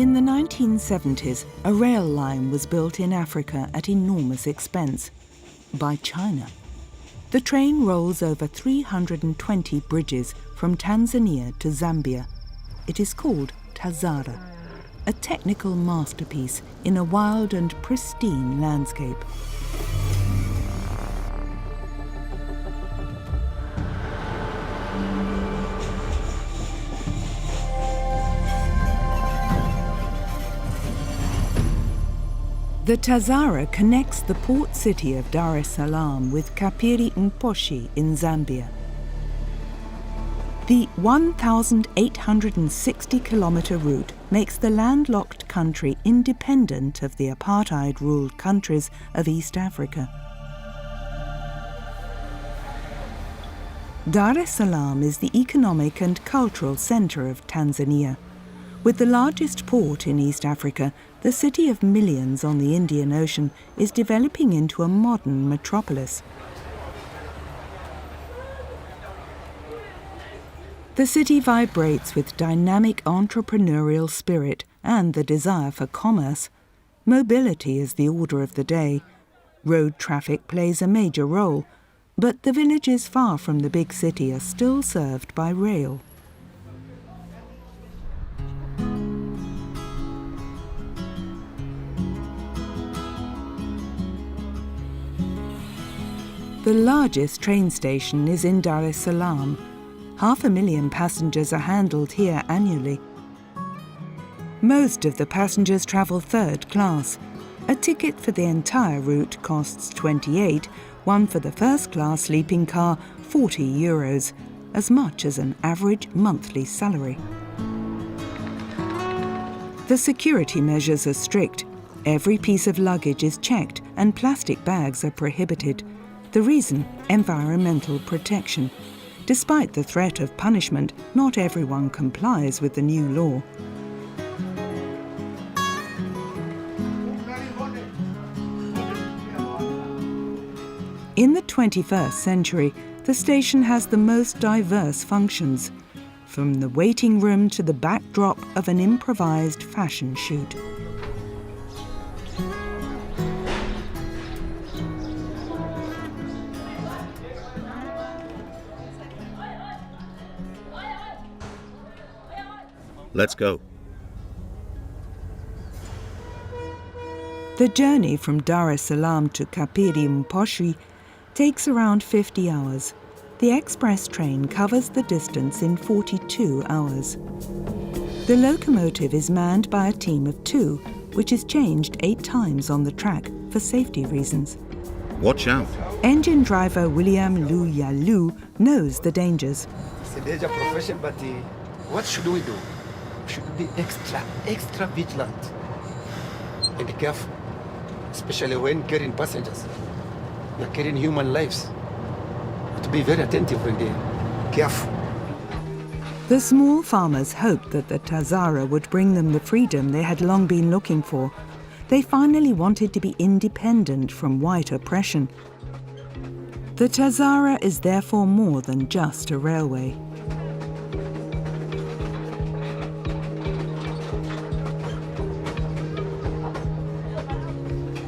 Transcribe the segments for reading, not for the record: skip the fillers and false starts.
In the 1970s, a rail line was built in Africa at enormous expense by China. The train rolls over 320 bridges from Tanzania to Zambia. It is called Tazara, a technical masterpiece in a wild and pristine landscape. The Tazara connects the port city of Dar es Salaam with Kapiri Mposhi in Zambia. The 1,860-kilometre route makes the landlocked country independent of the apartheid-ruled countries of East Africa. Dar es Salaam is the economic and cultural centre of Tanzania. With the largest port in East Africa, the city of millions on the Indian Ocean is developing into a modern metropolis. The city vibrates with dynamic entrepreneurial spirit and the desire for commerce. Mobility is the order of the day. Road traffic plays a major role, but the villages far from the big city are still served by rail. The largest train station is in Dar es Salaam. 500,000 passengers are handled here annually. Most of the passengers travel third class. A ticket for the entire route costs 28, one for the first class sleeping car 40 euros, as much as an average monthly salary. The security measures are strict. Every piece of luggage is checked and plastic bags are prohibited. The reason? Environmental protection. Despite the threat of punishment, not everyone complies with the new law. In the 21st century, the station has the most diverse functions, from the waiting room to the backdrop of an improvised fashion shoot. Let's go. The journey from Dar es Salaam to Kapiri Mposhi takes around 50 hours. The express train covers the distance in 42 hours. The locomotive is manned by a team of 2, which is changed 8 times on the track for safety reasons. Watch out. Engine driver William Lu Yalu knows the dangers. It's a danger profession, but what should we do? We should be extra vigilant and careful, especially when carrying passengers. We are carrying human lives. To be very attentive and careful. The small farmers hoped that the Tazara would bring them the freedom they had long been looking for. They finally wanted to be independent from white oppression. The Tazara is therefore more than just a railway.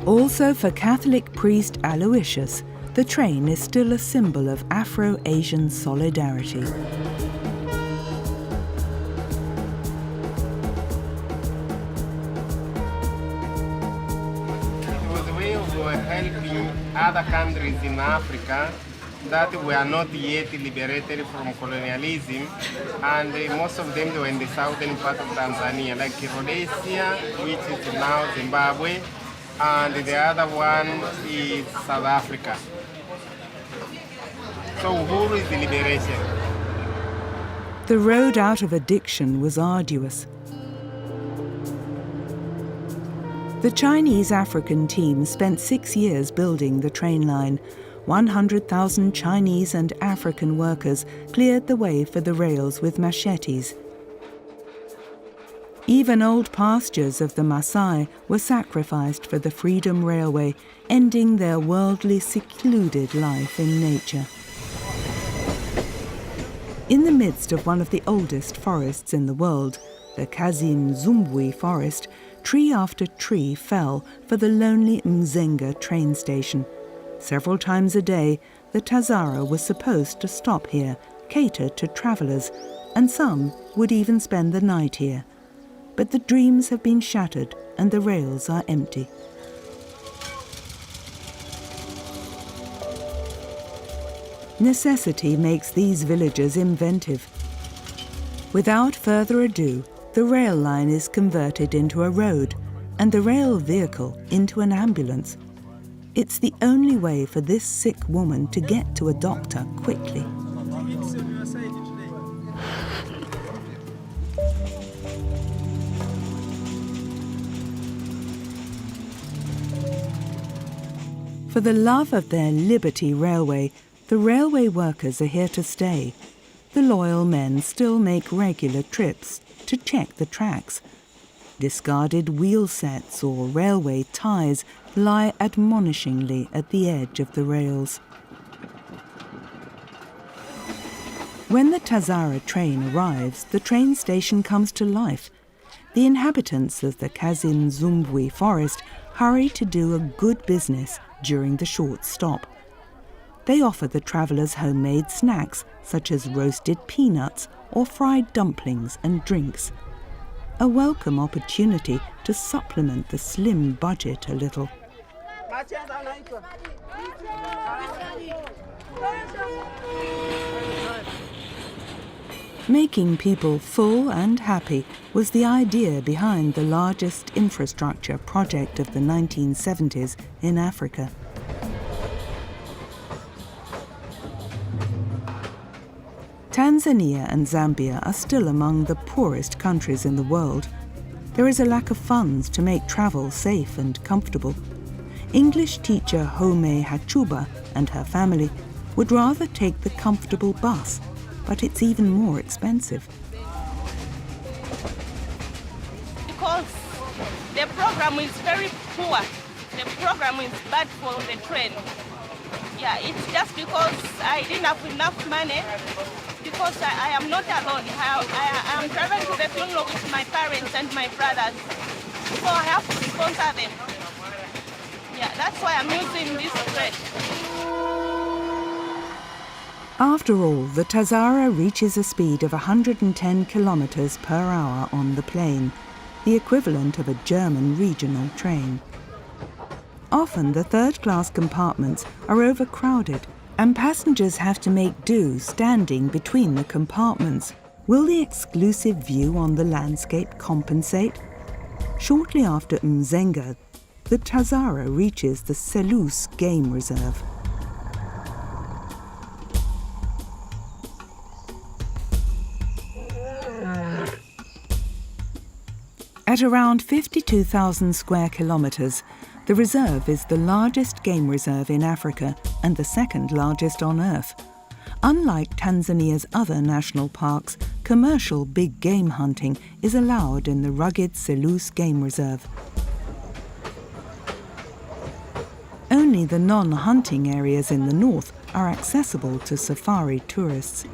Also for Catholic priest Aloysius, the train is still a symbol of Afro-Asian solidarity. It was a way of helping other countries in Africa that were not yet liberated from colonialism, and most of them were in the southern part of Tanzania, like Rhodesia, which is now Zimbabwe, and the other one is South Africa. So Uhuru is the liberation. The road out of addiction was arduous. The Chinese-African team spent 6 years building the train line. 100,000 Chinese and African workers cleared the way for the rails with machetes. Even old pastures of the Maasai were sacrificed for the Freedom Railway, ending their worldly secluded life in nature. In the midst of one of the oldest forests in the world, the Tanzania-Zambia forest, tree after tree fell for the lonely Mzenga train station. Several times a day, the Tazara was supposed to stop here, cater to travellers, and some would even spend the night here. But the dreams have been shattered and the rails are empty. Necessity makes these villagers inventive. Without further ado, the rail line is converted into a road and the rail vehicle into an ambulance. It's the only way for this sick woman to get to a doctor quickly. For the love of their Liberty Railway, the railway workers are here to stay. The loyal men still make regular trips to check the tracks. Discarded wheel sets or railway ties lie admonishingly at the edge of the rails. When the Tazara train arrives, the train station comes to life. The inhabitants of the Tanzania-Zambia forest hurry to do a good business during the short stop. They offer the travellers homemade snacks such as roasted peanuts or fried dumplings and drinks. A welcome opportunity to supplement the slim budget a little. Making people full and happy was the idea behind the largest infrastructure project of the 1970s in Africa. Tanzania and Zambia are still among the poorest countries in the world. There is a lack of funds to make travel safe and comfortable. English teacher Home Hachuba and her family would rather take the comfortable bus, but it's even more expensive. Because the program is very poor. The program is bad for the train. Yeah, it's just because I didn't have enough money, because I am not alone. I am traveling to the funeral with my parents and my brothers, so I have to sponsor them. Yeah, that's why I'm using this train. After all, the Tazara reaches a speed of 110 kilometers per hour on the plane, the equivalent of a German regional train. Often the third-class compartments are overcrowded and passengers have to make do standing between the compartments. Will the exclusive view on the landscape compensate? Shortly after Mzenga, the Tazara reaches the Selous Game Reserve. At around 52,000 square kilometers, the reserve is the largest game reserve in Africa and the second largest on Earth. Unlike Tanzania's other national parks, commercial big game hunting is allowed in the rugged Selous Game Reserve. Only the non-hunting areas in the north are accessible to safari tourists.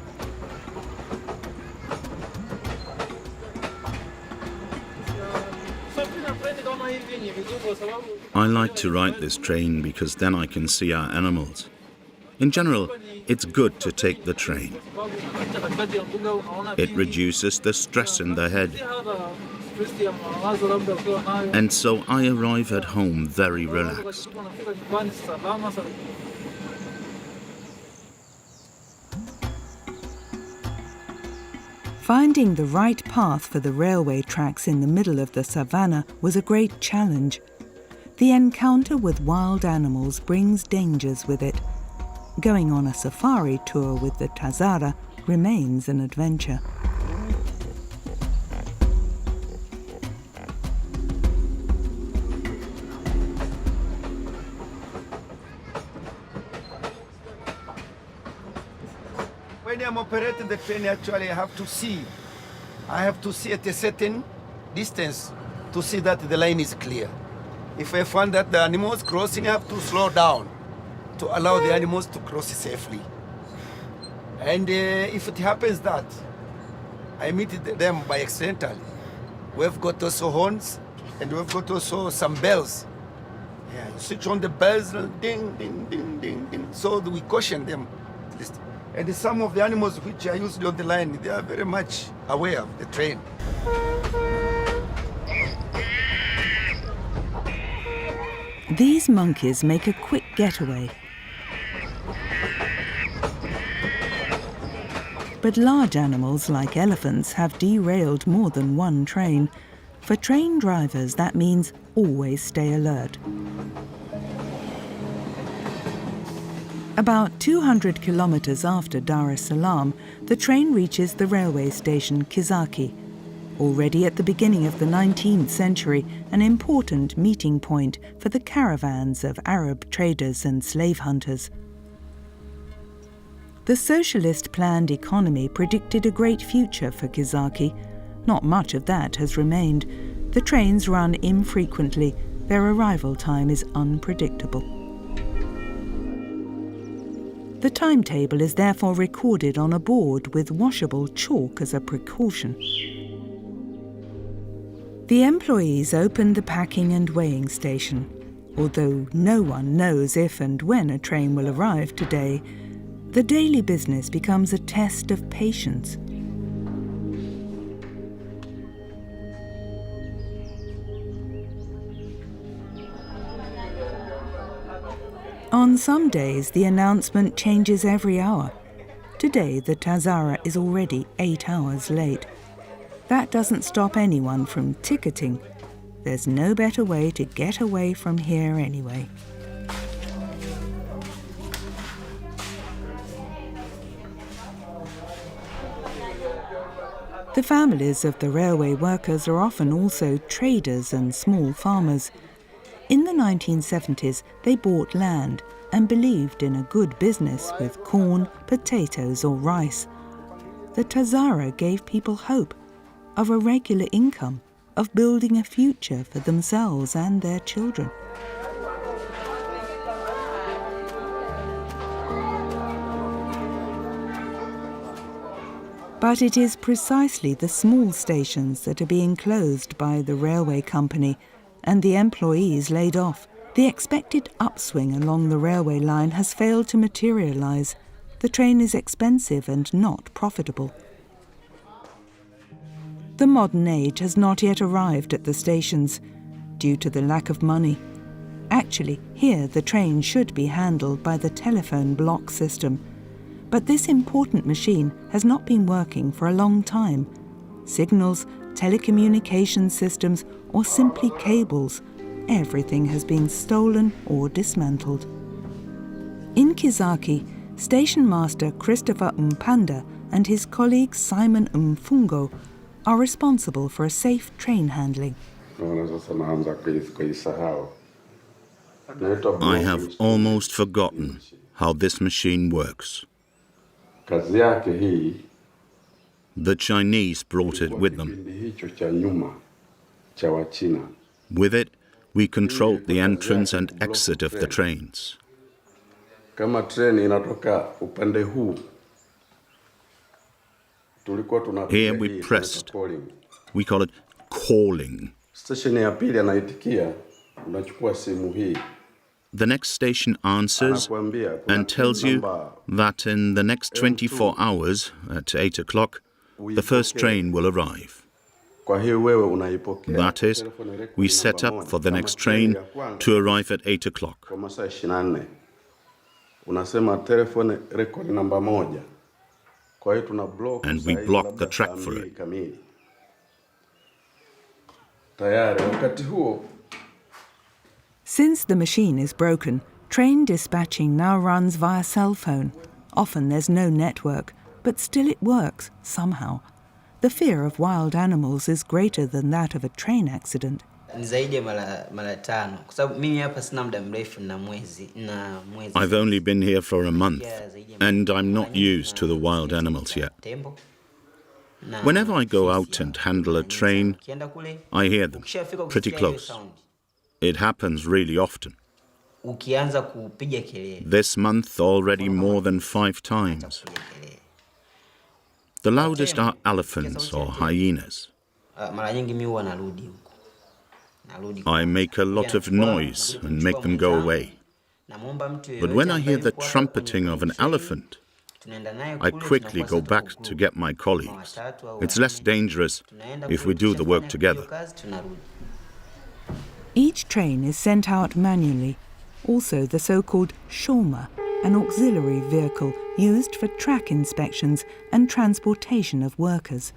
I like to ride this train because then I can see our animals. In general, it's good to take the train. It reduces the stress in the head. And so I arrive at home very relaxed. Finding the right path for the railway tracks in the middle of the savannah was a great challenge. The encounter with wild animals brings dangers with it. Going on a safari tour with the Tazara remains an adventure. When I'm operating the train, actually I have to see. I have to see at a certain distance to see that the line is clear. If I find that the animals crossing, I have to slow down to allow the animals to cross safely. And if it happens that I meet them by accidentally, We've got also horns, and we've got also some bells. Yeah, you switch on the bells, ding, ding, ding, ding, ding. So we caution them. And some of the animals which are usually on the line, they are very much aware of the train. These monkeys make a quick getaway. But large animals like elephants have derailed more than one train. For train drivers, that means always stay alert. About 200 kilometers after Dar es Salaam, the train reaches the railway station Kizaki, already at the beginning of the 19th century, an important meeting point for the caravans of Arab traders and slave hunters. The socialist planned economy predicted a great future for Kizaki. Not much of that has remained. The trains run infrequently. Their arrival time is unpredictable. The timetable is therefore recorded on a board with washable chalk as a precaution. The employees open the packing and weighing station. Although no one knows if and when a train will arrive today, the daily business becomes a test of patience. On some days, the announcement changes every hour. Today, the Tazara is already 8 hours late. That doesn't stop anyone from ticketing. There's no better way to get away from here anyway. The families of the railway workers are often also traders and small farmers. In the 1970s, they bought land and believed in a good business with corn, potatoes or rice. The Tazara gave people hope of a regular income, of building a future for themselves and their children. But it is precisely the small stations that are being closed by the railway company and the employees laid off. The expected upswing along the railway line has failed to materialise. The train is expensive and not profitable. The modern age has not yet arrived at the stations due to the lack of money. Actually, here the train should be handled by the telephone block system. But this important machine has not been working for a long time. Signals, telecommunication systems, or simply cables, everything has been stolen or dismantled. In Kizaki, station master Christopher Mpanda and his colleague Simon Mfungo are responsible for a safe train handling. I have almost forgotten how this machine works. The Chinese brought it with them. With it, we controlled the entrance and exit of the trains. Here we pressed. We call it calling. The next station answers and tells you that in the next 24 hours, at 8 o'clock, the first train will arrive. That is, we set up for the next train to arrive at 8 o'clock. And we block the track for it. Since the machine is broken, train dispatching now runs via cell phone. Often there's no network, but still it works, somehow. The fear of wild animals is greater than that of a train accident. I've only been here for a month, and I'm not used to the wild animals yet. Whenever I go out and handle a train, I hear them pretty close. It happens really often. This month, already more than 5 times. The loudest are elephants or hyenas. I make a lot of noise and make them go away. But when I hear the trumpeting of an elephant, I quickly go back to get my colleagues. It's less dangerous if we do the work together. Each train is sent out manually, also the so-called shoma, an auxiliary vehicle used for track inspections and transportation of workers.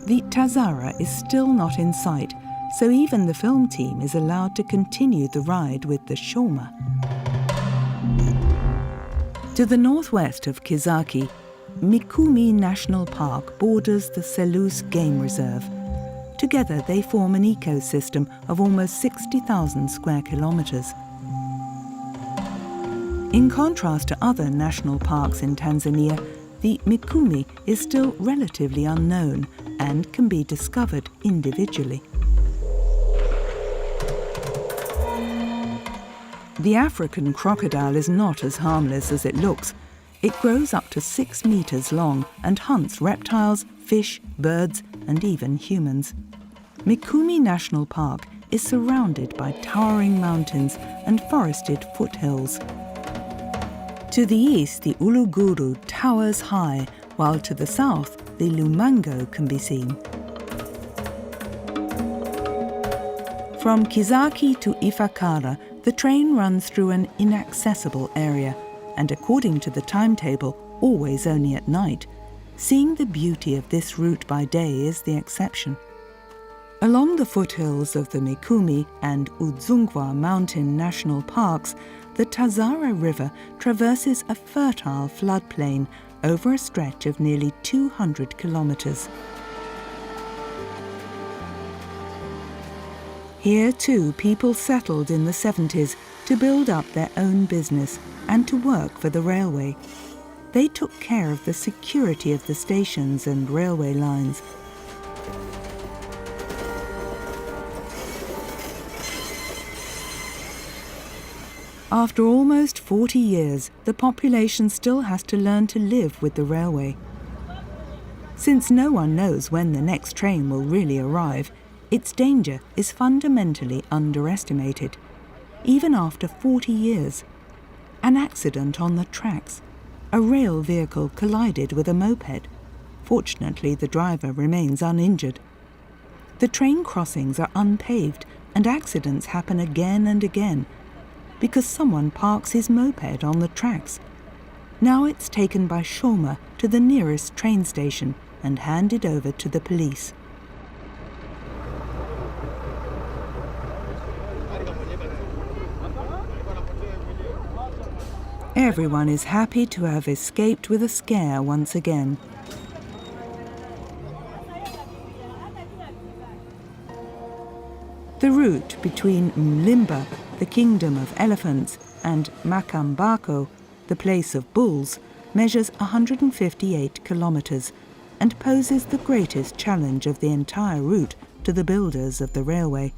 The Tazara is still not in sight, so even the film team is allowed to continue the ride with the shoma. To the northwest of Kizaki, Mikumi National Park borders the Selous Game Reserve. Together they form an ecosystem of almost 60,000 square kilometers. In contrast to other national parks in Tanzania, the Mikumi is still relatively unknown and can be discovered individually. The African crocodile is not as harmless as it looks. It grows up to 6 meters long and hunts reptiles, fish, birds, and even humans. Mikumi National Park is surrounded by towering mountains and forested foothills. To the east, the Uluguru towers high, while to the south, the Lumango can be seen. From Kizaki to Ifakara, the train runs through an inaccessible area, and according to the timetable, always only at night. Seeing the beauty of this route by day is the exception. Along the foothills of the Mikumi and Udzungwa Mountain National Parks, the Tazara River traverses a fertile floodplain over a stretch of nearly 200 kilometers. Here too, people settled in the 70s to build up their own business and to work for the railway. They took care of the security of the stations and railway lines. After almost 40 years, the population still has to learn to live with the railway. Since no one knows when the next train will really arrive, its danger is fundamentally underestimated. Even after 40 years, an accident on the tracks. A rail vehicle collided with a moped. Fortunately, the driver remains uninjured. The train crossings are unpaved and accidents happen again and again because someone parks his moped on the tracks. Now it's taken by shoma to the nearest train station and handed over to the police. Everyone is happy to have escaped with a scare once again. The route between Mlimba, the kingdom of elephants, and Makambako, the place of bulls, measures 158 kilometers and poses the greatest challenge of the entire route to the builders of the railway.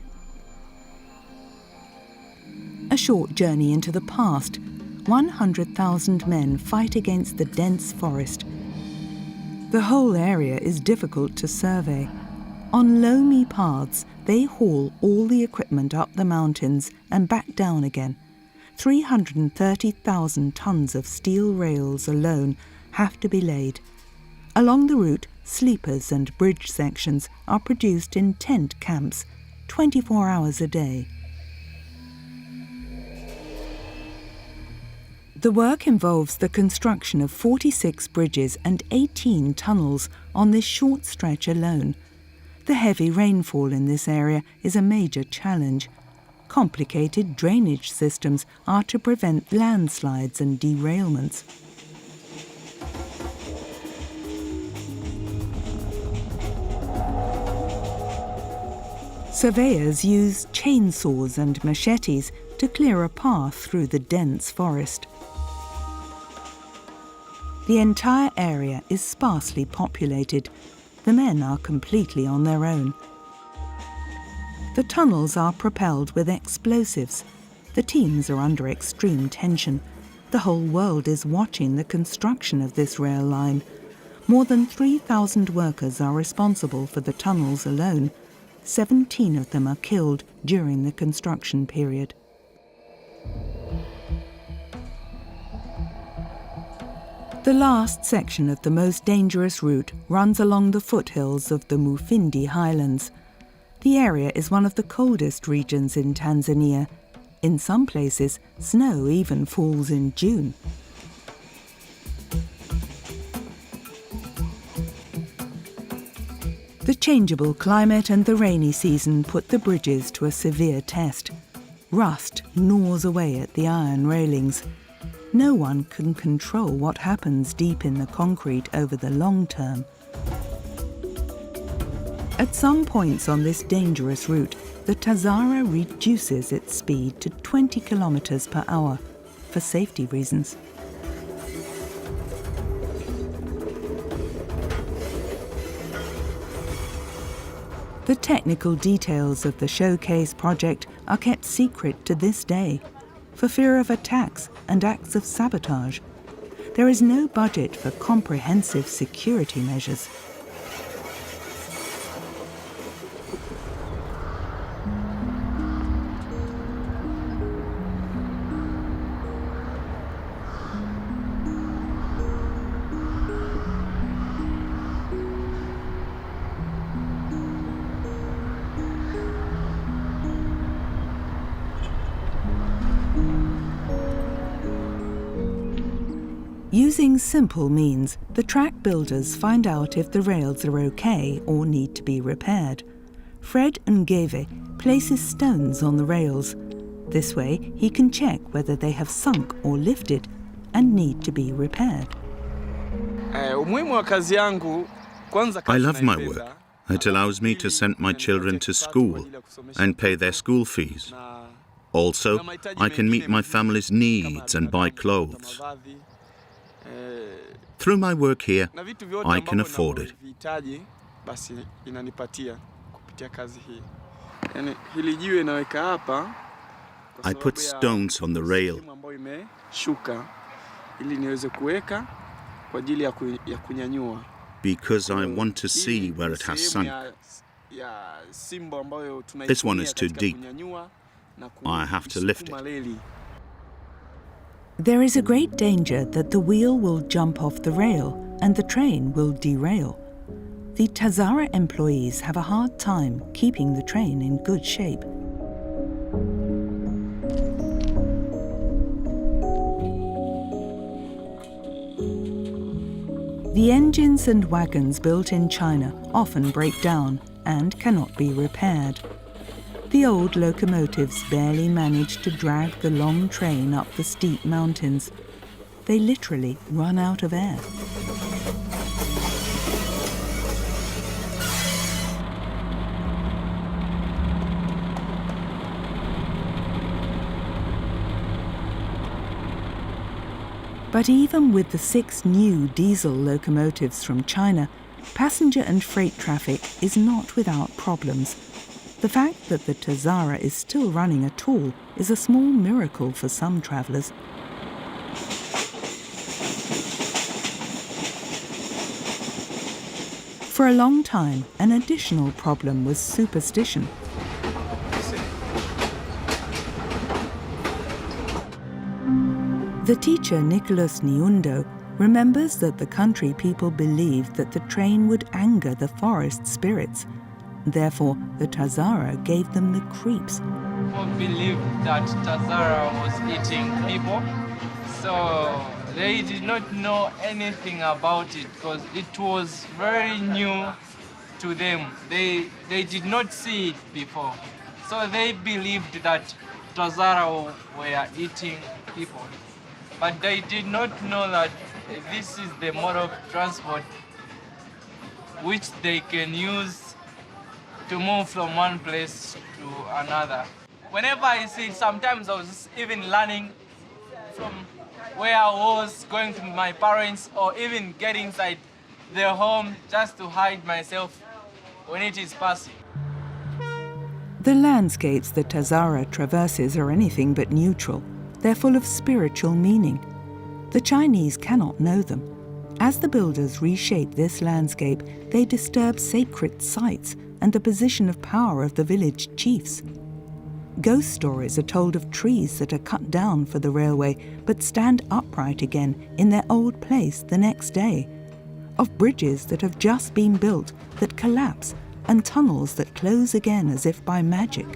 A short journey into the past, 100,000 men fight against the dense forest. The whole area is difficult to survey. On loamy paths, they haul all the equipment up the mountains and back down again. 330,000 tons of steel rails alone have to be laid. Along the route, sleepers and bridge sections are produced in tent camps, 24 hours a day. The work involves the construction of 46 bridges and 18 tunnels on this short stretch alone. The heavy rainfall in this area is a major challenge. Complicated drainage systems are to prevent landslides and derailments. Surveyors use chainsaws and machetes to clear a path through the dense forest. The entire area is sparsely populated. The men are completely on their own. The tunnels are propelled with explosives. The teams are under extreme tension. The whole world is watching the construction of this rail line. More than 3,000 workers are responsible for the tunnels alone. 17 of them are killed during the construction period. The last section of the most dangerous route runs along the foothills of the Mufindi Highlands. The area is one of the coldest regions in Tanzania. In some places, snow even falls in June. The changeable climate and the rainy season put the bridges to a severe test. Rust gnaws away at the iron railings. No one can control what happens deep in the concrete over the long term. At some points on this dangerous route, the Tazara reduces its speed to 20 kilometers per hour for safety reasons. The technical details of the showcase project are kept secret to this day, for fear of attacks and acts of sabotage. There is no budget for comprehensive security measures. Using simple means, the track builders find out if the rails are okay or need to be repaired. Fred Ngeve places stones on the rails. This way, he can check whether they have sunk or lifted and need to be repaired. I love my work. It allows me to send my children to school and pay their school fees. Also, I can meet my family's needs and buy clothes. Through my work here, I can afford it. I put stones on the rail. Because I want to see where it has sunk. This one is too deep. I have to lift it. There is a great danger that the wheel will jump off the rail and the train will derail. The Tazara employees have a hard time keeping the train in good shape. The engines and wagons built in China often break down and cannot be repaired. The old locomotives barely manage to drag the long train up the steep mountains. They literally run out of air. But even with the 6 new diesel locomotives from China, passenger and freight traffic is not without problems. The fact that the Tazara is still running at all is a small miracle for some travellers. For a long time, an additional problem was superstition. The teacher Nicholas Niundo remembers that the country people believed that the train would anger the forest spirits. Therefore, the Tazara gave them the creeps. People believed that Tazara was eating people, so they did not know anything about it because it was very new to them. They did not see it before, so they believed that Tazara were eating people. But they did not know that this is the mode of transport which they can use to move from one place to another. Whenever I see it, sometimes I was even learning from where I was, going to my parents, or even getting inside their home just to hide myself when it is passing. The landscapes the Tazara traverses are anything but neutral. They're full of spiritual meaning. The Chinese cannot know them. As the builders reshape this landscape, they disturb sacred sites and the position of power of the village chiefs. Ghost stories are told of trees that are cut down for the railway but stand upright again in their old place the next day, of bridges that have just been built that collapse and tunnels that close again as if by magic.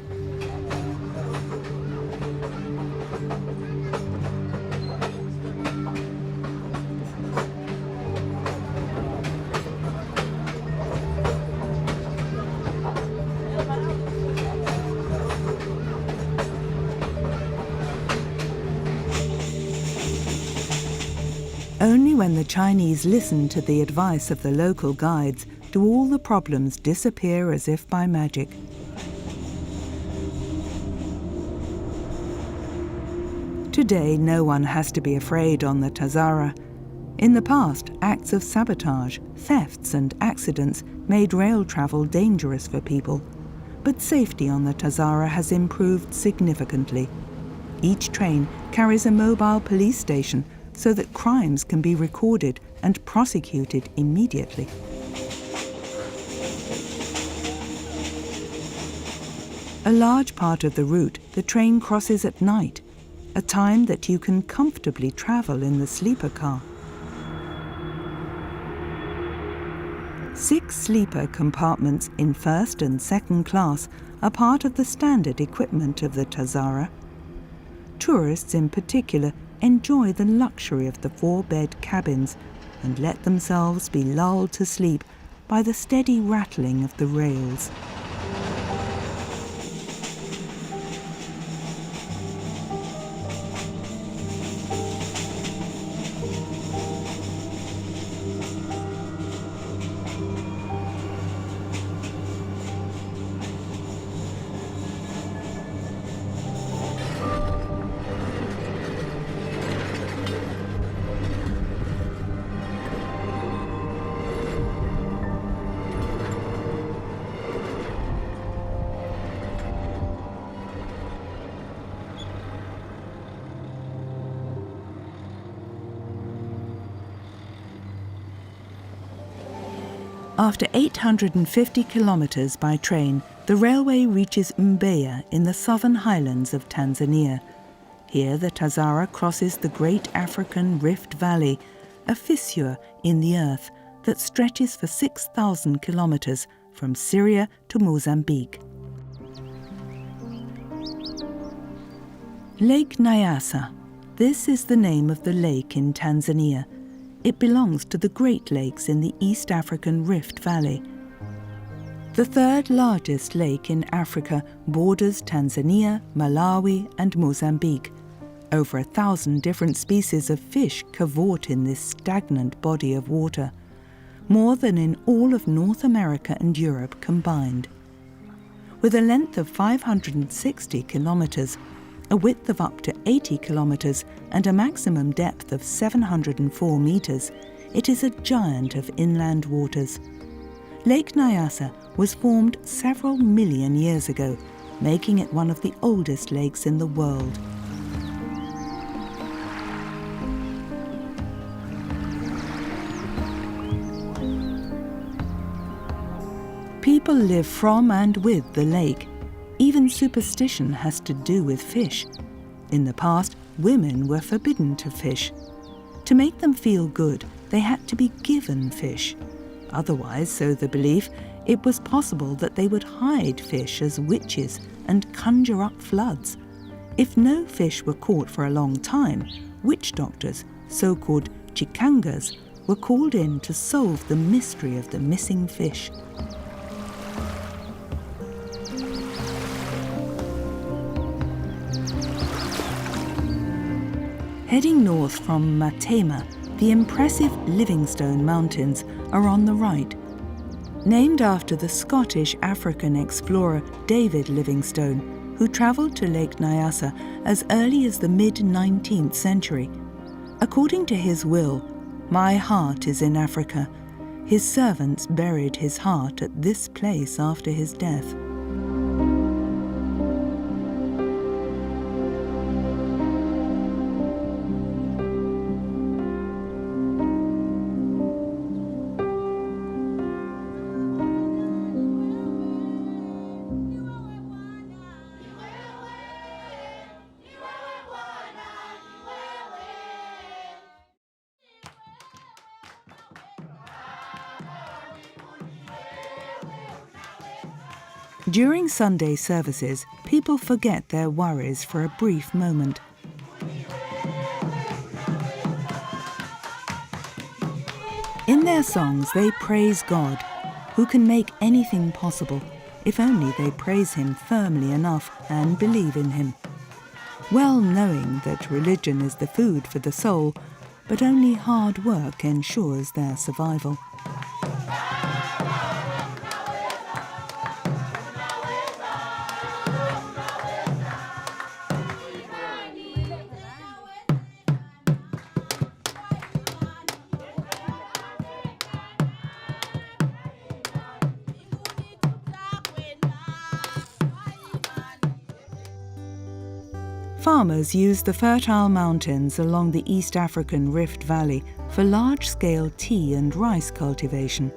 Only when the Chinese listen to the advice of the local guides do all the problems disappear as if by magic. Today, no one has to be afraid on the Tazara. In the past, acts of sabotage, thefts and accidents made rail travel dangerous for people. But safety on the Tazara has improved significantly. Each train carries a mobile police station so that crimes can be recorded and prosecuted immediately. A large part of the route the train crosses at night, a time that you can comfortably travel in the sleeper car. 6 sleeper compartments in first and second class are part of the standard equipment of the Tazara. Tourists in particular enjoy the luxury of the 4-bed cabins and let themselves be lulled to sleep by the steady rattling of the rails. After 850 kilometers by train, the railway reaches Mbeya in the southern highlands of Tanzania. Here the Tazara crosses the Great African Rift Valley, a fissure in the earth that stretches for 6,000 kilometers from Syria to Mozambique. Lake Nyasa. This is the name of the lake in Tanzania. It belongs to the Great Lakes in the East African Rift Valley. The third largest lake in Africa borders Tanzania, Malawi and Mozambique. Over 1,000 different species of fish cavort in this stagnant body of water, more than in all of North America and Europe combined. With a length of 560 kilometers, a width of up to 80 kilometers and a maximum depth of 704 meters, it is a giant of inland waters. Lake Nyasa was formed several million years ago, making it one of the oldest lakes in the world. People live from and with the lake. Even superstition has to do with fish. In the past, women were forbidden to fish. To make them feel good, they had to be given fish. Otherwise, so the belief, it was possible that they would hide fish as witches and conjure up floods. If no fish were caught for a long time, witch doctors, so-called chikangas, were called in to solve the mystery of the missing fish. Heading north from Matema, the impressive Livingstone Mountains are on the right. Named after the Scottish African explorer David Livingstone, who travelled to Lake Nyasa as early as the mid-19th century. According to his will, "My heart is in Africa." His servants buried his heart at this place after his death. During Sunday services, people forget their worries for a brief moment. In their songs, they praise God, who can make anything possible, if only they praise him firmly enough and believe in him. Well knowing that religion is the food for the soul, but only hard work ensures their survival. Farmers use the fertile mountains along the East African Rift Valley for large-scale tea and rice cultivation.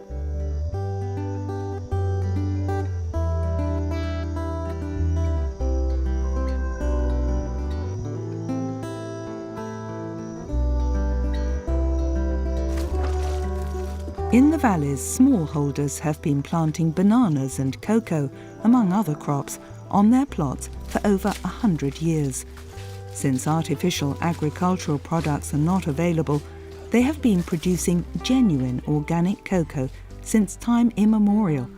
In the valleys, smallholders have been planting bananas and cocoa, among other crops, on their plots for over 100 years. Since artificial agricultural products are not available, they have been producing genuine organic cocoa since time immemorial,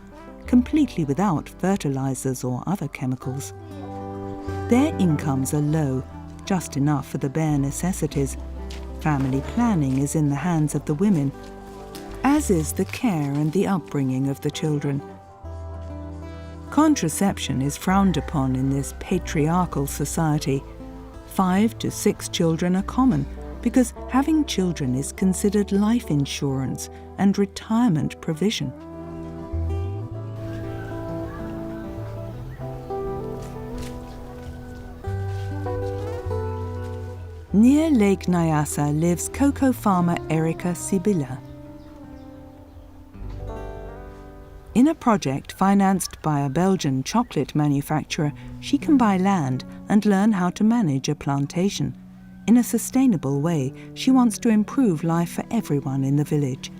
completely without fertilizers or other chemicals. Their incomes are low, just enough for the bare necessities. Family planning is in the hands of the women, as is the care and the upbringing of the children. Contraception is frowned upon in this patriarchal society. 5 to 6 children are common because having children is considered life insurance and retirement provision. Near Lake Nyasa lives cocoa farmer Erika Sibila. In a project financed by a Belgian chocolate manufacturer, she can buy land and learn how to manage a plantation. In a sustainable way, she wants to improve life for everyone in the village.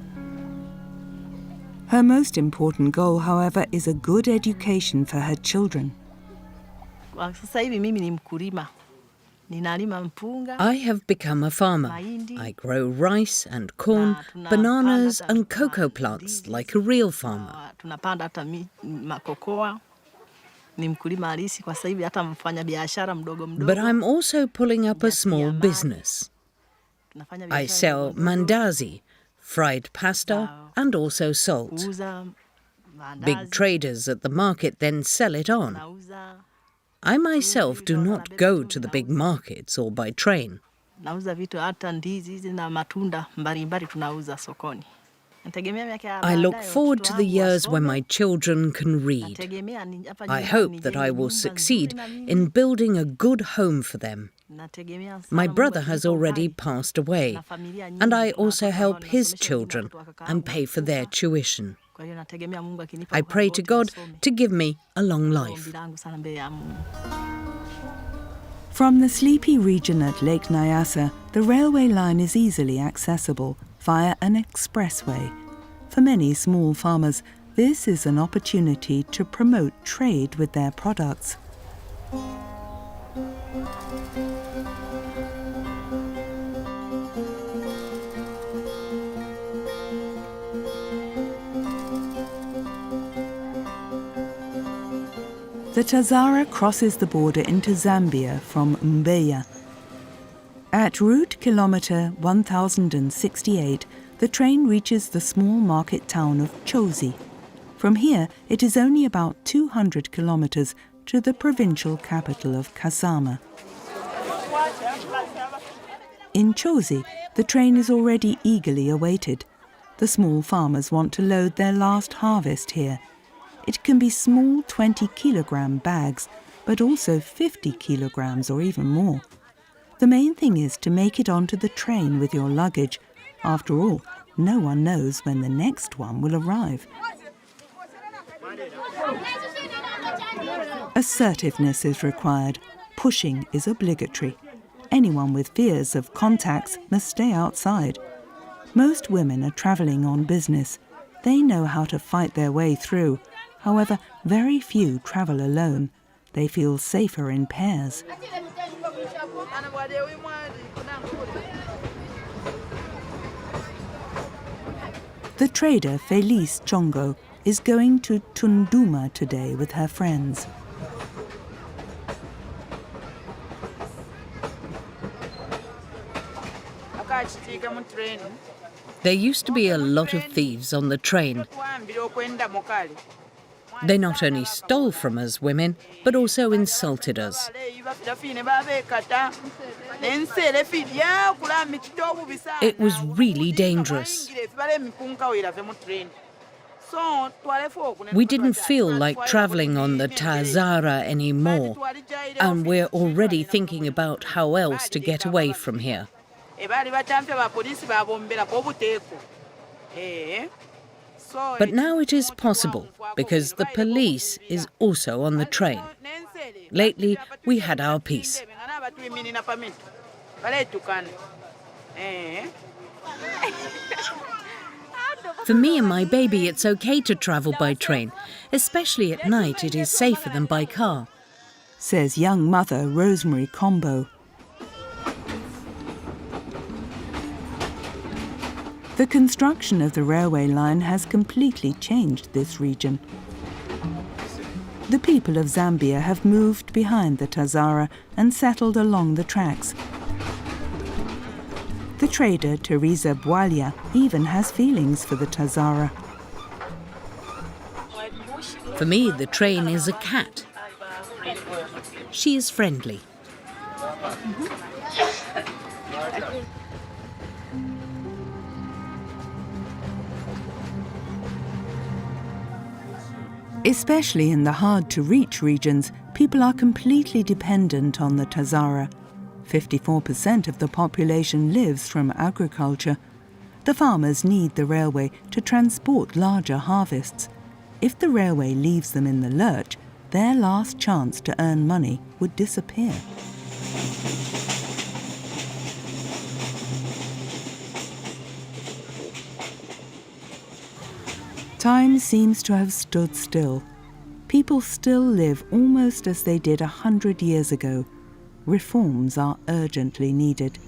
Her most important goal, however, is a good education for her children. I have become a farmer. I grow rice and corn, bananas and cocoa plants like a real farmer. But I'm also pulling up a small business. I sell mandazi, fried pasta, and also salt. Big traders at the market then sell it on. I myself do not go to the big markets or by train. I look forward to the years when my children can read. I hope that I will succeed in building a good home for them. My brother has already passed away, and I also help his children and pay for their tuition. I pray to God to give me a long life. From the sleepy region at Lake Nyasa, the railway line is easily accessible via an expressway. For many small farmers, this is an opportunity to promote trade with their products. The Tazara crosses the border into Zambia from Mbeya. At route kilometre 1068, the train reaches the small market town of Chozi. From here, it is only about 200 kilometres to the provincial capital of Kasama. In Chozi, the train is already eagerly awaited. The small farmers want to load their last harvest here. It can be small 20-kilogram bags, but also 50 kilograms or even more. The main thing is to make it onto the train with your luggage. After all, no one knows when the next one will arrive. Assertiveness is required. Pushing is obligatory. Anyone with fears of contacts must stay outside. Most women are travelling on business. They know how to fight their way through. However, very few travel alone. They feel safer in pairs. The trader Felice Chongo is going to Tunduma today with her friends. There used to be a lot of thieves on the train. They not only stole from us women, but also insulted us. It was really dangerous. We didn't feel like travelling on the Tazara anymore, and we're already thinking about how else to get away from here. But now it is possible, because the police is also on the train. Lately, we had our peace. For me and my baby, it's okay to travel by train. Especially at night, it is safer than by car, says young mother Rosemary Combo. The construction of the railway line has completely changed this region. The people of Zambia have moved behind the Tazara and settled along the tracks. The trader Teresa Bwalia even has feelings for the Tazara. For me, the train is a cat. She is friendly. Especially in the hard-to-reach regions, people are completely dependent on the Tazara. 54% of the population lives from agriculture. The farmers need the railway to transport larger harvests. If the railway leaves them in the lurch, their last chance to earn money would disappear. Time seems to have stood still. People still live almost as they did 100 years ago. Reforms are urgently needed.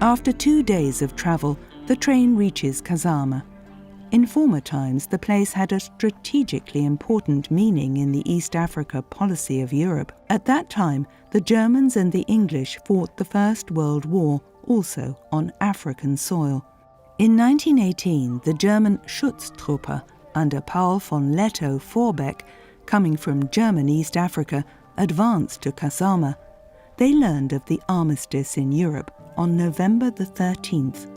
After 2 days of travel, the train reaches Kazama. In former times, the place had a strategically important meaning in the East Africa policy of Europe. At that time, the Germans and the English fought the First World War, also on African soil. In 1918, the German Schutztruppe under Paul von Lettow-Vorbeck, coming from German East Africa, advanced to Kazama. They learned of the armistice in Europe on November the 13th.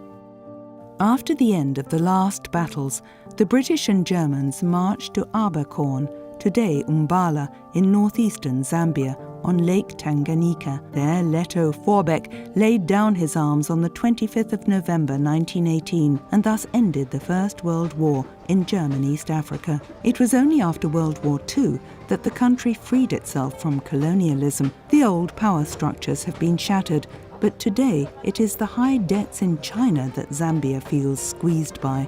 After the end of the last battles, the British and Germans marched to Abercorn, today Umbala, in northeastern Zambia, on Lake Tanganyika. There, Lettow-Vorbeck laid down his arms on the 25th of November 1918 and thus ended the First World War in German East Africa. It was only after World War II that the country freed itself from colonialism. The old power structures have been shattered, but today it is the high debts in China that Zambia feels squeezed by.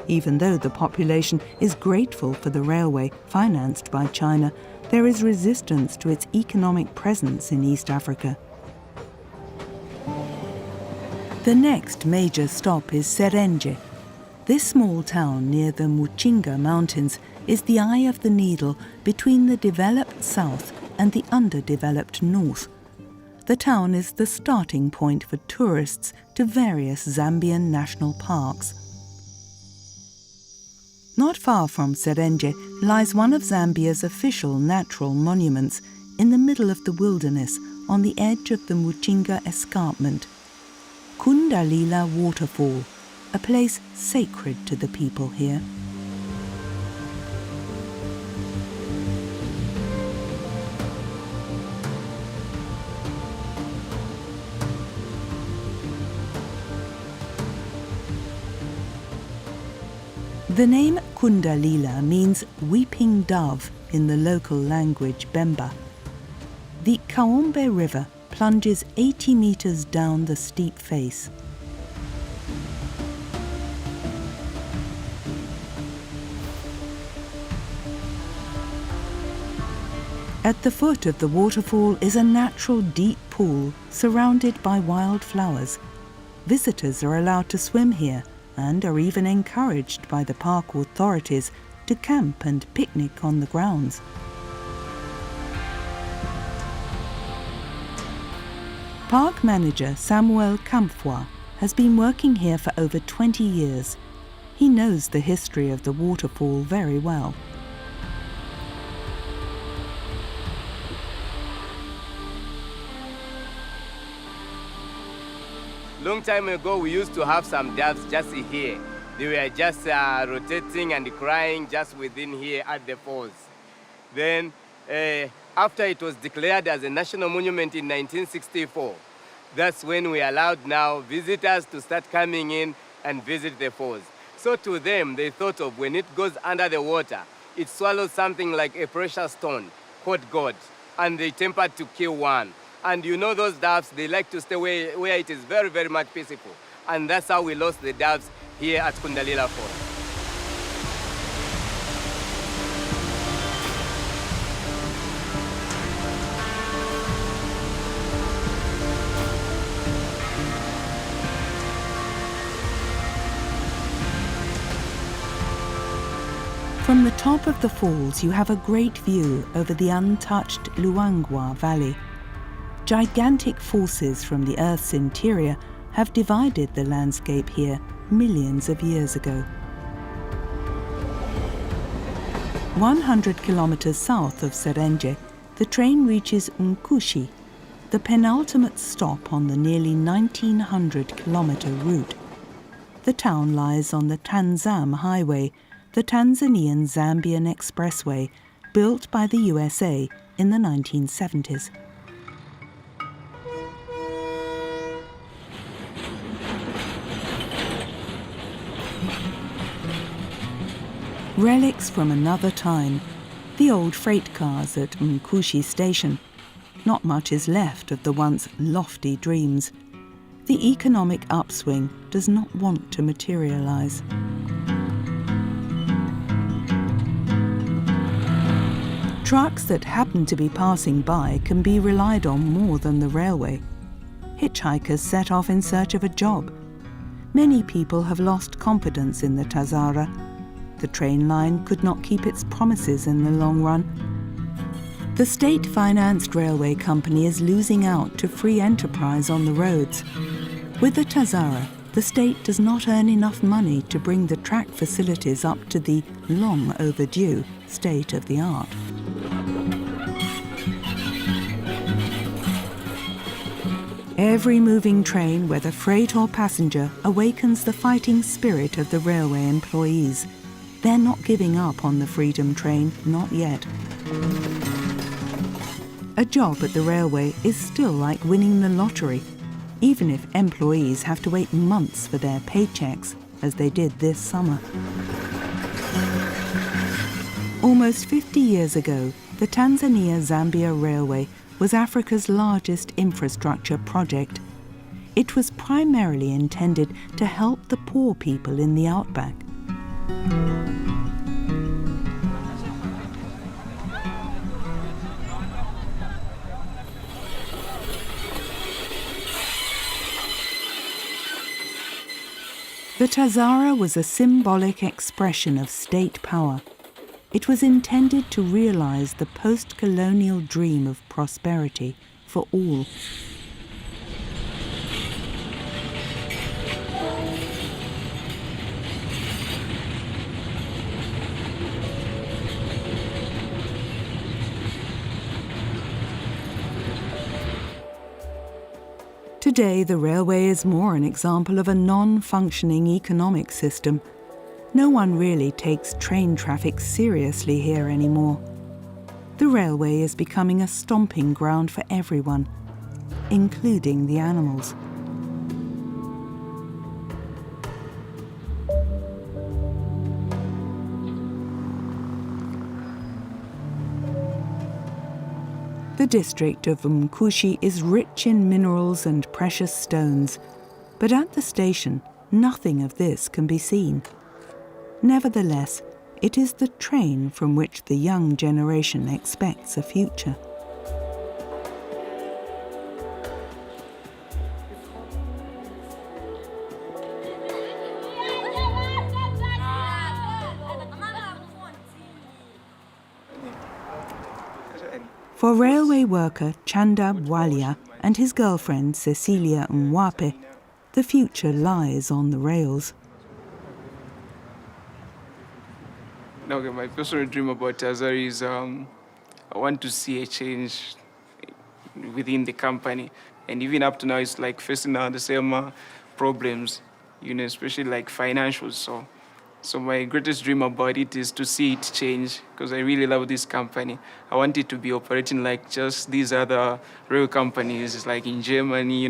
Even though the population is grateful for the railway financed by China, there is resistance to its economic presence in East Africa. The next major stop is Serenge. This small town near the Muchinga Mountains is the eye of the needle between the developed south and the underdeveloped north. The town is the starting point for tourists to various Zambian national parks. Not far from Serenge lies one of Zambia's official natural monuments in the middle of the wilderness on the edge of the Muchinga escarpment. Kundalila Waterfall, a place sacred to the people here. The name Kundalila means weeping dove in the local language Bemba. The Kaombe River plunges 80 meters down the steep face. At the foot of the waterfall is a natural deep pool surrounded by wild flowers. Visitors are allowed to swim here and are even encouraged by the park authorities to camp and picnic on the grounds. Park manager Samuel Kamfwa has been working here for over 20 years. He knows the history of the waterfall very well. Long time ago, we used to have some doves just here. They were just rotating and crying just within here at the falls. Then, after it was declared as a national monument in 1964, that's when we allowed now visitors to start coming in and visit the falls. So to them, they thought of when it goes under the water, it swallows something like a precious stone called gold, and they tempered to kill one. And you know those doves, they like to stay where it is very, very much peaceful. And that's how we lost the doves here at Kundalila Falls. From the top of the falls, you have a great view over the untouched Luangwa Valley. Gigantic forces from the Earth's interior have divided the landscape here millions of years ago. 100 kilometers south of Serenge, the train reaches Mkushi, the penultimate stop on the nearly 1900-kilometer route. The town lies on the Tanzam Highway, the Tanzanian-Zambian Expressway, built by the USA in the 1970s. Relics from another time, the old freight cars at Mkushi station. Not much is left of the once lofty dreams. The economic upswing does not want to materialize. Trucks that happen to be passing by can be relied on more than the railway. Hitchhikers set off in search of a job. Many people have lost confidence in the Tazara. The train line could not keep its promises in the long run. The state-financed railway company is losing out to free enterprise on the roads. With the Tazara, the state does not earn enough money to bring the track facilities up to the long overdue state of the art. Every moving train, whether freight or passenger, awakens the fighting spirit of the railway employees. They're not giving up on the Freedom Train, not yet. A job at the railway is still like winning the lottery, even if employees have to wait months for their paychecks, as they did this summer. Almost 50 years ago, the Tanzania-Zambia Railway was Africa's largest infrastructure project. It was primarily intended to help the poor people in the outback. The Tazara was a symbolic expression of state power. It was intended to realize the post-colonial dream of prosperity for all. Today, the railway is more an example of a non-functioning economic system. No one really takes train traffic seriously here anymore. The railway is becoming a stomping ground for everyone, including the animals. The district of Mkushi is rich in minerals and precious stones, but at the station, nothing of this can be seen. Nevertheless, it is the train from which the young generation expects a future. For railway worker Chanda Bwalia and his girlfriend Cecilia Mwape, the future lies on the rails. Okay, my personal dream about Tazara is I want to see a change within the company. And even up to now, it's like facing the same problems, especially like financials. So my greatest dream about it is to see it change, because I really love this company. I want it to be operating like just these other rail companies, like in Germany,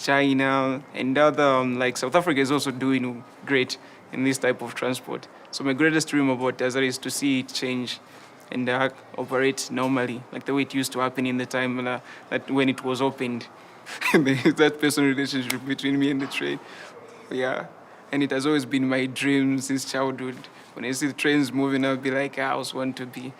China, and other, like South Africa is also doing great in this type of transport. So my greatest dream about Tazara is to see it change and operate normally, like the way it used to happen in the time that when it was opened. That personal relationship between me and the train. Yeah. And it has always been my dream since childhood. When I see the trains moving, I'll be like, I also want to be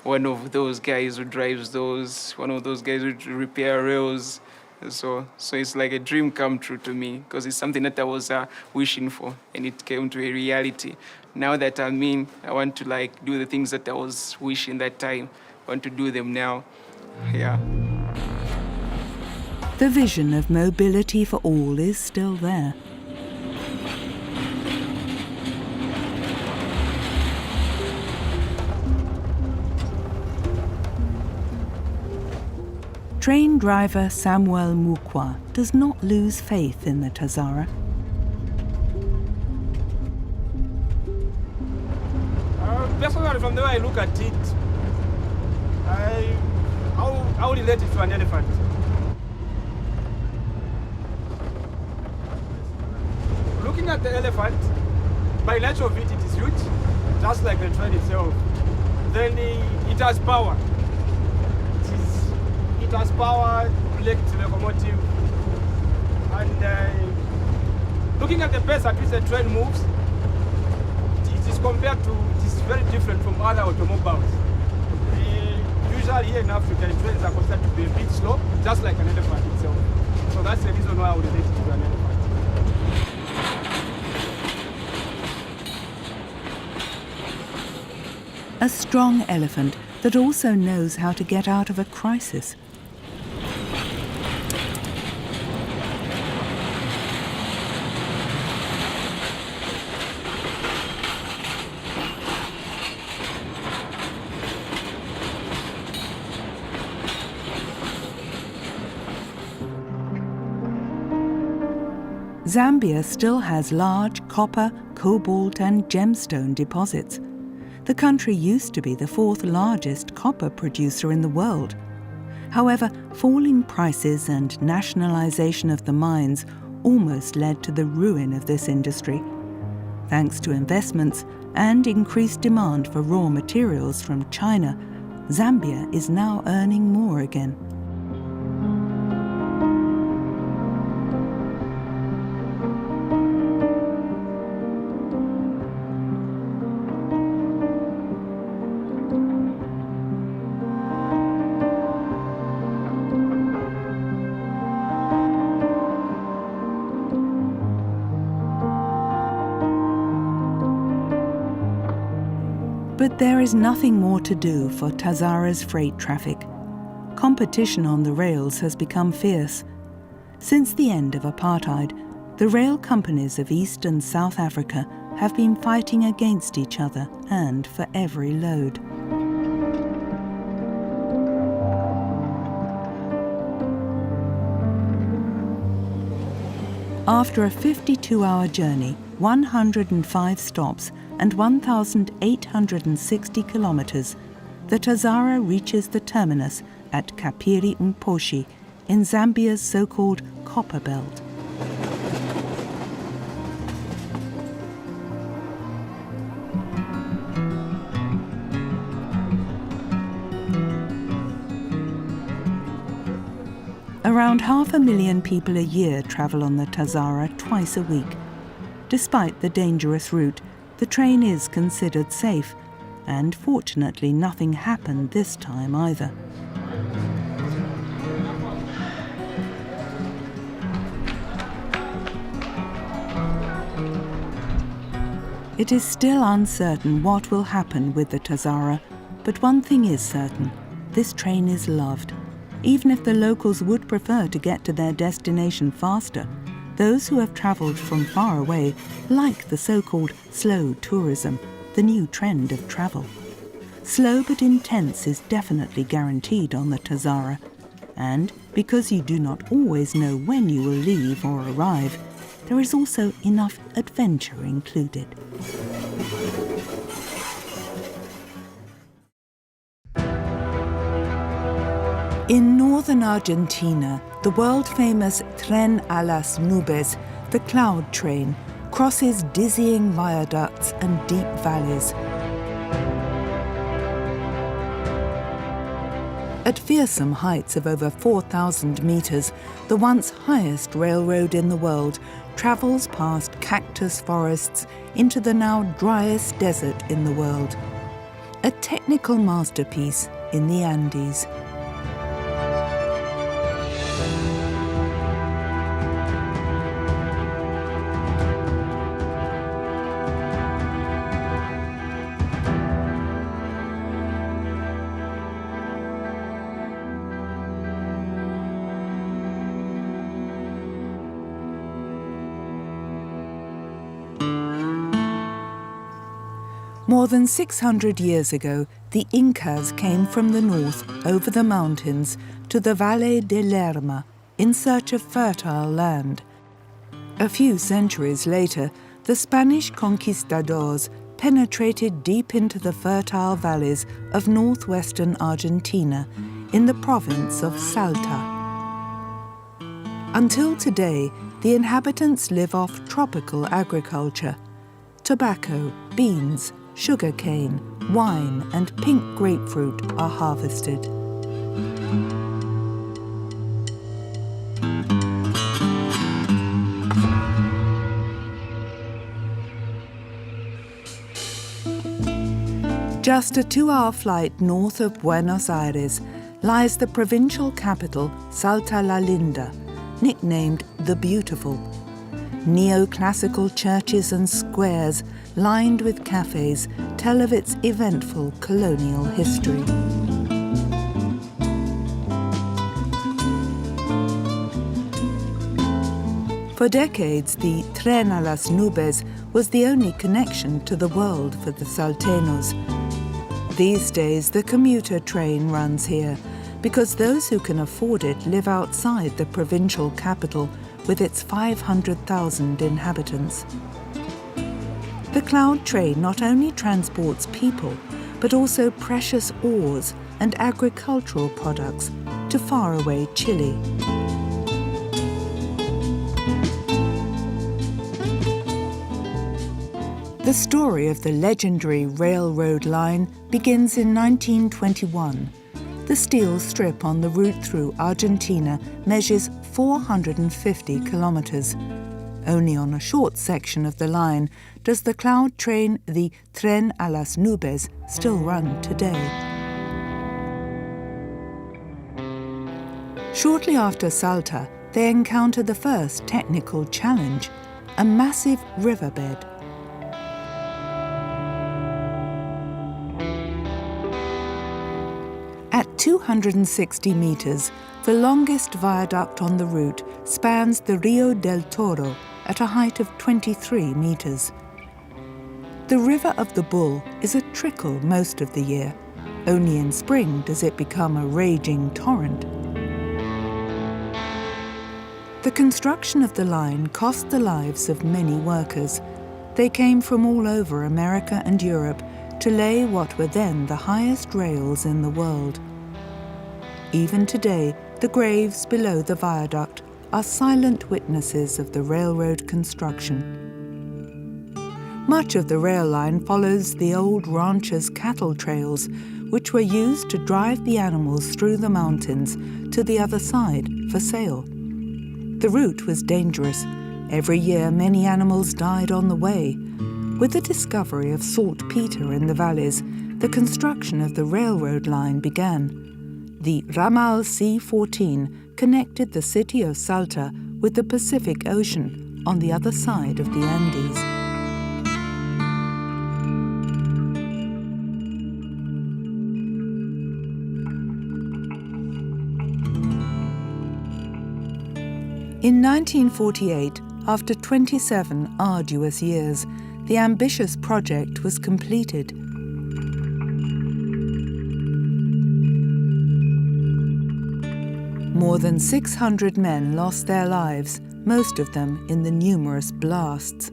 one of those guys who drives those, one of those guys who repair rails. So it's like a dream come true to me, because it's something that I was wishing for, and it came to a reality. Now that I'm in, I want to do the things that I was wishing that time. I want to do them now. Yeah. The vision of mobility for all is still there. Train driver Samuel Mukwa does not lose faith in the Tazara. Personally, from the way I look at it, I would relate it to an elephant. Looking at the elephant, by nature of it, it is huge, just like the train itself. Then it has power. It has power, electric locomotive, and looking at the pace at which the train moves, it is very different from other automobiles. Usually here in Africa, trains are considered to be a bit slow, just like an elephant itself. So that's the reason why I would relate it to an elephant. A strong elephant that also knows how to get out of a crisis. Zambia still has large copper, cobalt and gemstone deposits. The country used to be the fourth largest copper producer in the world. However, falling prices and nationalization of the mines almost led to the ruin of this industry. Thanks to investments and increased demand for raw materials from China, Zambia is now earning more again. But there is nothing more to do for Tazara's freight traffic. Competition on the rails has become fierce. Since the end of apartheid, the rail companies of East and South Africa have been fighting against each other and for every load. After a 52-hour journey, 105 stops and 1,860 kilometers, the Tazara reaches the terminus at Kapiri Mposhi in Zambia's so-called Copperbelt. Around 500,000 people a year travel on the Tazara twice a week. Despite the dangerous route, the train is considered safe, and fortunately nothing happened this time either. It is still uncertain what will happen with the Tazara, but one thing is certain: this train is loved. Even if the locals would prefer to get to their destination faster, those who have travelled from far away like the so-called slow tourism, the new trend of travel. Slow but intense is definitely guaranteed on the Tazara, and because you do not always know when you will leave or arrive, there is also enough adventure included. In northern Argentina, the world-famous Tren a las Nubes, the cloud train, crosses dizzying viaducts and deep valleys. At fearsome heights of over 4,000 meters, the once highest railroad in the world travels past cactus forests into the now driest desert in the world. A technical masterpiece in the Andes. More than 600 years ago, the Incas came from the north over the mountains to the Valle de Lerma in search of fertile land. A few centuries later, the Spanish conquistadors penetrated deep into the fertile valleys of northwestern Argentina in the province of Salta. Until today, the inhabitants live off tropical agriculture. Tobacco, beans, sugarcane, wine and pink grapefruit are harvested. Just a 2-hour flight north of Buenos Aires lies the provincial capital Salta la Linda, nicknamed the Beautiful. Neoclassical churches and squares lined with cafes tell of its eventful colonial history. For decades, the Tren a las Nubes was the only connection to the world for the Salteños. These days, the commuter train runs here because those who can afford it live outside the provincial capital with its 500,000 inhabitants. The cloud train not only transports people, but also precious ores and agricultural products to faraway Chile. The story of the legendary railroad line begins in 1921. The steel strip on the route through Argentina measures 450 kilometers. Only on a short section of the line does the cloud train, the Tren a las Nubes, still run today. Shortly after Salta, they encounter the first technical challenge, a massive riverbed. At 260 meters, the longest viaduct on the route spans the Rio del Toro at a height of 23 meters. The River of the Bull is a trickle most of the year. Only in spring does it become a raging torrent. The construction of the line cost the lives of many workers. They came from all over America and Europe to lay what were then the highest rails in the world. Even today, the graves below the viaduct are silent witnesses of the railroad construction. Much of the rail line follows the old ranchers' cattle trails, which were used to drive the animals through the mountains to the other side for sale. The route was dangerous. Every year, many animals died on the way. With the discovery of saltpeter in the valleys, the construction of the railroad line began. The Ramal C-14 connected the city of Salta with the Pacific Ocean on the other side of the Andes. In 1948, after 27 arduous years, the ambitious project was completed. More than 600 men lost their lives, most of them in the numerous blasts.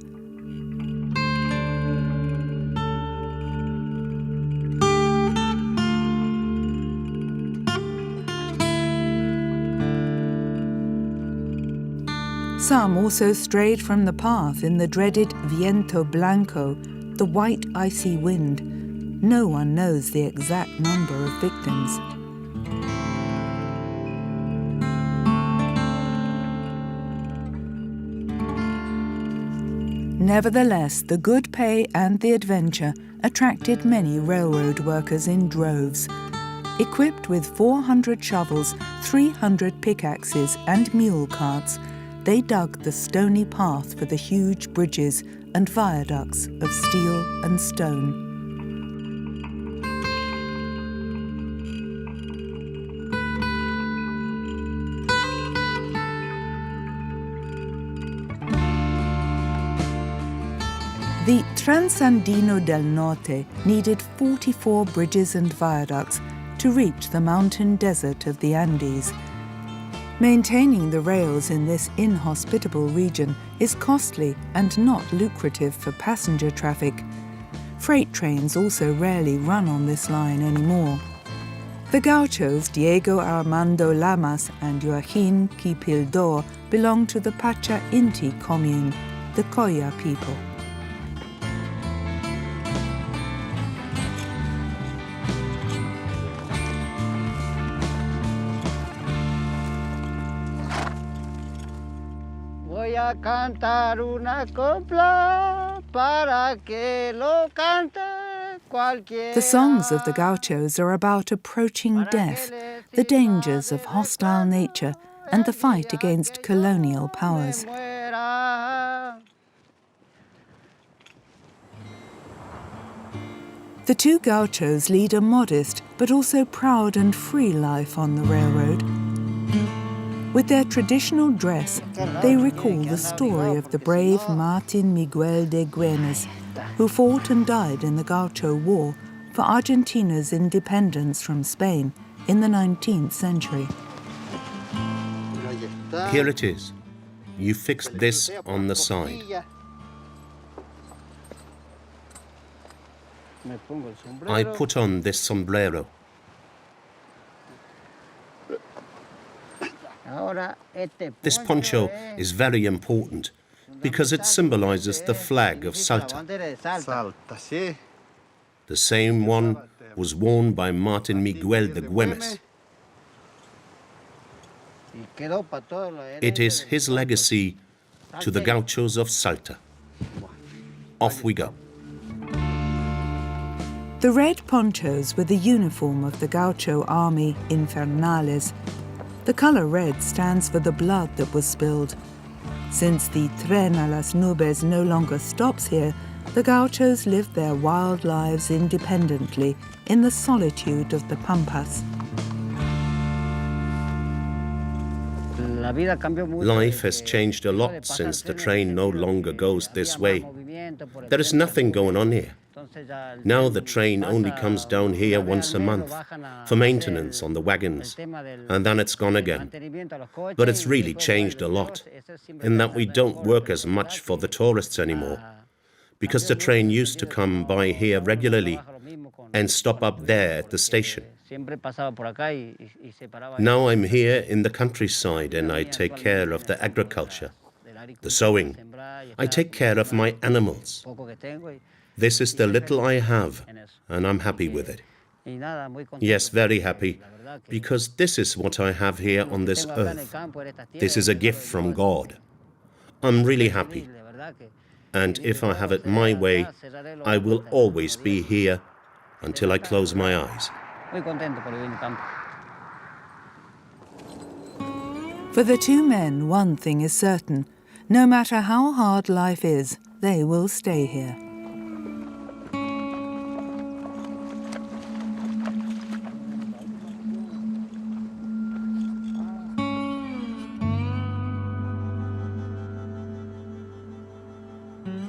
Some also strayed from the path in the dreaded viento blanco, the white icy wind. No one knows the exact number of victims. Nevertheless, the good pay and the adventure attracted many railroad workers in droves. Equipped with 400 shovels, 300 pickaxes and mule carts, they dug the stony path for the huge bridges and viaducts of steel and stone. The Transandino del Norte needed 44 bridges and viaducts to reach the mountain desert of the Andes. Maintaining the rails in this inhospitable region is costly and not lucrative for passenger traffic. Freight trains also rarely run on this line anymore. The gauchos Diego Armando Lamas and Joaquin Quipildor belong to the Pacha Inti commune, the Coya people. Voy a cantar una copla para que lo cante cualquiera. The songs of the gauchos are about approaching death, the dangers of hostile nature, and the fight against colonial powers. The two gauchos lead a modest but also proud and free life on the railroad. With their traditional dress, they recall the story of the brave Martin Miguel de Güemes, who fought and died in the Gaucho War for Argentina's independence from Spain in the 19th century. Here it is. You fixed this on the side. I put on this sombrero. This poncho is very important because it symbolizes the flag of Salta. The same one was worn by Martin Miguel de Güemes. It is his legacy to the gauchos of Salta. Off we go. The red ponchos were the uniform of the Gaucho Army Infernales. The color red stands for the blood that was spilled. Since the Tren a las Nubes no longer stops here, the gauchos lived their wild lives independently in the solitude of the Pampas. Life has changed a lot since the train no longer goes this way. There is nothing going on here. Now the train only comes down here once a month for maintenance on the wagons, and then it's gone again. But it's really changed a lot, in that we don't work as much for the tourists anymore, because the train used to come by here regularly and stop up there at the station. Now I'm here in the countryside and I take care of the agriculture, the sowing. I take care of my animals. This is the little I have, and I'm happy with it. Yes, very happy, because this is what I have here on this earth. This is a gift from God. I'm really happy. And if I have it my way, I will always be here until I close my eyes. For the two men, one thing is certain. No matter how hard life is, they will stay here.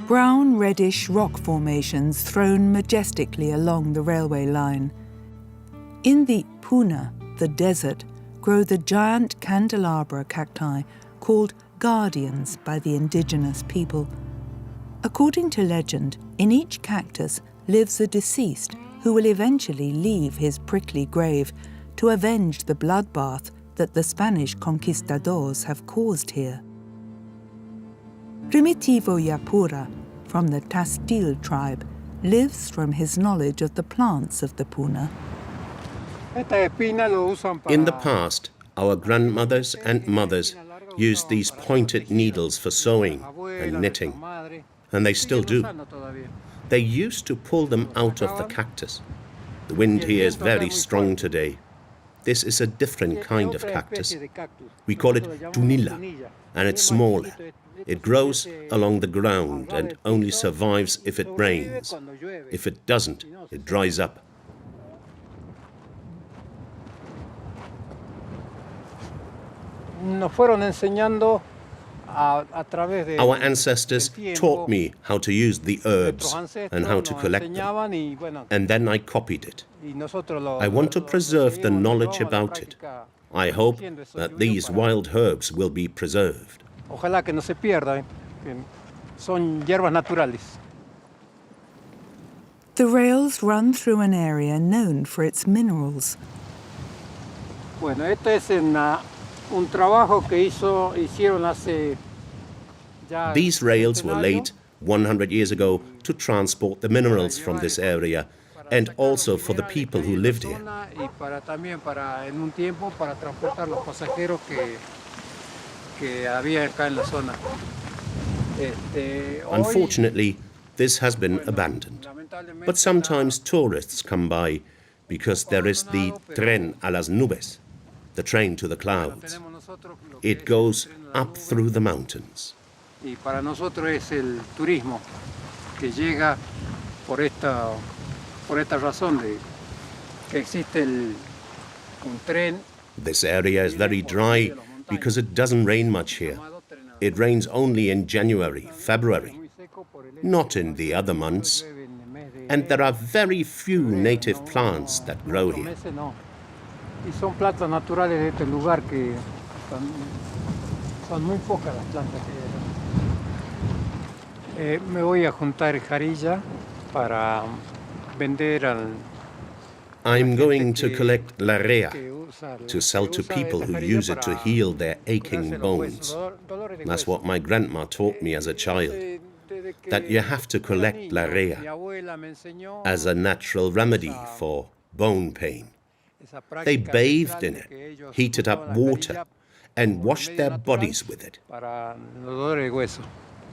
Brown, reddish rock formations thrown majestically along the railway line. In the Puna, the desert, grow the giant candelabra cacti called guardians by the indigenous people. According to legend, in each cactus lives a deceased who will eventually leave his prickly grave to avenge the bloodbath that the Spanish conquistadors have caused here. Primitivo Yapura, from the Tastil tribe, lives from his knowledge of the plants of the Puna. In the past, our grandmothers and mothers used these pointed needles for sewing and knitting, and they still do. They used to pull them out of the cactus. The wind here is very strong today. This is a different kind of cactus. We call it tunilla, and it's smaller. It grows along the ground and only survives if it rains. If it doesn't, it dries up. Our ancestors taught me how to use the herbs and how to collect them, and then I copied it. I want to preserve the knowledge about it. I hope that these wild herbs will be preserved. Ojalá que no se pierda, son hierbas naturales. The rails run through an area known for its minerals. Bueno, esto es un trabajo que hicieron hace ya. These rails were laid 100 years ago to transport the minerals from this area and also for the people who lived here. Y también para en un tiempo para transportar los pasajeros que había acá en la zona. Unfortunately, this has been abandoned. But sometimes tourists come by because there is the tren a las nubes, the train to the clouds. It goes up through the mountains. Y para nosotros es el turismo que llega por esta razón de que existe un tren. This area is very dry because it doesn't rain much here. It rains only in January, February, not in the other months. And there are very few native plants that grow here. Y son plantas naturales de este lugar que son muy pocas las plantas que hay. Me voy a juntar jarilla para vender al. I'm going to collect la rea to sell to people who use it to heal their aching bones. That's what my grandma taught me as a child, that you have to collect la rea as a natural remedy for bone pain. They bathed in it, heated up water, and washed their bodies with it.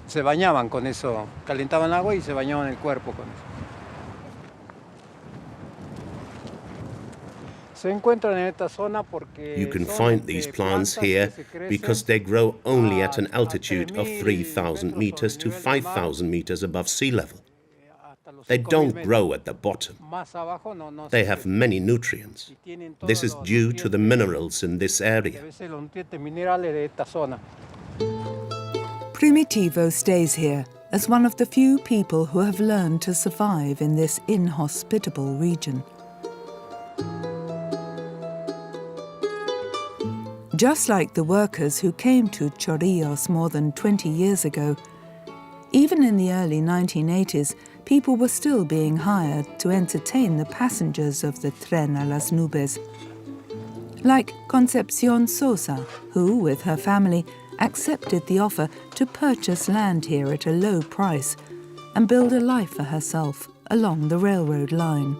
Se bañaban con eso, calentaban agua y se bañaban el cuerpo con eso. You can find these plants here because they grow only at an altitude of 3,000 meters to 5,000 meters above sea level. They don't grow at the bottom. They have many nutrients. This is due to the minerals in this area. Primitivo stays here as one of the few people who have learned to survive in this inhospitable region. Just like the workers who came to Chorrillos more than 20 years ago, even in the early 1980s, people were still being hired to entertain the passengers of the Tren a las Nubes. Like Concepcion Sosa, who, with her family, accepted the offer to purchase land here at a low price and build a life for herself along the railroad line.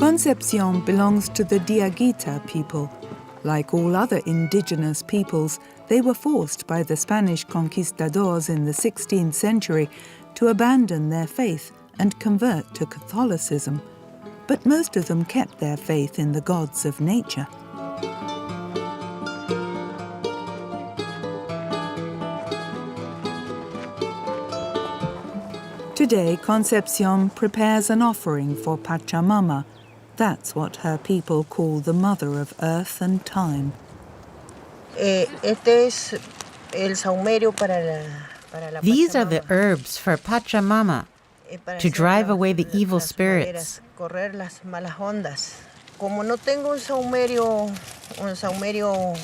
Concepcion belongs to the Diaguita people. Like all other indigenous peoples, they were forced by the Spanish conquistadors in the 16th century to abandon their faith and convert to Catholicism. But most of them kept their faith in the gods of nature. Today, Concepcion prepares an offering for Pachamama. That's what her people call the mother of earth and time. These are the herbs for Pachamama, to drive away the evil spirits.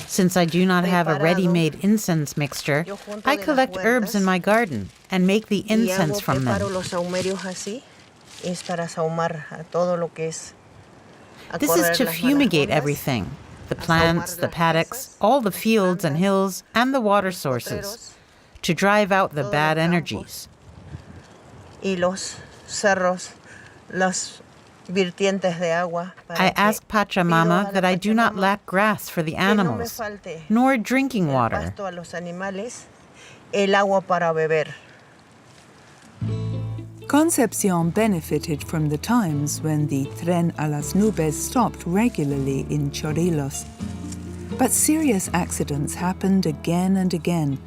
Since I do not have a ready-made incense mixture, I collect herbs in my garden and make the incense from them. This is to fumigate everything, the plants, the paddocks, all the fields and hills, and the water sources, to drive out the bad energies. I ask Pachamama that I do not lack grass for the animals, nor drinking water. Concepcion benefited from the times when the Tren a las Nubes stopped regularly in Chorrillos. But serious accidents happened again and again.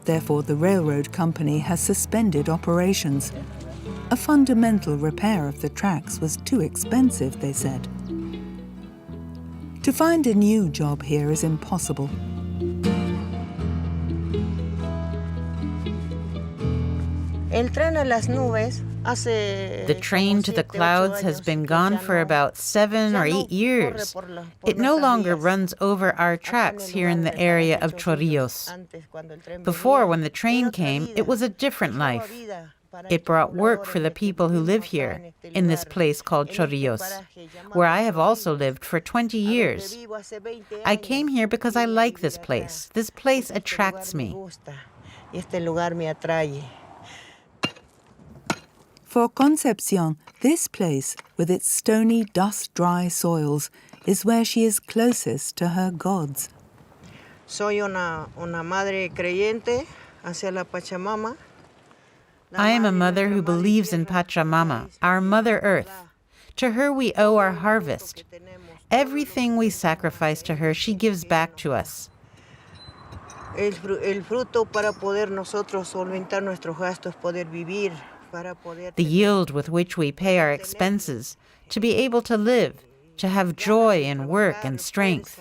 Therefore, the railroad company has suspended operations. A fundamental repair of the tracks was too expensive, they said. To find a new job here is impossible. The train to the clouds has been gone for about 7 or 8 years. It no longer runs over our tracks here in the area of Chorrillos. Before, when the train came, it was a different life. It brought work for the people who live here, in this place called Chorrillos, where I have also lived for 20 years. I came here because I like this place. This place attracts me. For Concepcion, this place, with its stony, dust-dry soils, is where she is closest to her gods. I am a mother who believes in Pachamama, our Mother Earth. To her we owe our harvest. Everything we sacrifice to her, she gives back to us. The yield with which we pay our expenses, to be able to live, to have joy in work and strength.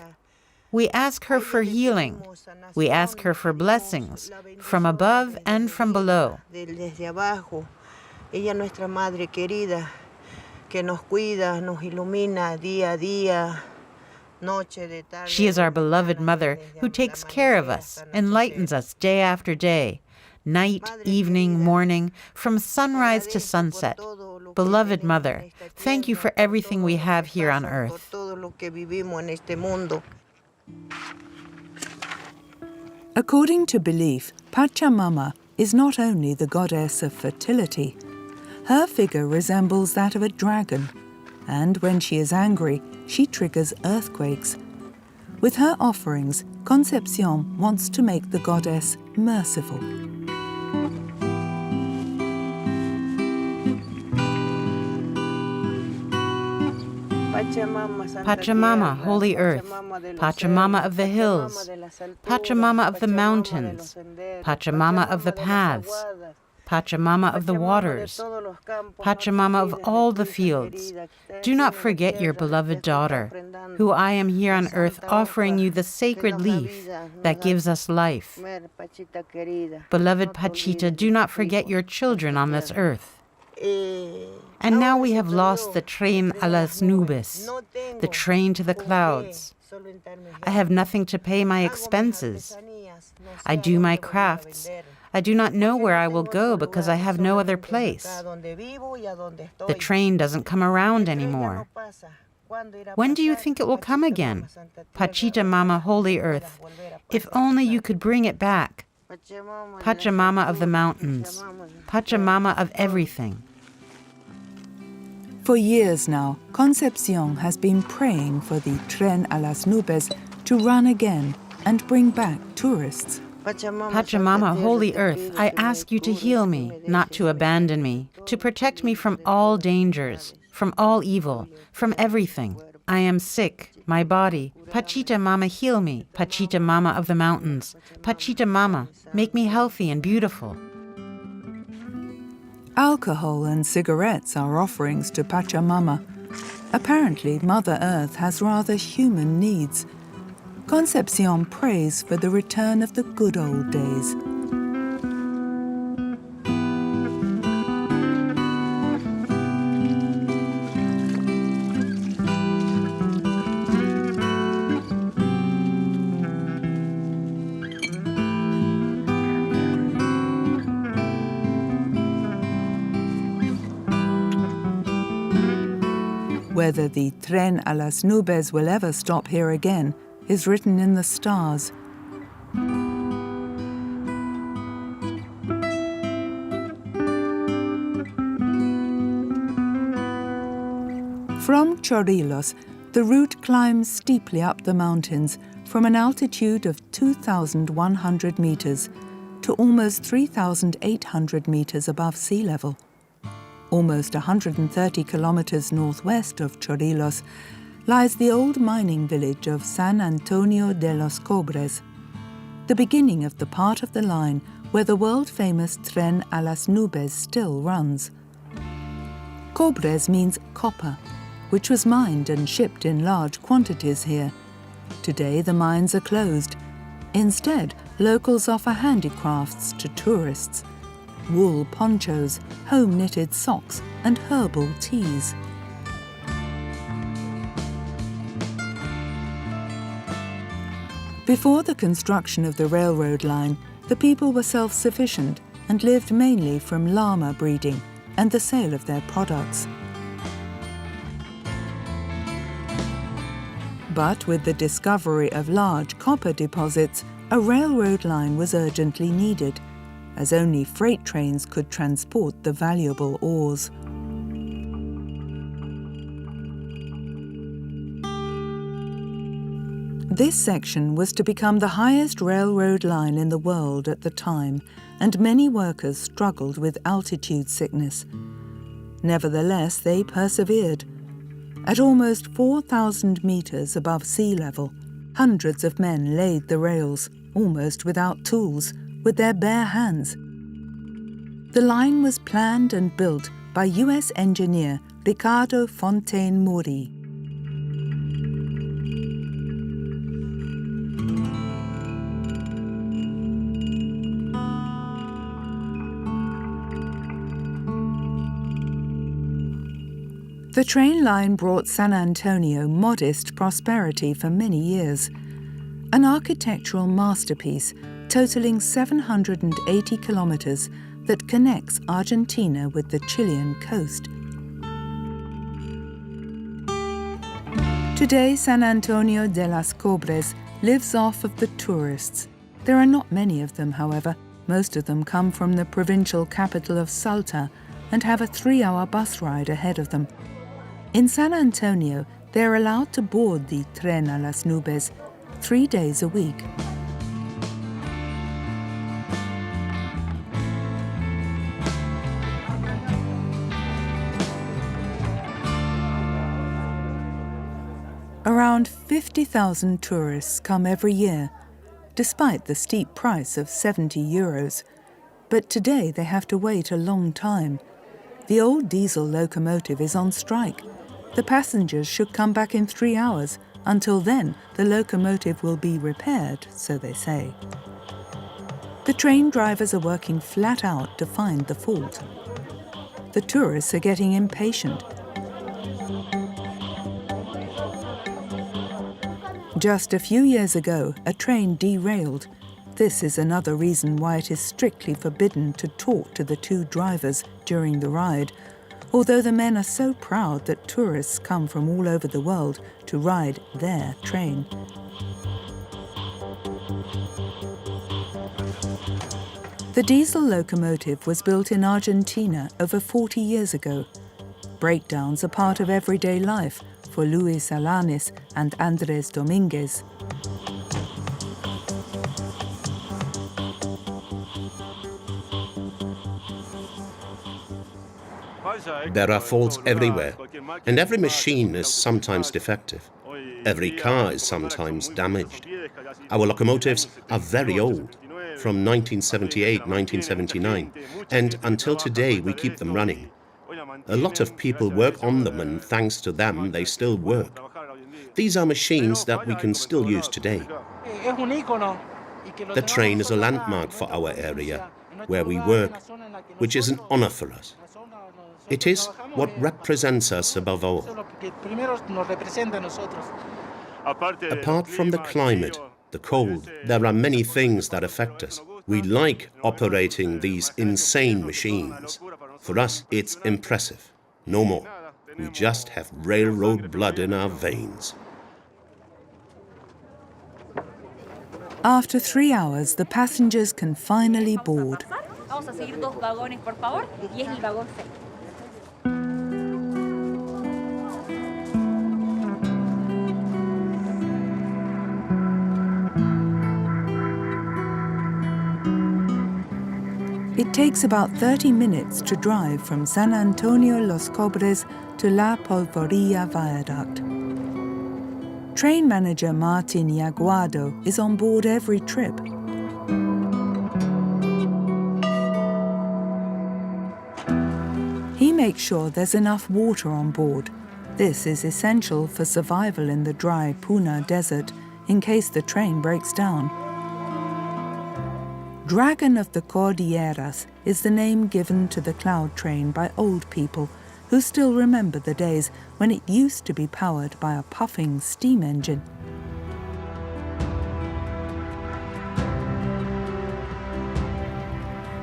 We ask her for healing. We ask her for blessings, from above and from below. She is our beloved mother who takes care of us, enlightens us day after day, night, evening, morning, from sunrise to sunset. Beloved Mother, thank you for everything we have here on earth. According to belief, Pachamama is not only the goddess of fertility. Her figure resembles that of a dragon, and when she is angry, she triggers earthquakes. With her offerings, Concepcion wants to make the goddess merciful. Pachamama, Holy Earth, Pachamama of the hills, Pachamama of the mountains, Pachamama of the paths, Pachamama of the waters, Pachamama of all the fields. Do not forget your beloved daughter, who I am here on earth offering you the sacred leaf that gives us life. Beloved Pachita, do not forget your children on this earth. And now we have lost the tren a las nubes, the train to the clouds. I have nothing to pay my expenses. I do my crafts. I do not know where I will go because I have no other place. The train doesn't come around anymore. When do you think it will come again? Pachita Mama, Holy Earth, if only you could bring it back. Pachamama of the mountains, Pachamama of everything. For years now, Concepcion has been praying for the Tren a las Nubes to run again and bring back tourists. Pachamama, Holy Earth, I ask you to heal me, not to abandon me, to protect me from all dangers, from all evil, from everything. I am sick, my body. Pachita Mama, heal me. Pachita Mama of the mountains. Pachita Mama, make me healthy and beautiful. Alcohol and cigarettes are offerings to Pachamama. Apparently, Mother Earth has rather human needs. Concepcion prays for the return of the good old days. Whether the Tren a las Nubes will ever stop here again is written in the stars. From Chorrillos, the route climbs steeply up the mountains from an altitude of 2,100 meters to almost 3,800 meters above sea level. Almost 130 kilometers northwest of Chorrillos lies the old mining village of San Antonio de los Cobres, the beginning of the part of the line where the world-famous Tren a las Nubes still runs. Cobres means copper, which was mined and shipped in large quantities here. Today the mines are closed. Instead, locals offer handicrafts to tourists: wool ponchos, home-knitted socks, and herbal teas. Before the construction of the railroad line, the people were self-sufficient and lived mainly from llama breeding and the sale of their products. But with the discovery of large copper deposits, a railroad line was urgently needed, as only freight trains could transport the valuable ores. This section was to become the highest railroad line in the world at the time, and many workers struggled with altitude sickness. Nevertheless, they persevered. At almost 4,000 meters above sea level, hundreds of men laid the rails, almost without tools, with their bare hands. The line was planned and built by U.S. engineer Ricardo Fontaine Muri. The train line brought San Antonio modest prosperity for many years. An architectural masterpiece totaling 780 kilometers that connects Argentina with the Chilean coast. Today, San Antonio de las Cobres lives off of the tourists. There are not many of them, however. Most of them come from the provincial capital of Salta and have a 3-hour bus ride ahead of them. In San Antonio, they are allowed to board the Tren a las Nubes 3 days a week. Around 50,000 tourists come every year, despite the steep price of 70 euros. But today they have to wait a long time. The old diesel locomotive is on strike. The passengers should come back in 3 hours. Until then, the locomotive will be repaired, so they say. The train drivers are working flat out to find the fault. The tourists are getting impatient. Just a few years ago, a train derailed. This is another reason why it is strictly forbidden to talk to the two drivers during the ride, although the men are so proud that tourists come from all over the world to ride their train. The diesel locomotive was built in Argentina over 40 years ago. Breakdowns are part of everyday life for Luis Alanis and Andres Dominguez. There are faults everywhere, and every machine is sometimes defective. Every car is sometimes damaged. Our locomotives are very old, from 1978, 1979, and until today we keep them running. A lot of people work on them, and thanks to them, they still work. These are machines that we can still use today. The train is a landmark for our area, where we work, which is an honor for us. It is what represents us above all. Apart from the climate, the cold, there are many things that affect us. We like operating these insane machines. For us, it's impressive. No more. We just have railroad blood in our veins. After 3 hours, the passengers can finally board. It takes about 30 minutes to drive from San Antonio Los Cobres to La Polvoria Viaduct. Train manager Martin Yaguado is on board every trip. He makes sure there's enough water on board. This is essential for survival in the dry Puna Desert in case the train breaks down. Dragon of the Cordilleras is the name given to the cloud train by old people who still remember the days when it used to be powered by a puffing steam engine.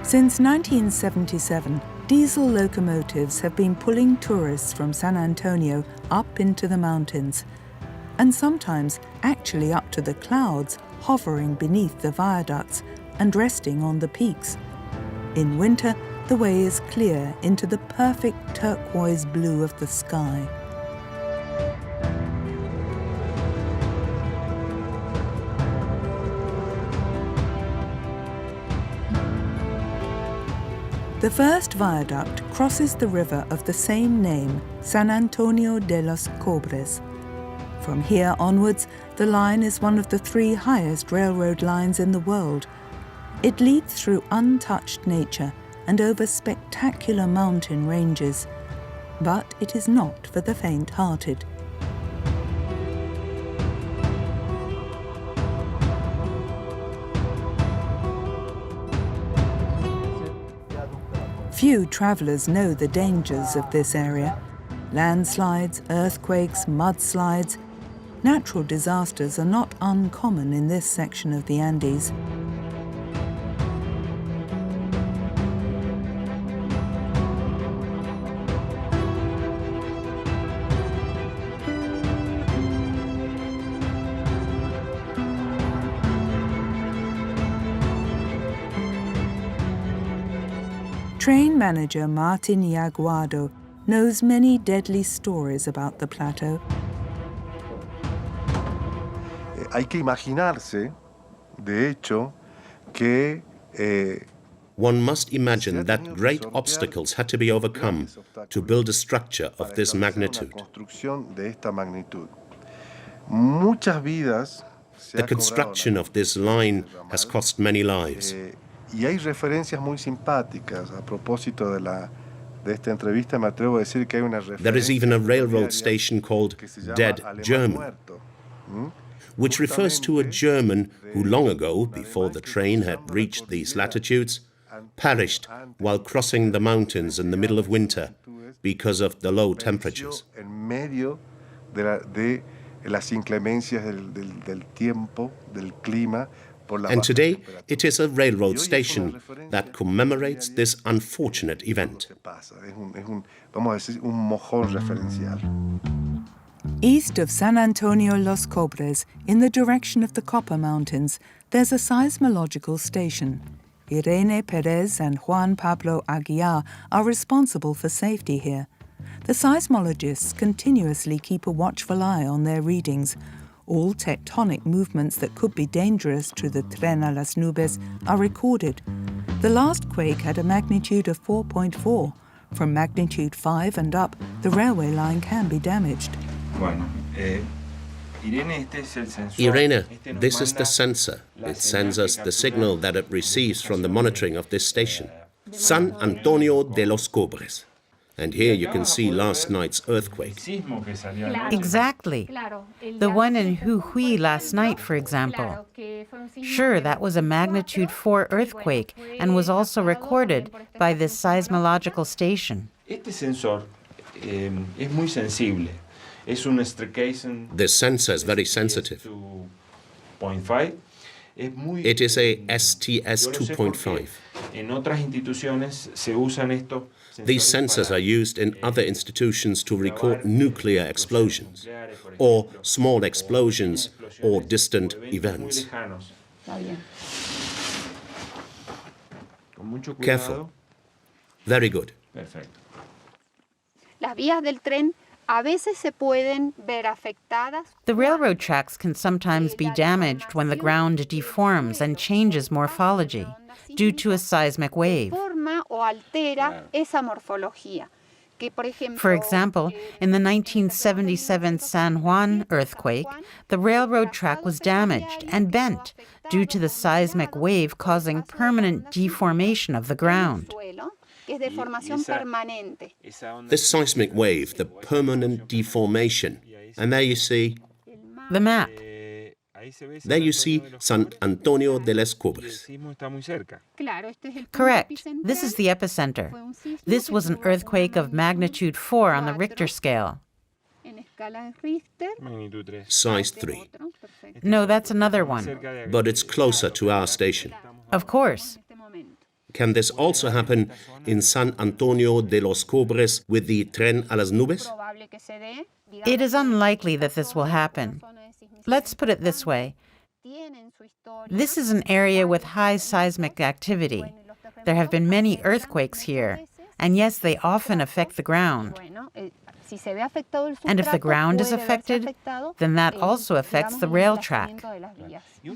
Since 1977, diesel locomotives have been pulling tourists from San Antonio up into the mountains, and sometimes actually up to the clouds, hovering beneath the viaducts and resting on the peaks. In winter, the way is clear into the perfect turquoise blue of the sky. The first viaduct crosses the river of the same name, San Antonio de los Cobres. From here onwards, the line is one of the 3 highest railroad lines in the world. It leads through untouched nature and over spectacular mountain ranges, but it is not for the faint-hearted. Few travelers know the dangers of this area. Landslides, earthquakes, mudslides. Natural disasters are not uncommon in this section of the Andes. Train manager Martin Yaguado knows many deadly stories about the plateau. Hay que imaginarse, de hecho, que one must imagine that great obstacles had to be overcome to build a structure of this magnitude. The construction of this line has cost many lives. Y hay referencias muy simpáticas a propósito de esta entrevista. Me atrevo a decir que hay una referencia. There is even a railroad station called Dead German, which refers to a German who long ago, before the train had reached these latitudes, perished while crossing the mountains in the middle of winter because of the low temperatures. En medio de las inclemencias del tiempo, del clima. And today, it is a railroad station that commemorates this unfortunate event. East of San Antonio Los Cobres, in the direction of the Copper Mountains, there's a seismological station. Irene Perez and Juan Pablo Aguiar are responsible for safety here. The seismologists continuously keep a watchful eye on their readings. All tectonic movements that could be dangerous to the Tren a las Nubes are recorded. The last quake had a magnitude of 4.4. From magnitude 5 and up, the railway line can be damaged. Irene, this is the sensor. It sends us the signal that it receives from the monitoring of this station. San Antonio de los Cobres. And here you can see last night's earthquake. Exactly. The one in Jujuy last night, for example. Sure, that was a magnitude 4 earthquake and was also recorded by this seismological station. This sensor is very sensitive. It is a STS 2.5. These sensors are used in other institutions to record nuclear explosions, or small explosions, or distant events. Careful. Very good. The railroad tracks can sometimes be damaged when the ground deforms and changes morphology due to a seismic wave. For example, in the 1977 San Juan earthquake, the railroad track was damaged and bent due to the seismic wave causing permanent deformation of the ground. This seismic wave, the permanent deformation, and there you see the map. There you see San Antonio de los Cobres. Correct. This is the epicenter. This was an earthquake of magnitude 4 on the Richter scale. Size 3. No, that's another one. But it's closer to our station. Of course. Can this also happen in San Antonio de los Cobres with the Tren a las Nubes? It is unlikely that this will happen. Let's put it this way. This is an area with high seismic activity. There have been many earthquakes here, and yes, they often affect the ground. And if the ground is affected, then that also affects the rail track.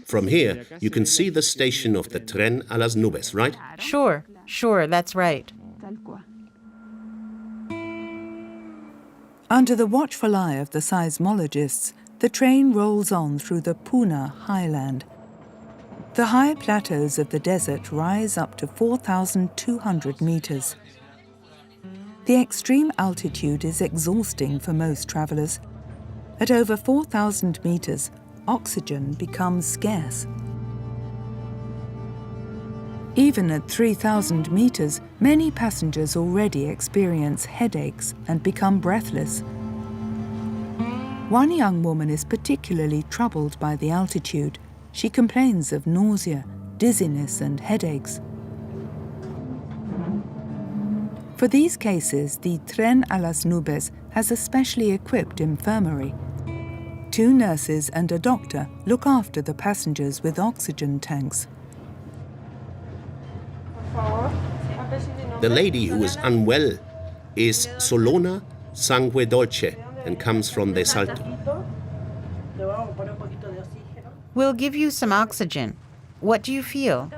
From here, you can see the station of the Tren a las Nubes, right? Sure, that's right. Under the watchful eye of the seismologists, the train rolls on through the Puna highland. The high plateaus of the desert rise up to 4,200 meters. The extreme altitude is exhausting for most travelers. At over 4,000 meters, oxygen becomes scarce. Even at 3,000 meters, many passengers already experience headaches and become breathless. One young woman is particularly troubled by the altitude. She complains of nausea, dizziness, and headaches. For these cases, the Tren a las Nubes has a specially equipped infirmary. 2 nurses and a doctor look after the passengers with oxygen tanks. The lady who is unwell is Solona Sangue Dolce and comes from De Salto. We'll give you some oxygen. What do you feel?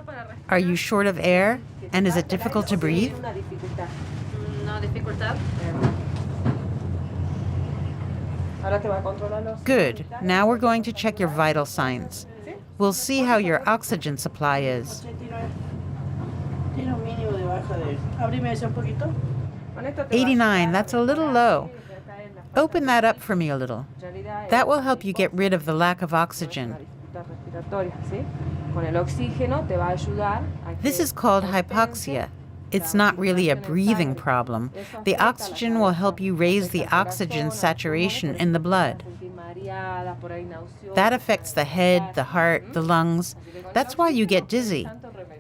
Are you short of air? And is it difficult to breathe? Good. Now we're going to check your vital signs. We'll see how your oxygen supply is. 89, that's a little low. Open that up for me a little. That will help you get rid of the lack of oxygen. This is called hypoxia. It's not really a breathing problem. The oxygen will help you raise the oxygen saturation in the blood. That affects the head, the heart, the lungs. That's why you get dizzy.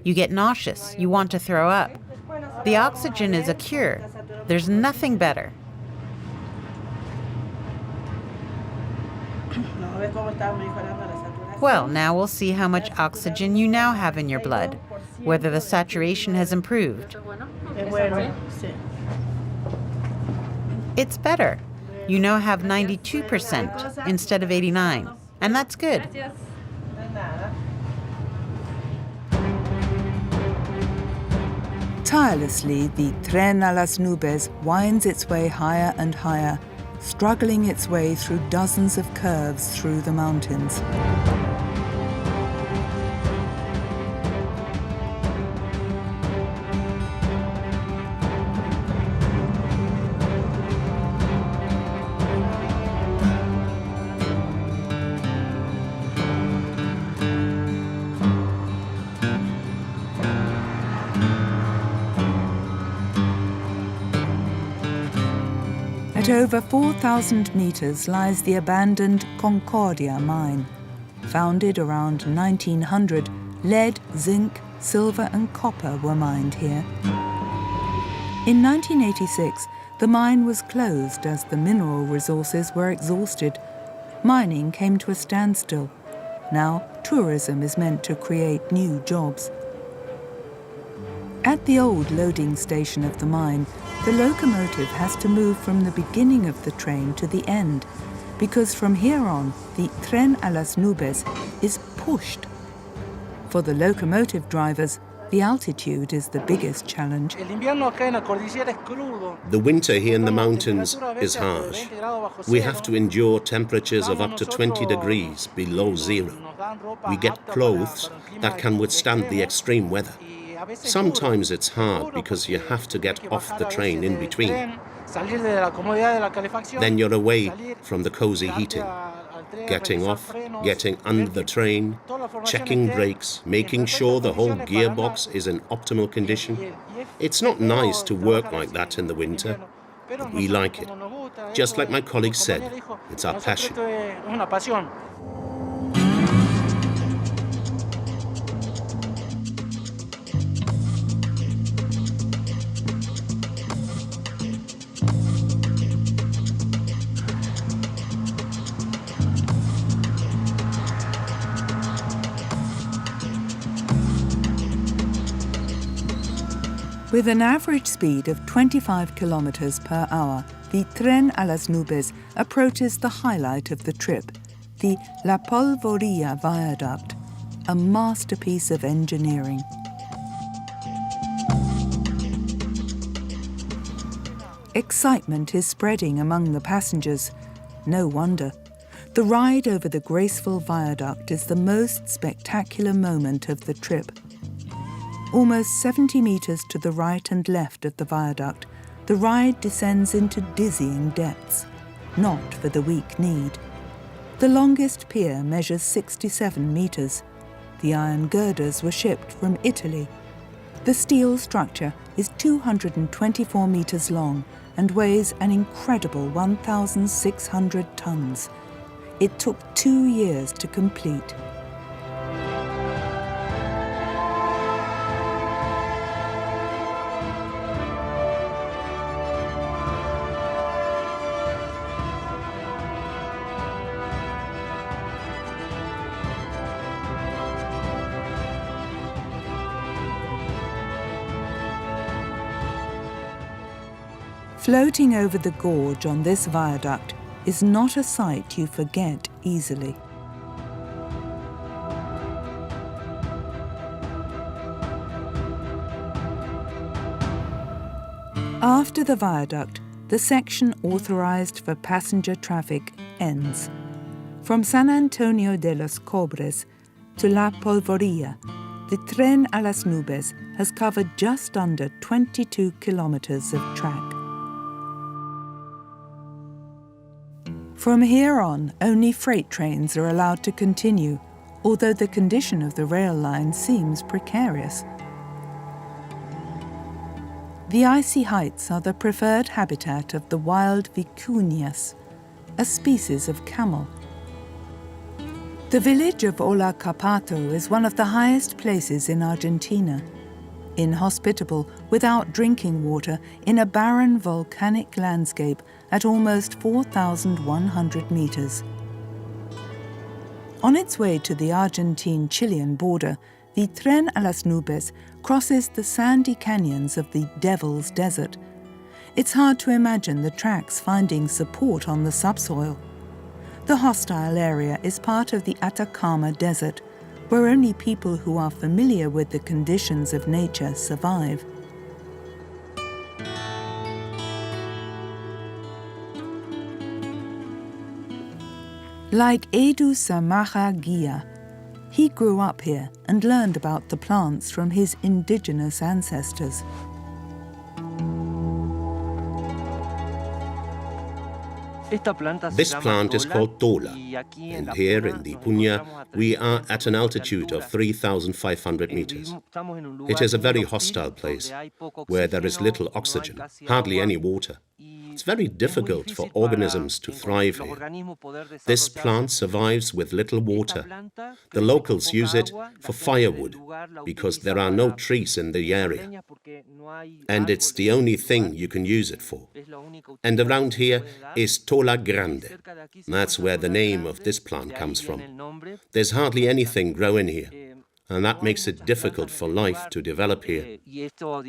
You get nauseous. You want to throw up. The oxygen is a cure. There's nothing better. Well, now we'll see how much oxygen you now have in your blood, whether the saturation has improved. It's better. You now have 92% instead of 89, and that's good. Tirelessly, the Tren a las Nubes winds its way higher and higher, struggling its way through dozens of curves through the mountains. At over 4,000 meters lies the abandoned Concordia mine. Founded around 1900, lead, zinc, silver and copper were mined here. In 1986, the mine was closed as the mineral resources were exhausted. Mining came to a standstill. Now, tourism is meant to create new jobs. At the old loading station of the mine, the locomotive has to move from the beginning of the train to the end, because from here on, the Tren a las Nubes is pushed. For the locomotive drivers, the altitude is the biggest challenge. The winter here in the mountains is harsh. We have to endure temperatures of up to 20 degrees below zero. We get clothes that can withstand the extreme weather. Sometimes it's hard because you have to get off the train in between. Then you're away from the cozy heating. Getting off, getting under the train, checking brakes, making sure the whole gearbox is in optimal condition. It's not nice to work like that in the winter, but we like it. Just like my colleague said, it's our passion. With an average speed of 25 kilometers per hour, the Tren a las Nubes approaches the highlight of the trip, the La Polvoria Viaduct, a masterpiece of engineering. Excitement is spreading among the passengers. No wonder. The ride over the graceful viaduct is the most spectacular moment of the trip. Almost 70 meters to the right and left of the viaduct, the ride descends into dizzying depths, not for the weak-kneed. The longest pier measures 67 meters. The iron girders were shipped from Italy. The steel structure is 224 meters long and weighs an incredible 1,600 tons. It took 2 years to complete. Floating over the gorge on this viaduct is not a sight you forget easily. After the viaduct, the section authorized for passenger traffic ends. From San Antonio de los Cobres to La Polvoria, the Tren a las Nubes has covered just under 22 kilometers of track. From here on, only freight trains are allowed to continue, although the condition of the rail line seems precarious. The icy heights are the preferred habitat of the wild vicunias, a species of camel. The village of Olacapato is one of the highest places in Argentina. Inhospitable, without drinking water, in a barren volcanic landscape at almost 4,100 meters. On its way to the Argentine-Chilean border, the Tren a las Nubes crosses the sandy canyons of the Devil's Desert. It's hard to imagine the tracks finding support on the subsoil. The hostile area is part of the Atacama Desert, where only people who are familiar with the conditions of nature survive. Like Edu Samaha Gia, he grew up here and learned about the plants from his indigenous ancestors. This plant is called tola, and here in the Punya we are at an altitude of 3,500 meters. It is a very hostile place, where there is little oxygen, hardly any water. It's very difficult for organisms to thrive here. This plant survives with little water. The locals use it for firewood, because there are no trees in the area. And it's the only thing you can use it for. And around here is tola grande. That's where the name of this plant comes from. There's hardly anything growing here, and that makes it difficult for life to develop here.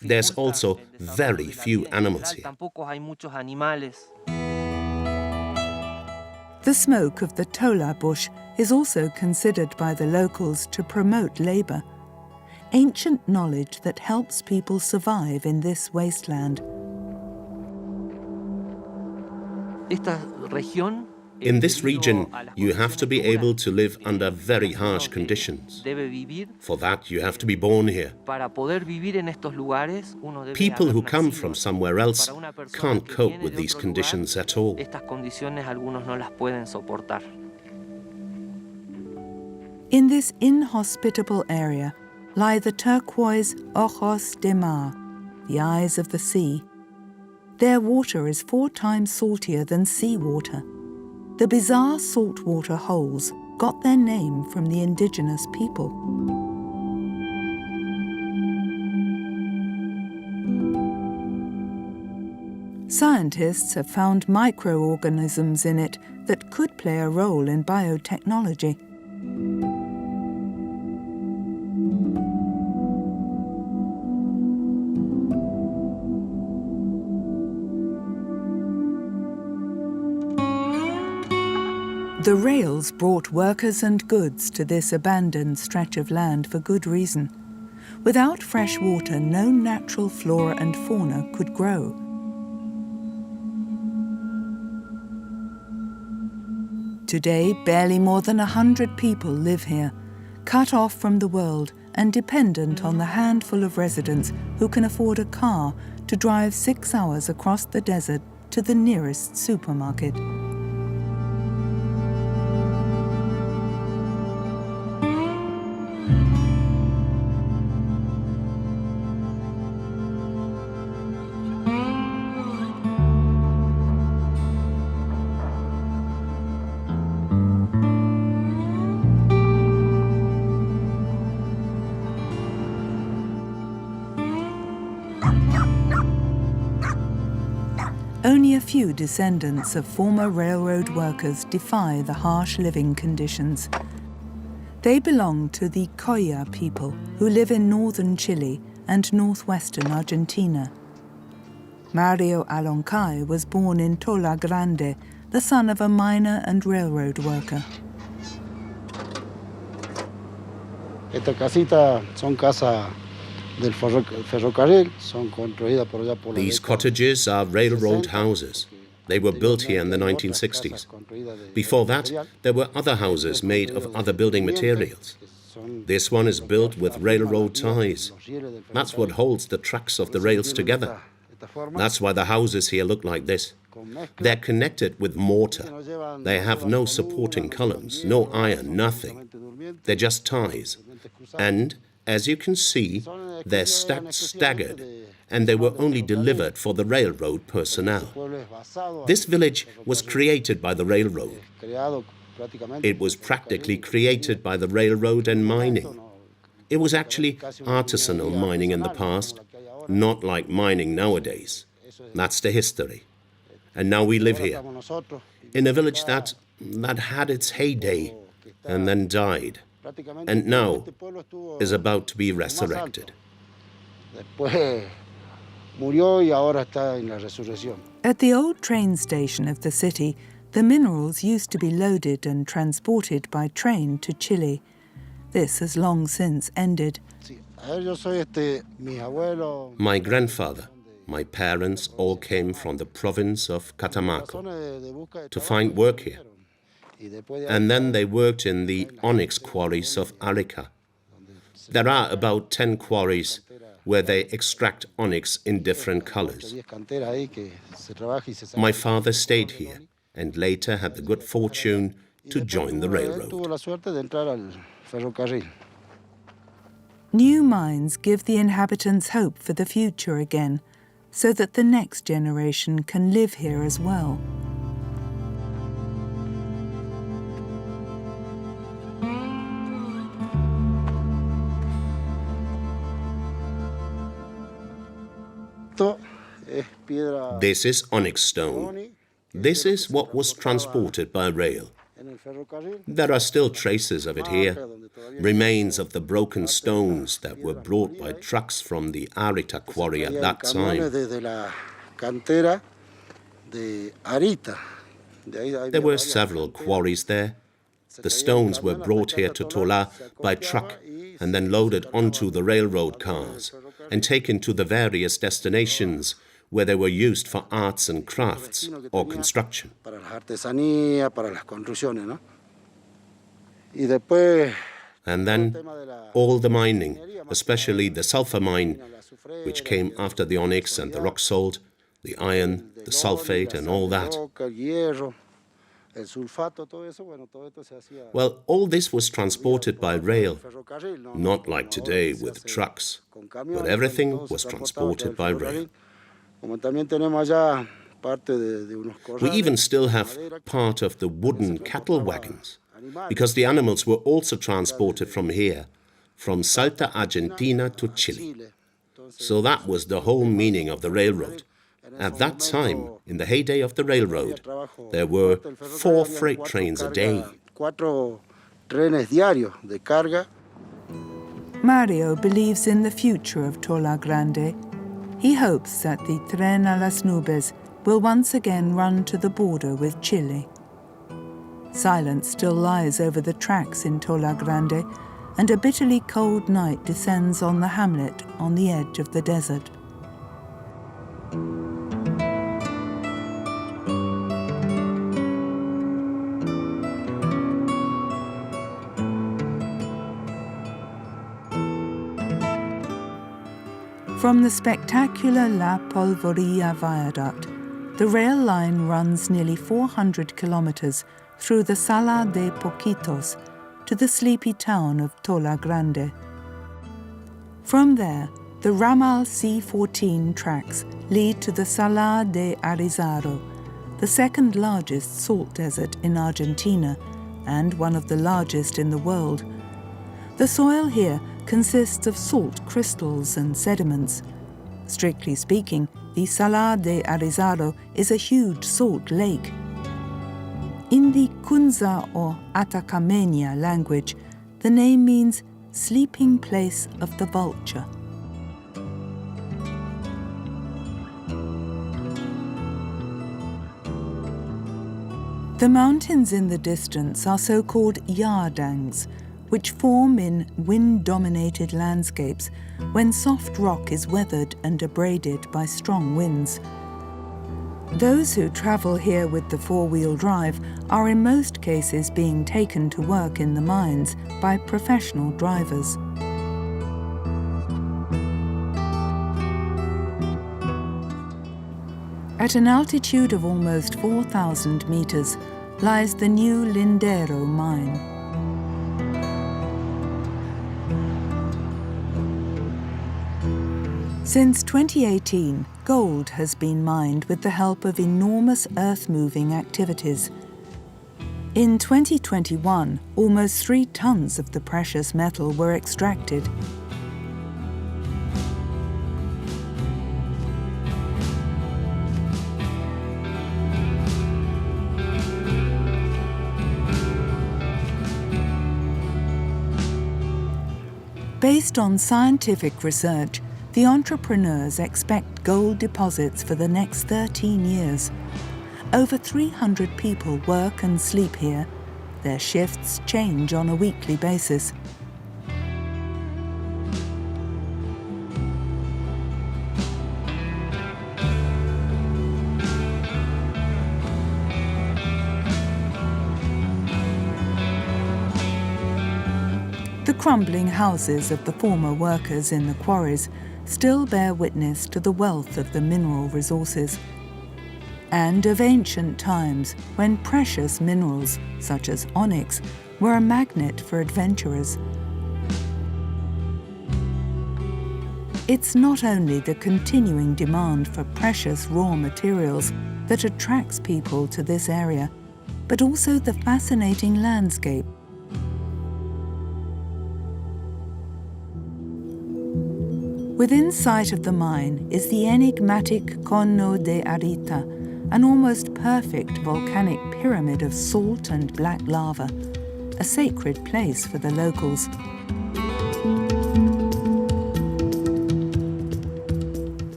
There's also very few animals here. The smoke of the tola bush is also considered by the locals to promote labor, ancient knowledge that helps people survive in this wasteland. In this region, you have to be able to live under very harsh conditions. For that, you have to be born here. People who come from somewhere else can't cope with these conditions at all. In this inhospitable area lie the turquoise ojos de mar, the eyes of the sea. Their water is 4 times saltier than seawater. The bizarre saltwater holes got their name from the indigenous people. Scientists have found microorganisms in it that could play a role in biotechnology. The rails brought workers and goods to this abandoned stretch of land for good reason. Without fresh water, no natural flora and fauna could grow. Today, barely more than 100 people live here, cut off from the world and dependent on the handful of residents who can afford a car to drive 6 hours across the desert to the nearest supermarket. Only a few descendants of former railroad workers defy the harsh living conditions. They belong to the Coya people who live in northern Chile and northwestern Argentina. Mario Aloncay was born in Tola Grande, the son of a miner and railroad worker. Esta casita son casa del ferrocarril, son construidas por allá por la. These cottages are railroad houses. They were built here in the 1960s. Before that, there were other houses made of other building materials. This one is built with railroad ties. That's what holds the tracks of the rails together. That's why the houses here look like this. They're connected with mortar. They have no supporting columns, no iron, nothing. They're just ties. And, as you can see, they're stacked staggered, and they were only delivered for the railroad personnel. This village was created by the railroad. It was practically created by the railroad and mining. It was actually artisanal mining in the past, not like mining nowadays. That's the history. And now we live here, in a village that had its heyday and then died, and now is about to be resurrected. murió y ahora está en la resurrección. At the old train station of the city, the minerals used to be loaded and transported by train to Chile. This has long since ended. My grandfather, my parents all came from the province of Catamarca to find work here. And then they worked in the onyx quarries of Arica. There are about 10 quarries where they extract onyx in different colors. My father stayed here and later had the good fortune to join the railroad. New mines give the inhabitants hope for the future again, so that the next generation can live here as well. This is onyx stone. This is what was transported by rail. There are still traces of it here, remains of the broken stones that were brought by trucks from the Arita quarry at that time. There were several quarries there. The stones were brought here to Tola by truck and then loaded onto the railroad cars and taken to the various destinations where they were used for arts and crafts or construction. And then all the mining, especially the sulfur mine, which came after the onyx and the rock salt, the iron, the sulfate and all that. Well, all this was transported by rail, not like today with trucks, but everything was transported by rail. We even still have part of the wooden cattle wagons, because the animals were also transported from here, from Salta, Argentina to Chile. So that was the whole meaning of the railroad. At that time, in the heyday of the railroad, there were 4 freight trains a day. Mario believes in the future of Tola Grande. He hopes that the Tren a las Nubes will once again run to the border with Chile. Silence still lies over the tracks in Tola Grande, and a bitterly cold night descends on the hamlet on the edge of the desert. From the spectacular La Polvoria viaduct, the rail line runs nearly 400 kilometers through the Sala de Poquitos to the sleepy town of Tola Grande. From there, the Ramal C14 tracks lead to the Sala de Arizaro, the second largest salt desert in Argentina and one of the largest in the world. The soil here consists of salt crystals and sediments. Strictly speaking, the Sala de Arizaro is a huge salt lake. In the Kunza or Atacamenia language, the name means sleeping place of the vulture. The mountains in the distance are so-called yardangs, which form in wind-dominated landscapes when soft rock is weathered and abraded by strong winds. Those who travel here with the four-wheel drive are in most cases being taken to work in the mines by professional drivers. At an altitude of almost 4,000 meters lies the new Lindero mine. Since 2018, gold has been mined with the help of enormous earth-moving activities. In 2021, almost 3 tons of the precious metal were extracted. Based on scientific research, The entrepreneurs expect gold deposits for the next 13 years. Over 300 people work and sleep here. Their shifts change on a weekly basis. The crumbling houses of the former workers in the quarries still bear witness to the wealth of the mineral resources, and of ancient times when precious minerals, such as onyx, were a magnet for adventurers. It's not only the continuing demand for precious raw materials that attracts people to this area, but also the fascinating landscape. Within sight of the mine is the enigmatic Cono de Arita, an almost perfect volcanic pyramid of salt and black lava, a sacred place for the locals.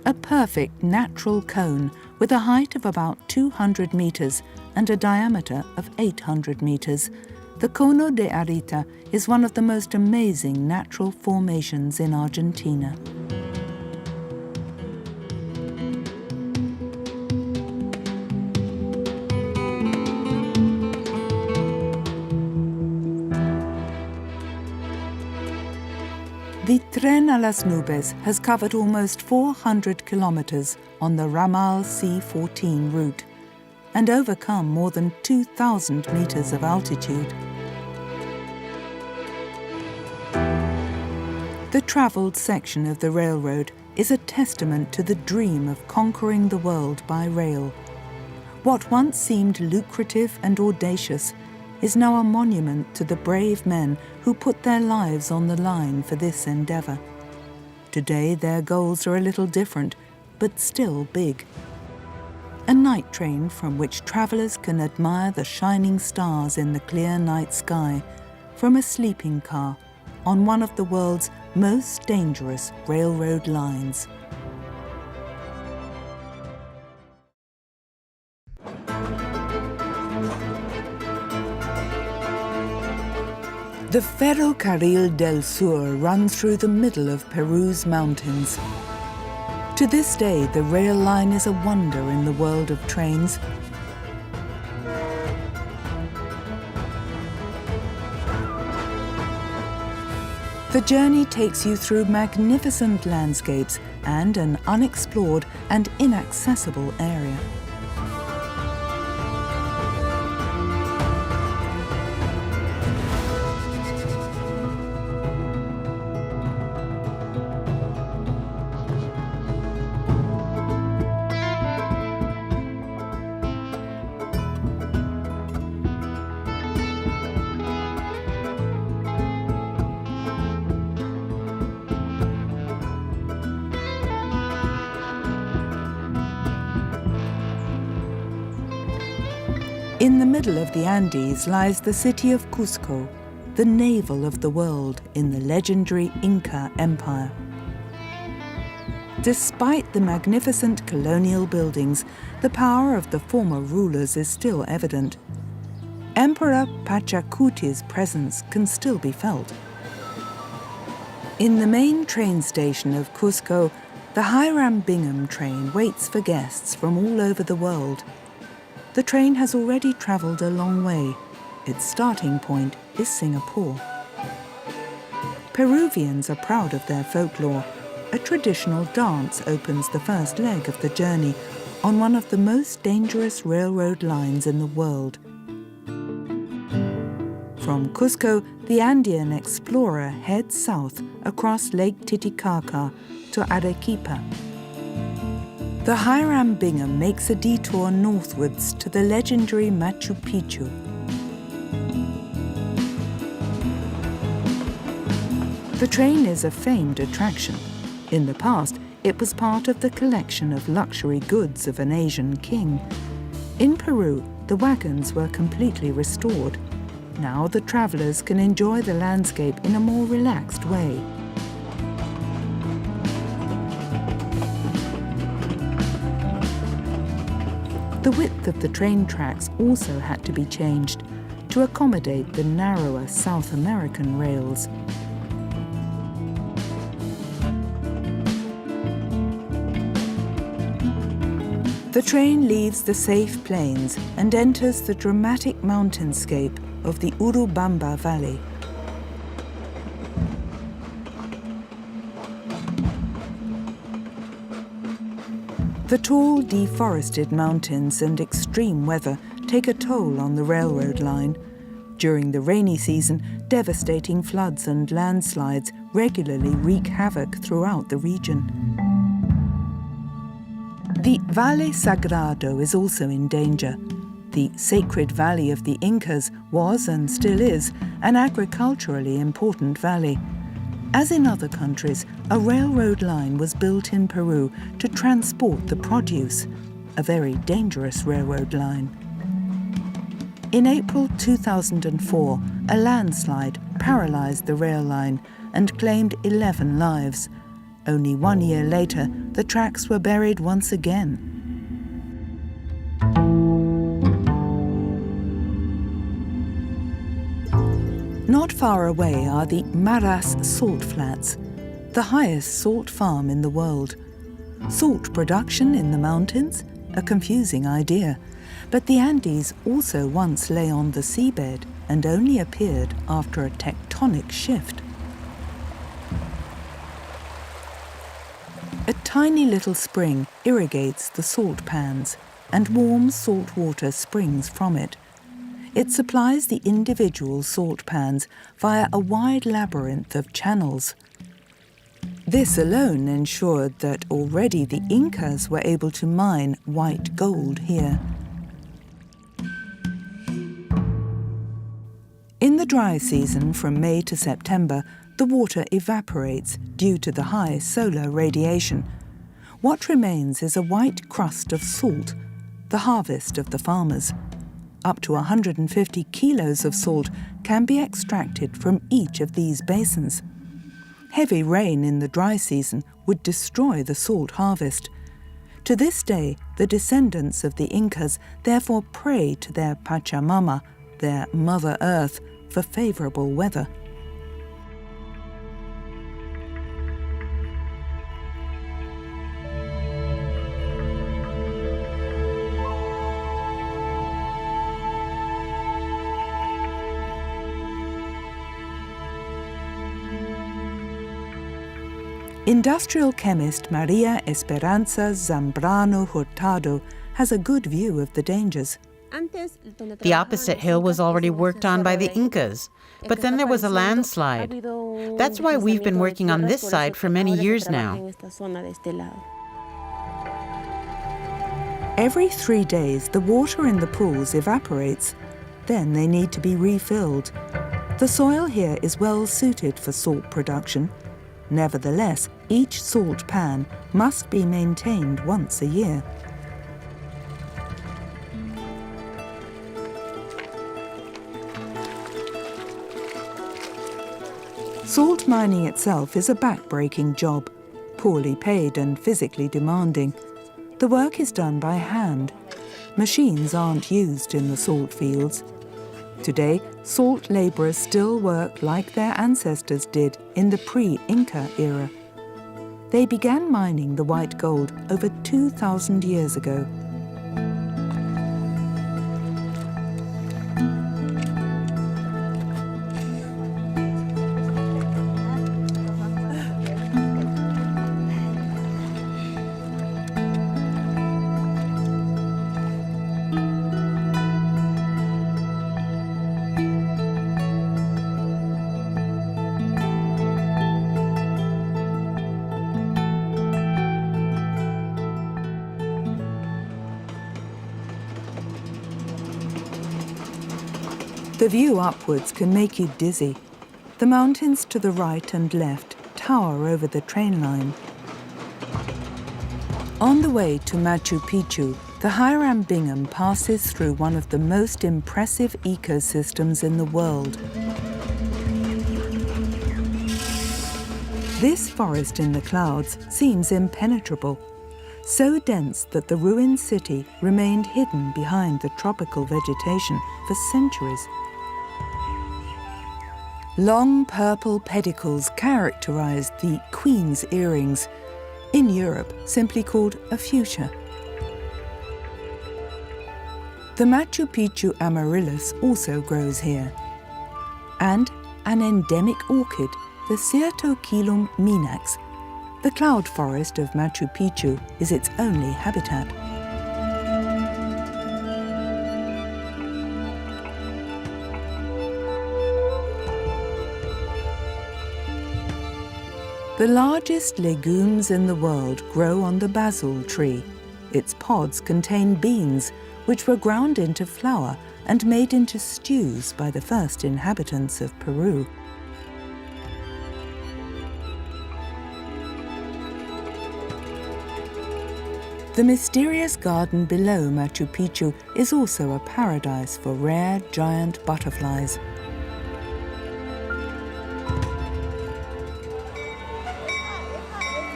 A perfect natural cone with a height of about 200 meters and a diameter of 800 meters, the Cono de Arita is one of the most amazing natural formations in Argentina. The Tren a las Nubes has covered almost 400 kilometers on the Ramal C14 route and overcome more than 2,000 meters of altitude. The traveled section of the railroad is a testament to the dream of conquering the world by rail. What once seemed lucrative and audacious is now a monument to the brave men who put their lives on the line for this endeavor. Today their goals are a little different, but still big. A night train from which travelers can admire the shining stars in the clear night sky from a sleeping car on one of the world's most dangerous railroad lines. The Ferrocarril del Sur runs through the middle of Peru's mountains. To this day, the rail line is a wonder in the world of trains. The journey takes you through magnificent landscapes and an unexplored and inaccessible area. In the middle of the Andes lies the city of Cusco, the navel of the world in the legendary Inca Empire. Despite the magnificent colonial buildings, the power of the former rulers is still evident. Emperor Pachacuti's presence can still be felt. In the main train station of Cusco, the Hiram Bingham train waits for guests from all over the world. The train has already travelled a long way. Its starting point is Singapore. Peruvians are proud of their folklore. A traditional dance opens the first leg of the journey on one of the most dangerous railroad lines in the world. From Cusco, the Andean explorer heads south across Lake Titicaca to Arequipa. The Hiram Bingham makes a detour northwards to the legendary Machu Picchu. The train is a famed attraction. In the past, it was part of the collection of luxury goods of an Asian king. In Peru, the wagons were completely restored. Now the travellers can enjoy the landscape in a more relaxed way. The width of the train tracks also had to be changed to accommodate the narrower South American rails. The train leaves the safe plains and enters the dramatic mountainscape of the Urubamba Valley. The tall, deforested mountains and extreme weather take a toll on the railroad line. During the rainy season, devastating floods and landslides regularly wreak havoc throughout the region. The Valle Sagrado is also in danger. The sacred valley of the Incas was, and still is, an agriculturally important valley. As in other countries, a railroad line was built in Peru to transport the produce, a very dangerous railroad line. In April 2004, a landslide paralyzed the rail line and claimed 11 lives. Only 1 year later, the tracks were buried once again. Not far away are the Maras salt flats, the highest salt farm in the world. Salt production in the mountains? A confusing idea. But the Andes also once lay on the seabed and only appeared after a tectonic shift. A tiny little spring irrigates the salt pans, and warm salt water springs from it. It supplies the individual salt pans via a wide labyrinth of channels. This alone ensured that already the Incas were able to mine white gold here. In the dry season from May to September, the water evaporates due to the high solar radiation. What remains is a white crust of salt, the harvest of the farmers. Up to 150 kilos of salt can be extracted from each of these basins. Heavy rain in the dry season would destroy the salt harvest. To this day, the descendants of the Incas therefore pray to their Pachamama, their Mother Earth, for favorable weather. Industrial chemist Maria Esperanza Zambrano Hurtado has a good view of the dangers. The opposite hill was already worked on by the Incas, but then there was a landslide. That's why we've been working on this side for many years now. Every 3 days, the water in the pools evaporates. Then they need to be refilled. The soil here is well suited for salt production. Nevertheless, each salt pan must be maintained once a year. Salt mining itself is a back-breaking job, poorly paid and physically demanding. The work is done by hand. Machines aren't used in the salt fields. Today, salt labourers still work like their ancestors did in the pre-Inca era. They began mining the white gold over 2,000 years ago. The view upwards can make you dizzy. The mountains to the right and left tower over the train line. On the way to Machu Picchu, the Hiram Bingham passes through one of the most impressive ecosystems in the world. This forest in the clouds seems impenetrable. so dense that the ruined city remained hidden behind the tropical vegetation for centuries. Long purple pedicles characterized the Queen's earrings, in Europe simply called a fuchsia. The Machu Picchu amaryllis also grows here, and an endemic orchid, the Cyrtochilum minax. The cloud forest of Machu Picchu is its only habitat. The largest legumes in the world grow on the basil tree. Its pods contain beans, which were ground into flour and made into stews by the first inhabitants of Peru. The mysterious garden below Machu Picchu is also a paradise for rare giant butterflies.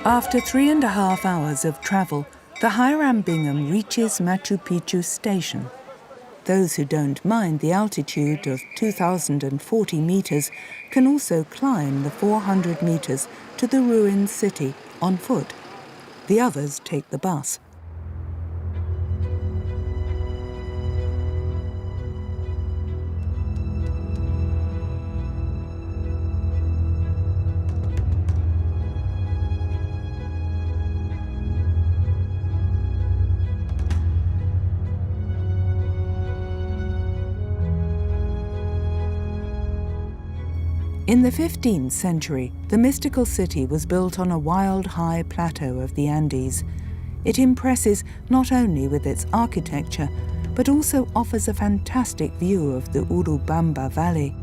After 3.5 hours of travel, the Hiram Bingham reaches Machu Picchu Station. Those who don't mind the altitude of 2,040 meters can also climb the 400 meters to the ruined city on foot. The others take the bus. In the 15th century, the mystical city was built on a wild high plateau of the Andes. It impresses not only with its architecture, but also offers a fantastic view of the Urubamba Valley.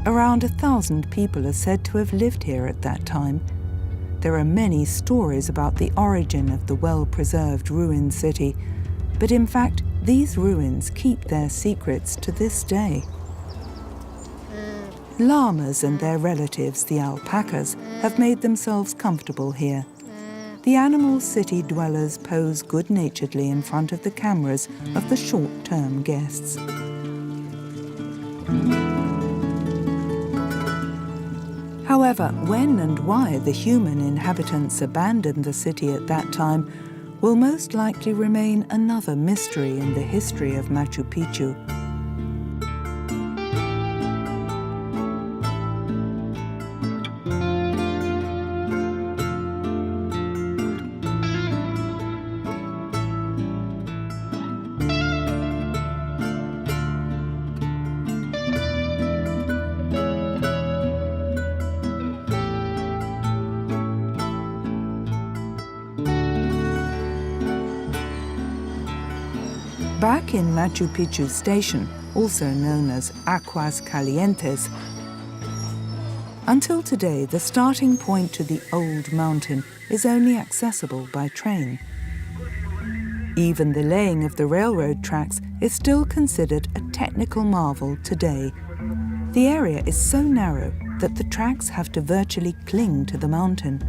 Around 1,000 people are said to have lived here at that time. There are many stories about the origin of the well-preserved ruined city, but in fact, these ruins keep their secrets to this day. Llamas and their relatives, the alpacas, have made themselves comfortable here. The animal city dwellers pose good-naturedly in front of the cameras of the short-term guests. However, when and why the human inhabitants abandoned the city at that time will most likely remain another mystery in the history of Machu Picchu. Back in Machu Picchu Station, also known as Aguas Calientes, until today the starting point to the old mountain is only accessible by train. Even the laying of the railroad tracks is still considered a technical marvel today. The area is so narrow that the tracks have to virtually cling to the mountain.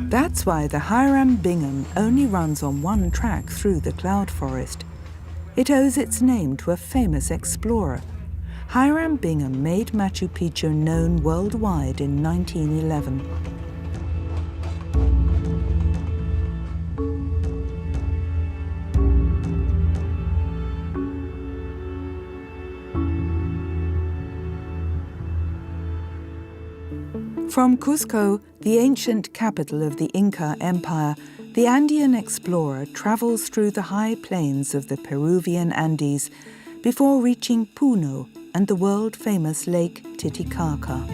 That's why the Hiram Bingham only runs on one track through the cloud forest. It owes its name to a famous explorer. Hiram Bingham made Machu Picchu known worldwide in 1911. From Cusco, the ancient capital of the Inca Empire, the Andean explorer travels through the high plains of the Peruvian Andes before reaching Puno and the world-famous Lake Titicaca.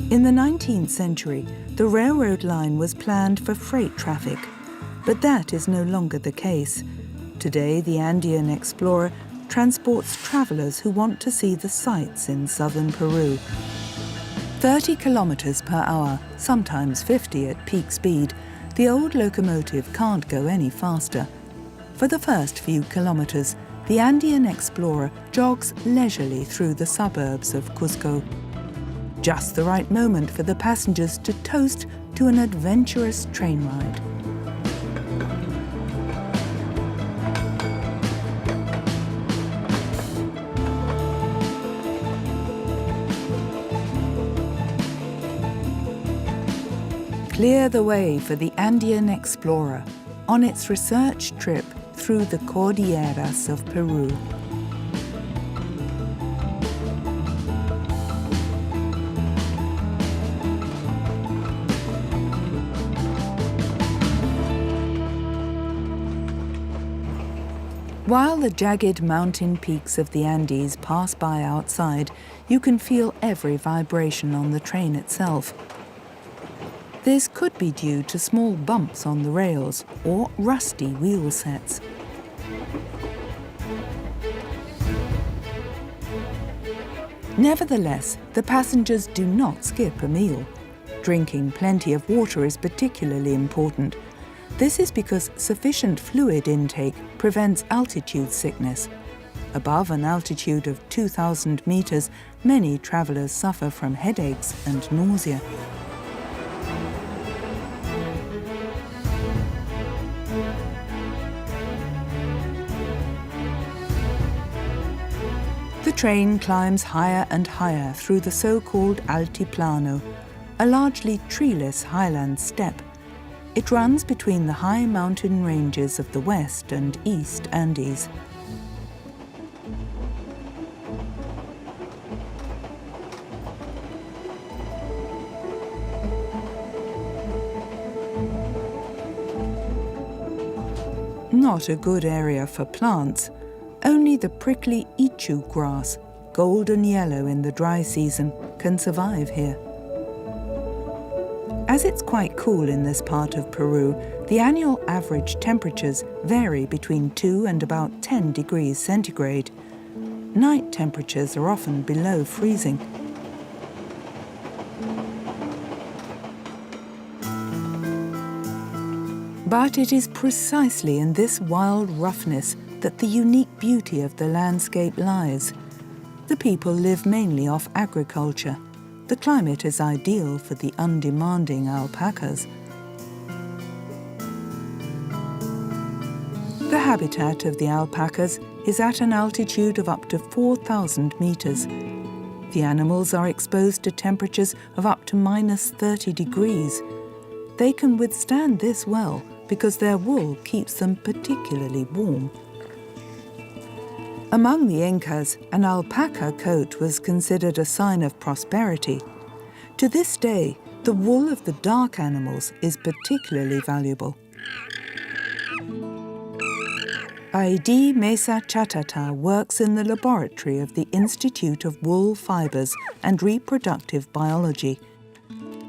In the 19th century, the railroad line was planned for freight traffic, but that is no longer the case. Today, the Andean explorer transports travelers who want to see the sights in southern Peru. 30 kilometers per hour, sometimes 50 at peak speed, the old locomotive can't go any faster. For the first few kilometers, the Andean explorer jogs leisurely through the suburbs of Cusco. Just the right moment for the passengers to toast to an adventurous train ride. Clear the way for the Andean explorer on its research trip through the Cordilleras of Peru. While the jagged mountain peaks of the Andes pass by outside, you can feel every vibration on the train itself. This could be due to small bumps on the rails or rusty wheel sets. Nevertheless, the passengers do not skip a meal. Drinking plenty of water is particularly important. This is because sufficient fluid intake prevents altitude sickness. Above an altitude of 2,000 meters, many travelers suffer from headaches and nausea. The train climbs higher and higher through the so-called Altiplano, a largely treeless highland steppe. It runs between the high mountain ranges of the West and East Andes. Not a good area for plants. Only the prickly ichu grass, golden yellow in the dry season, can survive here. As it's quite cool in this part of Peru, the annual average temperatures vary between 2 and about 10 degrees centigrade. Night temperatures are often below freezing. But it is precisely in this wild roughness that the unique beauty of the landscape lies. The people live mainly off agriculture. The climate is ideal for the undemanding alpacas. The habitat of the alpacas is at an altitude of up to 4,000 meters. The animals are exposed to temperatures of up to -30 degrees. They can withstand this well because their wool keeps them particularly warm. Among the Incas, an alpaca coat was considered a sign of prosperity. To this day, the wool of the dark animals is particularly valuable. Aidi Mesa Chatata works in the laboratory of the Institute of Wool Fibers and Reproductive Biology.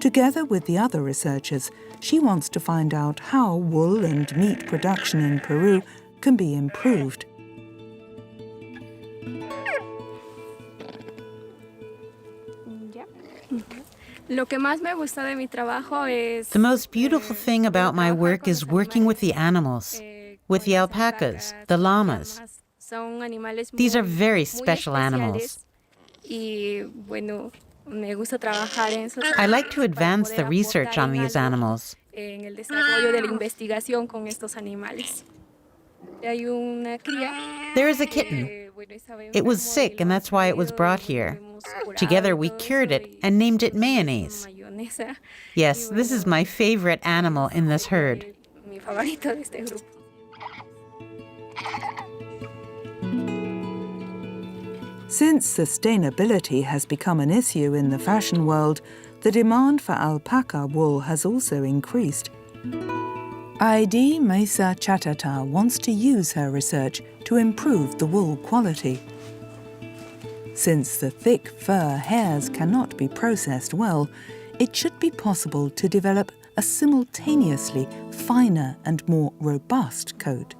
Together with the other researchers, she wants to find out how wool and meat production in Peru can be improved. The most beautiful thing about my work is working with the animals, with the alpacas, the llamas. These are very special animals. I like to advance the research on these animals. There is a kitten. It was sick, and that's why it was brought here. Together we cured it and named it Mayonnaise. Yes, this is my favorite animal in this herd. Since sustainability has become an issue in the fashion world, the demand for alpaca wool has also increased. Aidi Mesa Chatata wants to use her research to improve the wool quality. Since the thick fur hairs cannot be processed well, it should be possible to develop a simultaneously finer and more robust coat.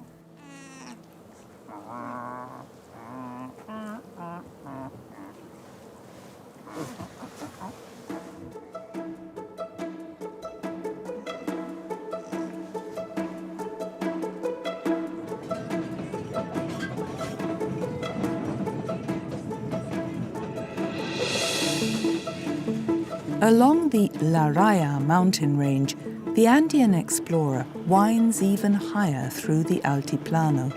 Along the La Raya mountain range, the Andean explorer winds even higher through the Altiplano.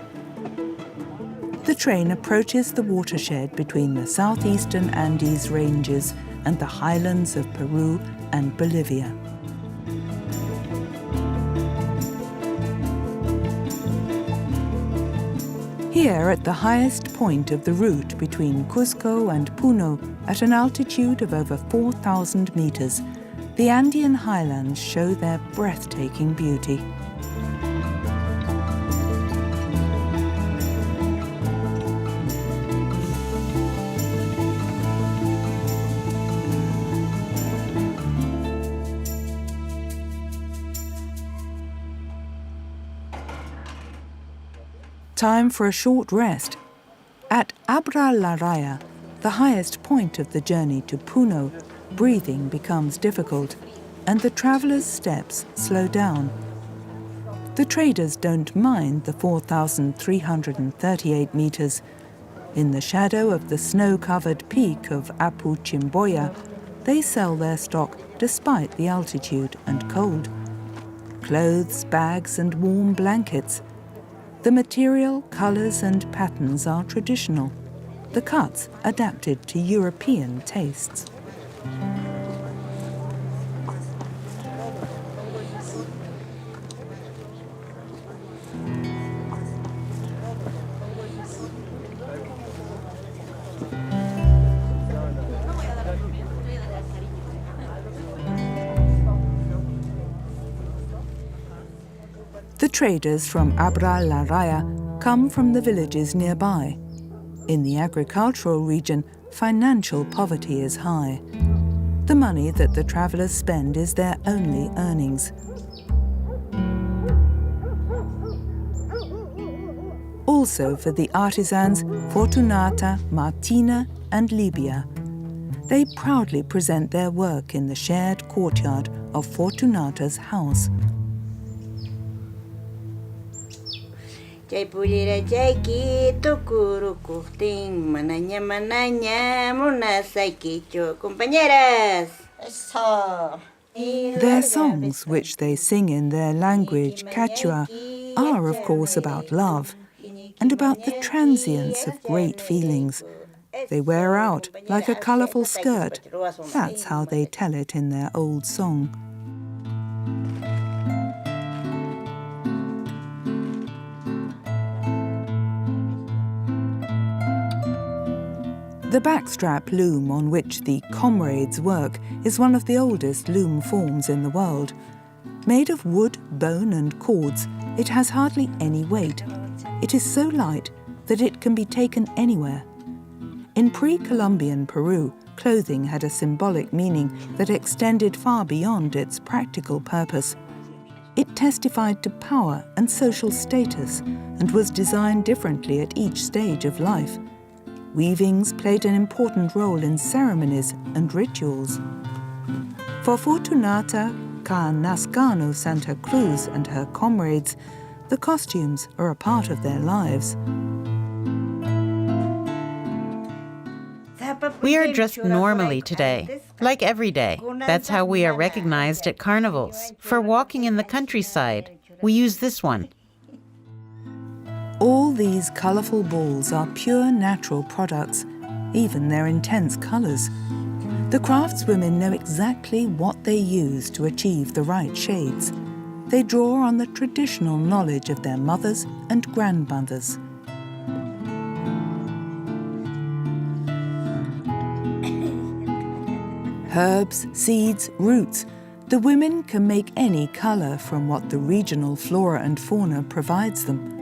The train approaches the watershed between the southeastern Andes ranges and the highlands of Peru and Bolivia. Here, at the highest point of the route between Cusco and Puno, at an altitude of over 4,000 meters, the Andean highlands show their breathtaking beauty. Time for a short rest. At Abra La Raya, the highest point of the journey to Puno, breathing becomes difficult, and the travelers' steps slow down. The traders don't mind the 4,338 meters. In the shadow of the snow-covered peak of Apu Chimboya, they sell their stock despite the altitude and cold. Clothes, bags, and warm blankets. The material, colors, and patterns are traditional. The cuts adapted to European tastes. The traders from Abra La Raya come from the villages nearby. In the agricultural region, financial poverty is high. The money that the travelers spend is their only earnings. Also for the artisans Fortunata, Martina, and Libia. They proudly present their work in the shared courtyard of Fortunata's house. Their songs, which they sing in their language, Quechua, are of course about love and about the transience of great feelings. They wear out like a colourful skirt. That's how they tell it in their old song. The backstrap loom on which the comrades work is one of the oldest loom forms in the world. Made of wood, bone and cords, it has hardly any weight. It is so light that it can be taken anywhere. In pre-Columbian Peru, clothing had a symbolic meaning that extended far beyond its practical purpose. It testified to power and social status and was designed differently at each stage of life. Weavings played an important role in ceremonies and rituals. For Fortunata Canascano Santa Cruz and her comrades, the costumes are a part of their lives. We are dressed normally today, like every day. That's how we are recognized at carnivals. For walking in the countryside, we use this one. All these colourful balls are pure natural products, even their intense colours. The craftswomen know exactly what they use to achieve the right shades. They draw on the traditional knowledge of their mothers and grandmothers. Herbs, seeds, roots. The women can make any colour from what the regional flora and fauna provides them.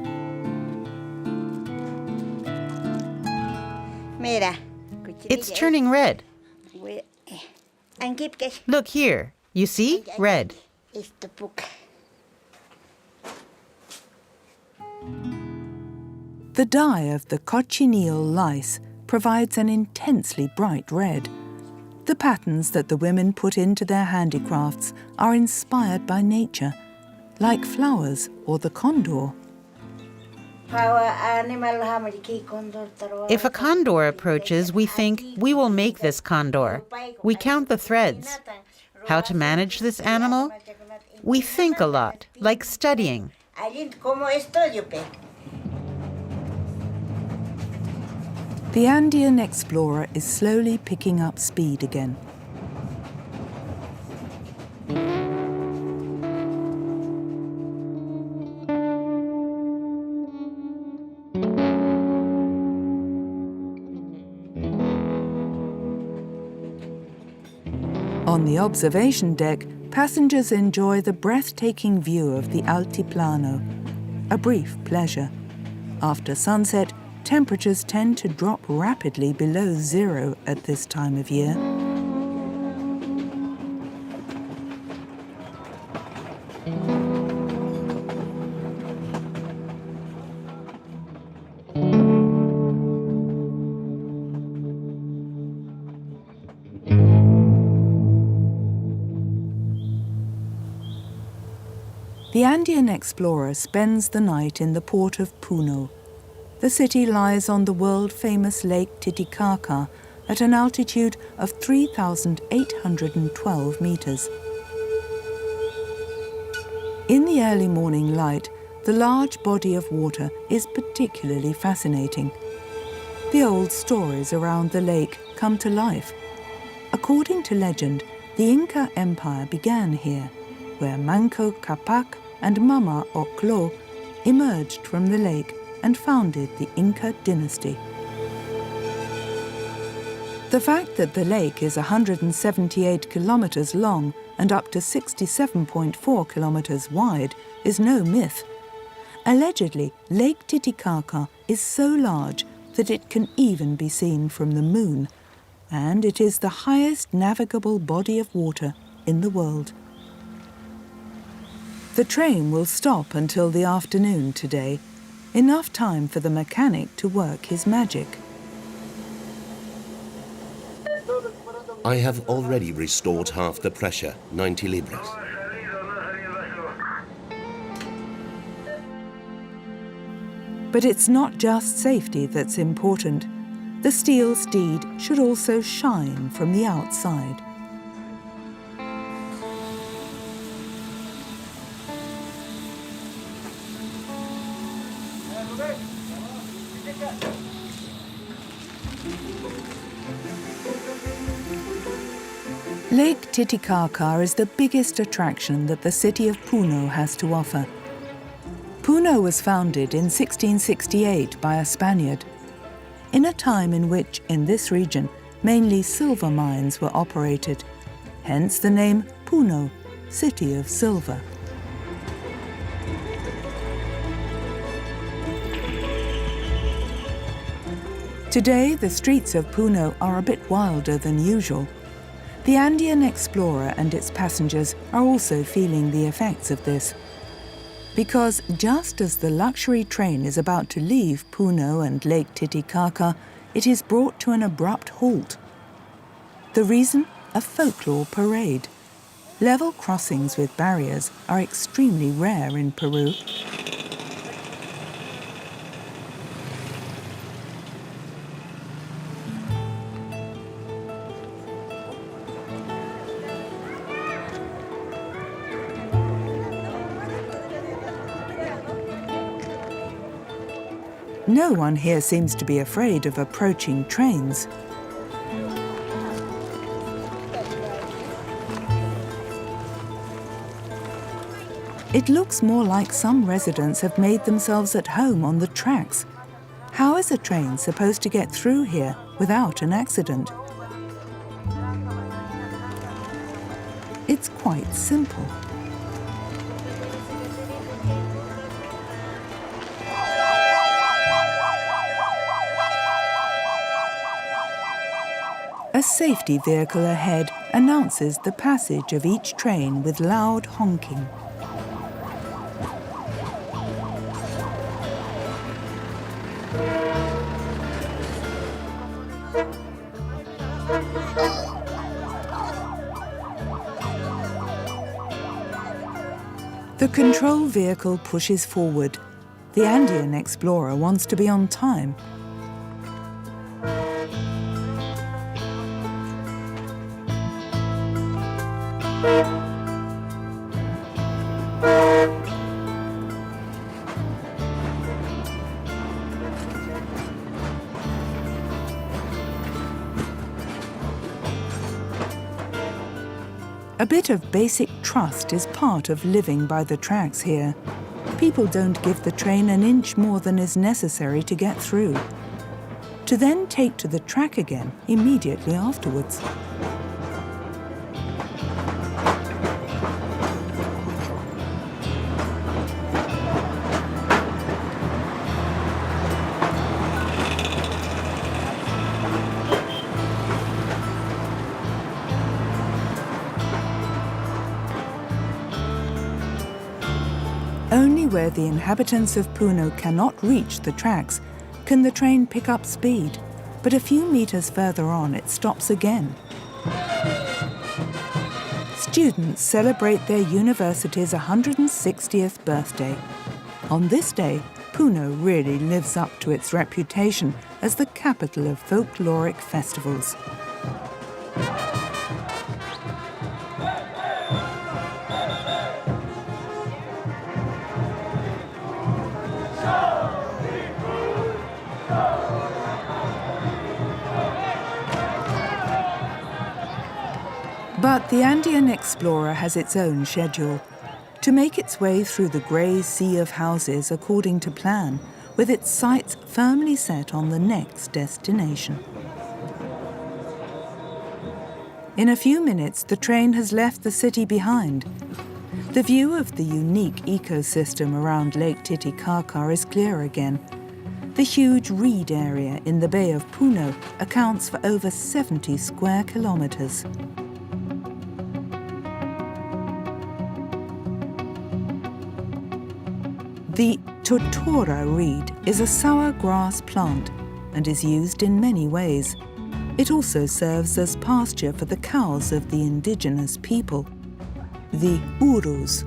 It's turning red. Look here. You see? Red. The dye of the cochineal lice provides an intensely bright red. The patterns that the women put into their handicrafts are inspired by nature, like flowers or the condor. If a condor approaches, we think, we will make this condor. We count the threads. How to manage this animal? We think a lot, like studying. The Andean explorer is slowly picking up speed again. On the observation deck, passengers enjoy the breathtaking view of the Altiplano, a brief pleasure. After sunset, temperatures tend to drop rapidly below zero at this time of year. The Andean explorer spends the night in the port of Puno. The city lies on the world-famous Lake Titicaca at an altitude of 3,812 meters. In the early morning light, the large body of water is particularly fascinating. The old stories around the lake come to life. According to legend, the Inca Empire began here, where Manco Capac and Mama Ocllo emerged from the lake and founded the Inca dynasty. The fact that the lake is 178 kilometers long and up to 67.4 kilometers wide is no myth. Allegedly, Lake Titicaca is so large that it can even be seen from the moon, and it is the highest navigable body of water in the world. The train will stop until the afternoon today, enough time for the mechanic to work his magic. I have already restored half the pressure, 90 libras. But it's not just safety that's important. The steel steed should also shine from the outside. Lake Titicaca is the biggest attraction that the city of Puno has to offer. Puno was founded in 1668 by a Spaniard, in a time in which, in this region, mainly silver mines were operated, hence the name Puno, City of Silver. Today, the streets of Puno are a bit wilder than usual. The Andean explorer and its passengers are also feeling the effects of this. Because just as the luxury train is about to leave Puno and Lake Titicaca, it is brought to an abrupt halt. The reason? A folklore parade. Level crossings with barriers are extremely rare in Peru. No one here seems to be afraid of approaching trains. It looks more like some residents have made themselves at home on the tracks. How is a train supposed to get through here without an accident? It's quite simple. A safety vehicle ahead announces the passage of each train with loud honking. The control vehicle pushes forward. The Andean explorer wants to be on time. A bit of basic trust is part of living by the tracks here. People don't give the train an inch more than is necessary to get through, to then take to the track again immediately afterwards. Only where the inhabitants of Puno cannot reach the tracks can the train pick up speed, but a few meters further on it stops again. Students celebrate their university's 160th birthday. On this day, Puno really lives up to its reputation as the capital of folkloric festivals. But the Andean explorer has its own schedule. To make its way through the grey sea of houses according to plan, with its sights firmly set on the next destination. In a few minutes, the train has left the city behind. The view of the unique ecosystem around Lake Titicaca is clear again. The huge reed area in the Bay of Puno accounts for over 70 square kilometers. The totora reed is a sour grass plant and is used in many ways. It also serves as pasture for the cows of the indigenous people, the Urus.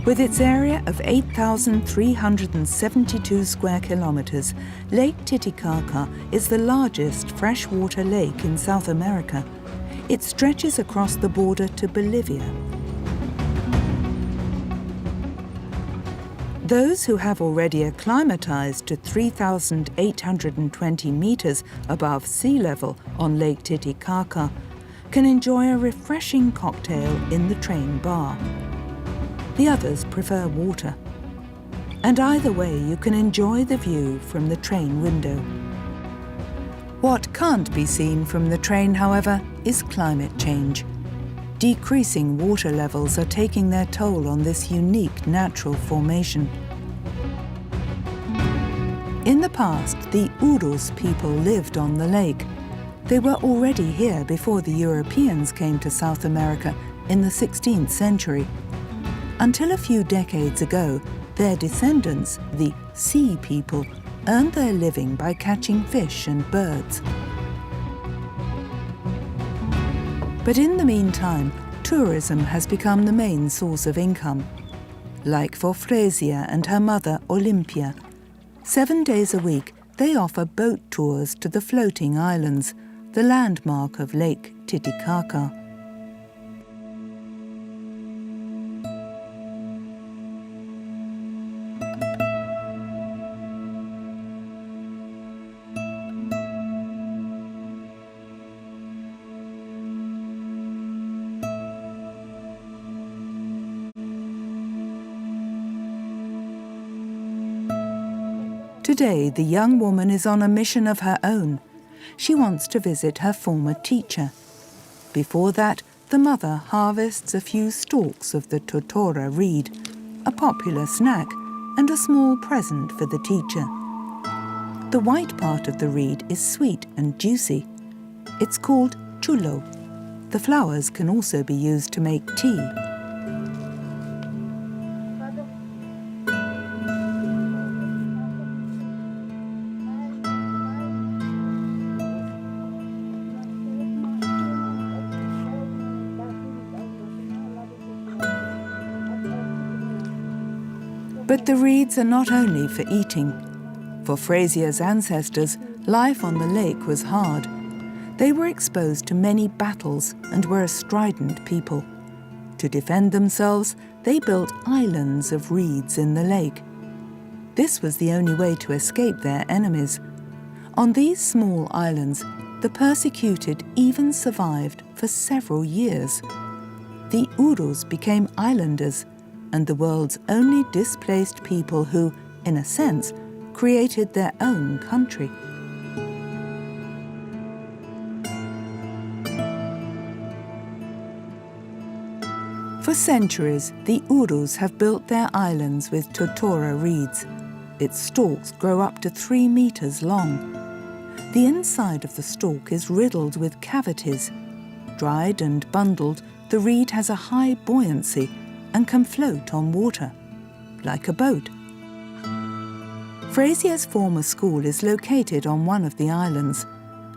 With its area of 8,372 square kilometers, Lake Titicaca is the largest freshwater lake in South America. It stretches across the border to Bolivia. Those who have already acclimatized to 3,820 meters above sea level on Lake Titicaca can enjoy a refreshing cocktail in the train bar. The others prefer water. And either way, you can enjoy the view from the train window. What can't be seen from the train, however, is climate change. Decreasing water levels are taking their toll on this unique natural formation. In the past, the Urus people lived on the lake. They were already here before the Europeans came to South America in the 16th century. Until a few decades ago, their descendants, the sea people, earned their living by catching fish and birds. But in the meantime, tourism has become the main source of income. Like for Fresia and her mother, Olympia. 7 days a week, they offer boat tours to the floating islands, the landmark of Lake Titicaca. Today, the young woman is on a mission of her own. She wants to visit her former teacher. Before that, the mother harvests a few stalks of the totora reed, a popular snack and a small present for the teacher. The white part of the reed is sweet and juicy. It's called chulo. The flowers can also be used to make tea. But the reeds are not only for eating. For Fraser's ancestors, life on the lake was hard. They were exposed to many battles and were a strident people. To defend themselves, they built islands of reeds in the lake. This was the only way to escape their enemies. On these small islands, the persecuted even survived for several years. The Urus became islanders and the world's only displaced people who, in a sense, created their own country. For centuries, the Urus have built their islands with totora reeds. Its stalks grow up to 3 meters long. The inside of the stalk is riddled with cavities. Dried and bundled, the reed has a high buoyancy and can float on water, like a boat. Fraser's former school is located on one of the islands,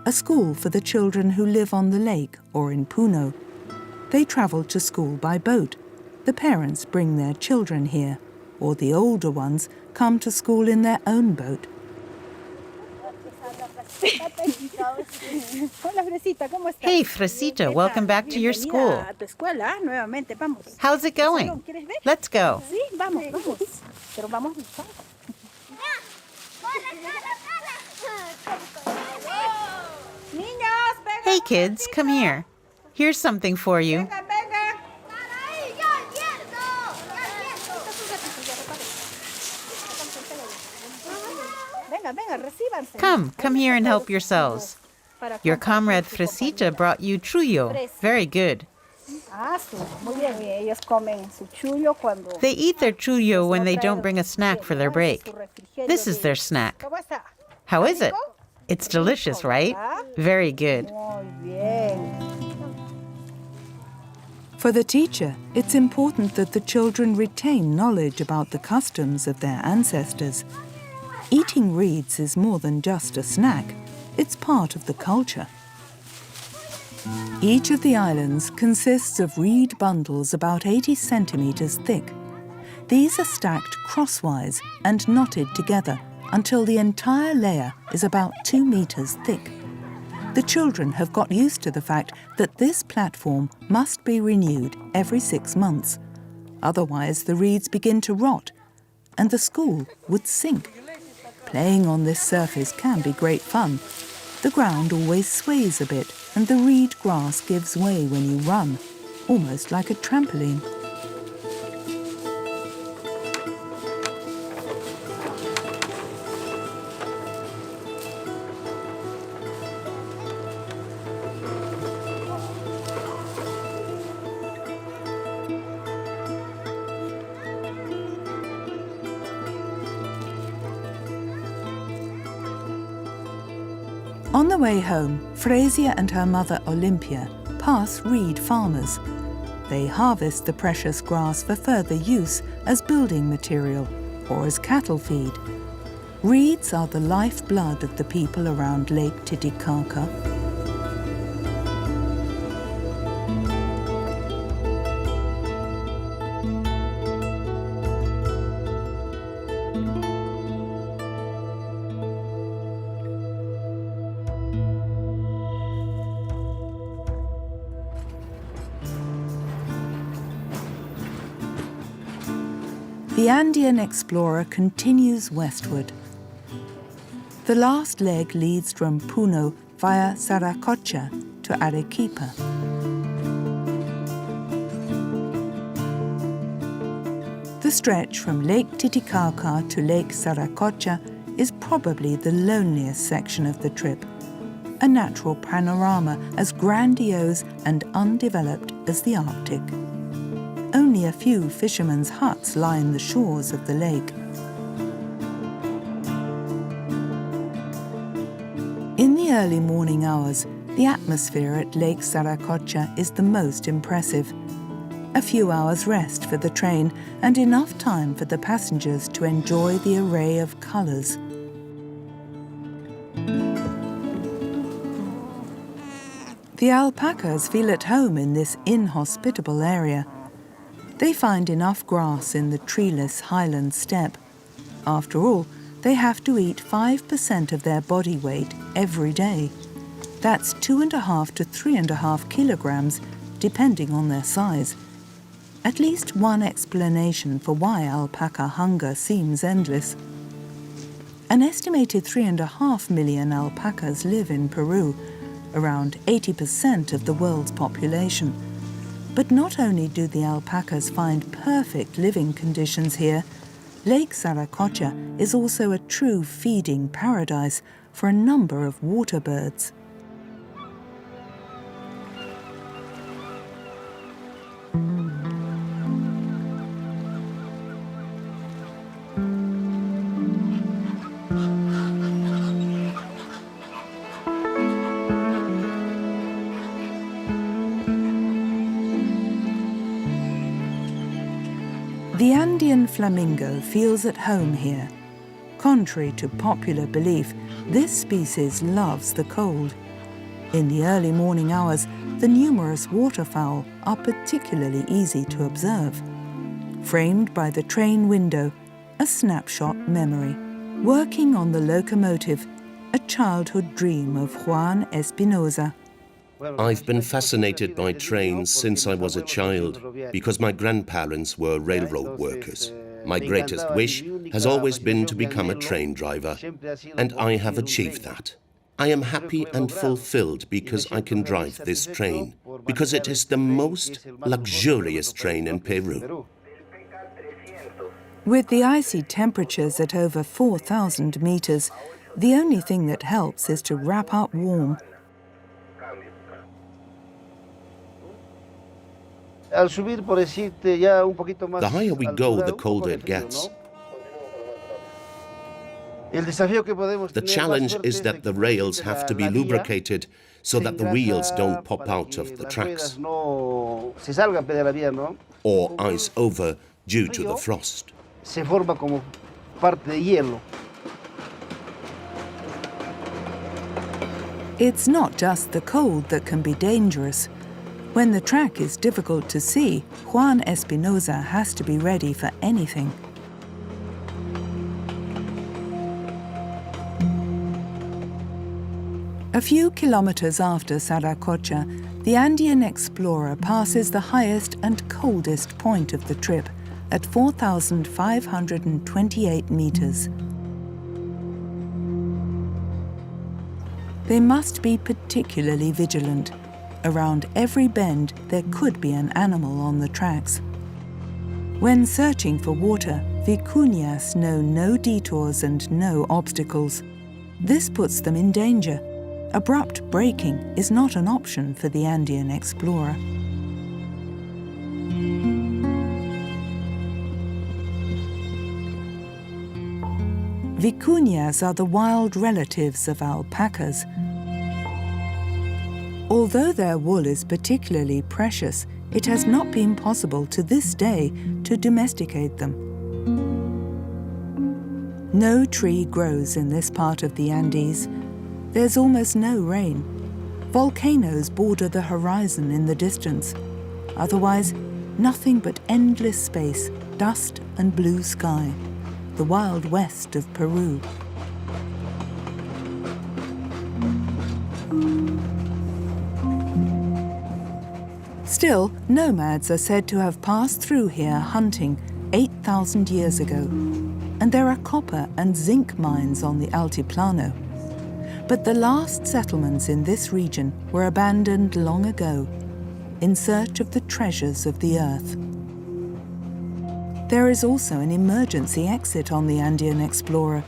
a school for the children who live on the lake or in Puno. They travel to school by boat. The parents bring their children here, or the older ones come to school in their own boat. Hey, Fresita, welcome back to your school. How's it going? Let's go. Hey, kids, come here. Here's something for you. Come here and help yourselves. Your comrade Fresita brought you chullo. Very good. They eat their chullo when they don't bring a snack for their break. This is their snack. How is it? It's delicious, right? Very good. For the teacher, it's important that the children retain knowledge about the customs of their ancestors. Eating reeds is more than just a snack. It's part of the culture. Each of the islands consists of reed bundles about 80 centimeters thick. These are stacked crosswise and knotted together until the entire layer is about 2 meters thick. The children have got used to the fact that this platform must be renewed every 6 months. Otherwise, the reeds begin to rot and the school would sink. Playing on this surface can be great fun. The ground always sways a bit and the reed grass gives way when you run, almost like a trampoline. On the way home, Fraser and her mother Olympia pass reed farmers. They harvest the precious grass for further use as building material or as cattle feed. Reeds are the lifeblood of the people around Lake Titicaca. The Andean explorer continues westward. The last leg leads from Puno via Saracocha to Arequipa. The stretch from Lake Titicaca to Lake Saracocha is probably the loneliest section of the trip, a natural panorama as grandiose and undeveloped as the Arctic. Only a few fishermen's huts line the shores of the lake. In the early morning hours, the atmosphere at Lake Saracocha is the most impressive. A few hours rest for the train and enough time for the passengers to enjoy the array of colors. The alpacas feel at home in this inhospitable area. They find enough grass in the treeless highland steppe. After all, they have to eat 5% of their body weight every day. That's 2.5 to 3.5 kilograms, depending on their size. At least one explanation for why alpaca hunger seems endless. An estimated 3.5 million alpacas live in Peru, around 80% of the world's population. But not only do the alpacas find perfect living conditions here, Lake Saracocha is also a true feeding paradise for a number of water birds. The Andean flamingo feels at home here. Contrary to popular belief, this species loves the cold. In the early morning hours, the numerous waterfowl are particularly easy to observe. Framed by the train window, a snapshot memory. Working on the locomotive, a childhood dream of Juan Espinosa. I've been fascinated by trains since I was a child, because my grandparents were railroad workers. My greatest wish has always been to become a train driver, and I have achieved that. I am happy and fulfilled because I can drive this train, because it is the most luxurious train in Peru. With the icy temperatures at over 4,000 meters, the only thing that helps is to wrap up warm. The higher we go, the colder it gets. The challenge is that the rails have to be lubricated so that the wheels don't pop out of the tracks or ice over due to the frost. It's not just the cold that can be dangerous. When the track is difficult to see, Juan Espinosa has to be ready for anything. A few kilometers after Saracocha, the Andean explorer passes the highest and coldest point of the trip at 4,528 meters. They must be particularly vigilant. Around every bend, there could be an animal on the tracks. When searching for water, vicuñas know no detours and no obstacles. This puts them in danger. Abrupt braking is not an option for the Andean explorer. Vicuñas are the wild relatives of alpacas. Although their wool is particularly precious, it has not been possible to this day to domesticate them. No tree grows in this part of the Andes. There's almost no rain. Volcanoes border the horizon in the distance. Otherwise, nothing but endless space, dust and blue sky. The wild west of Peru. Still, nomads are said to have passed through here hunting 8,000 years ago, and there are copper and zinc mines on the Altiplano. But the last settlements in this region were abandoned long ago, in search of the treasures of the earth. There is also an emergency exit on the Andean Explorer,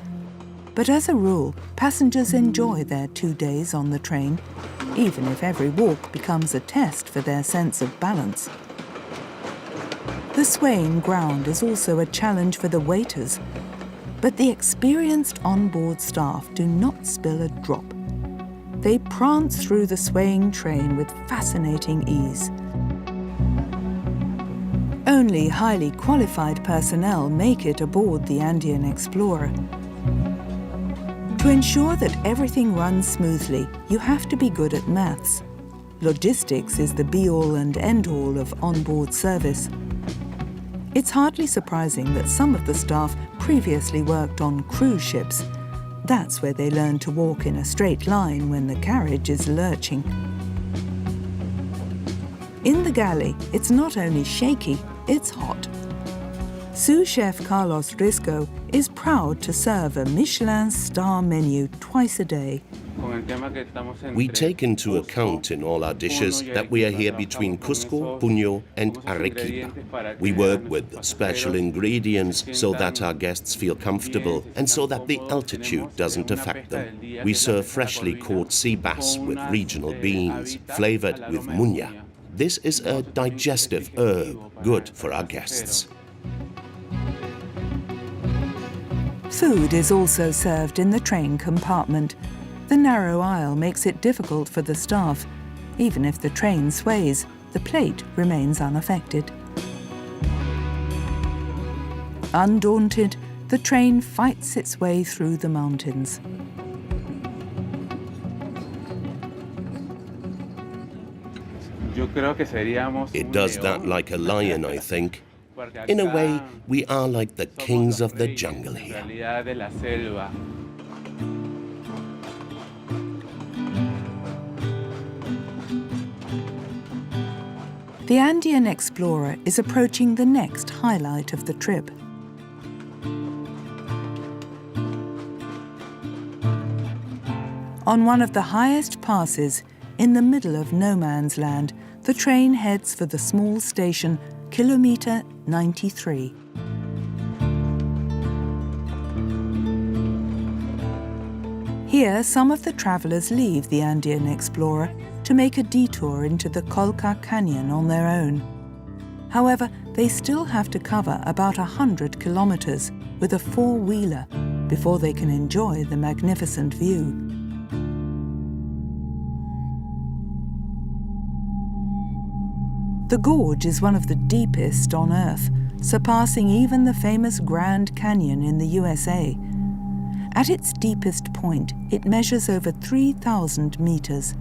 but as a rule, passengers enjoy their 2 days on the train, even if every walk becomes a test for their sense of balance. The swaying ground is also a challenge for the waiters, but the experienced onboard staff do not spill a drop. They prance through the swaying train with fascinating ease. Only highly qualified personnel make it aboard the Andean Explorer. To ensure that everything runs smoothly, you have to be good at maths. Logistics is the be-all and end-all of onboard service. It's hardly surprising that some of the staff previously worked on cruise ships. That's where they learn to walk in a straight line when the carriage is lurching. In the galley, it's not only shaky, it's hot. Sous chef Carlos Risco is proud to serve a Michelin star menu twice a day. We take into account in all our dishes that we are here between Cusco, Puno and Arequipa. We work with special ingredients so that our guests feel comfortable and so that the altitude doesn't affect them. We serve freshly caught sea bass with regional beans, flavored with muña. This is a digestive herb, good for our guests. Food is also served in the train compartment. The narrow aisle makes it difficult for the staff. Even if the train sways, the plate remains unaffected. Undaunted, the train fights its way through the mountains. It does that like a lion, I think. In a way, we are like the kings of the jungle here. The Andean explorer is approaching the next highlight of the trip. On one of the highest passes, in the middle of no man's land, the train heads for the small station, kilometer 93. Here, some of the travelers leave the Andean explorer to make a detour into the Colca Canyon on their own. However, they still have to cover about 100 kilometers with a four-wheeler before they can enjoy the magnificent view. The gorge is one of the deepest on Earth, surpassing even the famous Grand Canyon in the USA. At its deepest point, it measures over 3,000 meters.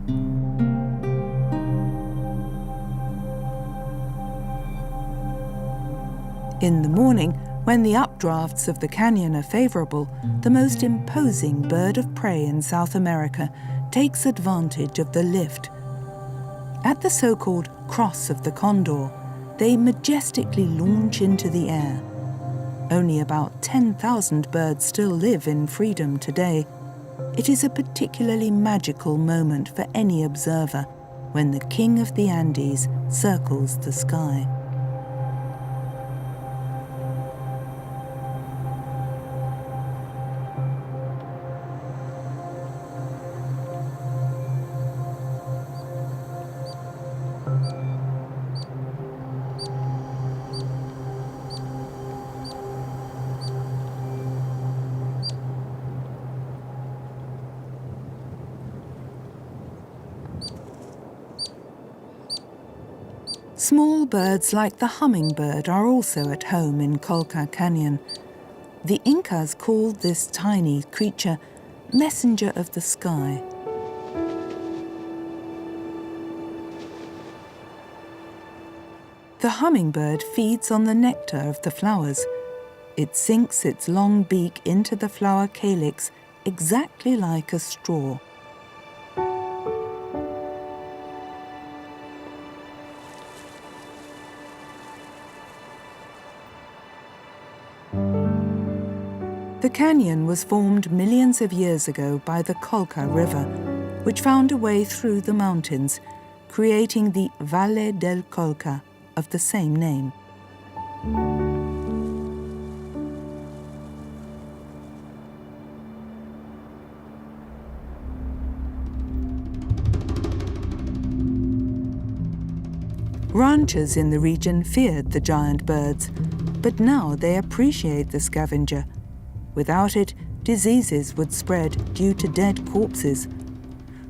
In the morning, when the updrafts of the canyon are favorable, the most imposing bird of prey in South America takes advantage of the lift. At the so-called Cross of the Condor, they majestically launch into the air. Only about 10,000 birds still live in freedom today. It is a particularly magical moment for any observer when the King of the Andes circles the sky. Small birds like the hummingbird are also at home in Colca Canyon. The Incas called this tiny creature messenger of the sky. The hummingbird feeds on the nectar of the flowers. It sinks its long beak into the flower calyx exactly like a straw. The canyon was formed millions of years ago by the Colca River, which found a way through the mountains, creating the Valle del Colca of the same name. Ranchers in the region feared the giant birds, but now they appreciate the scavenger. Without it, diseases would spread due to dead corpses.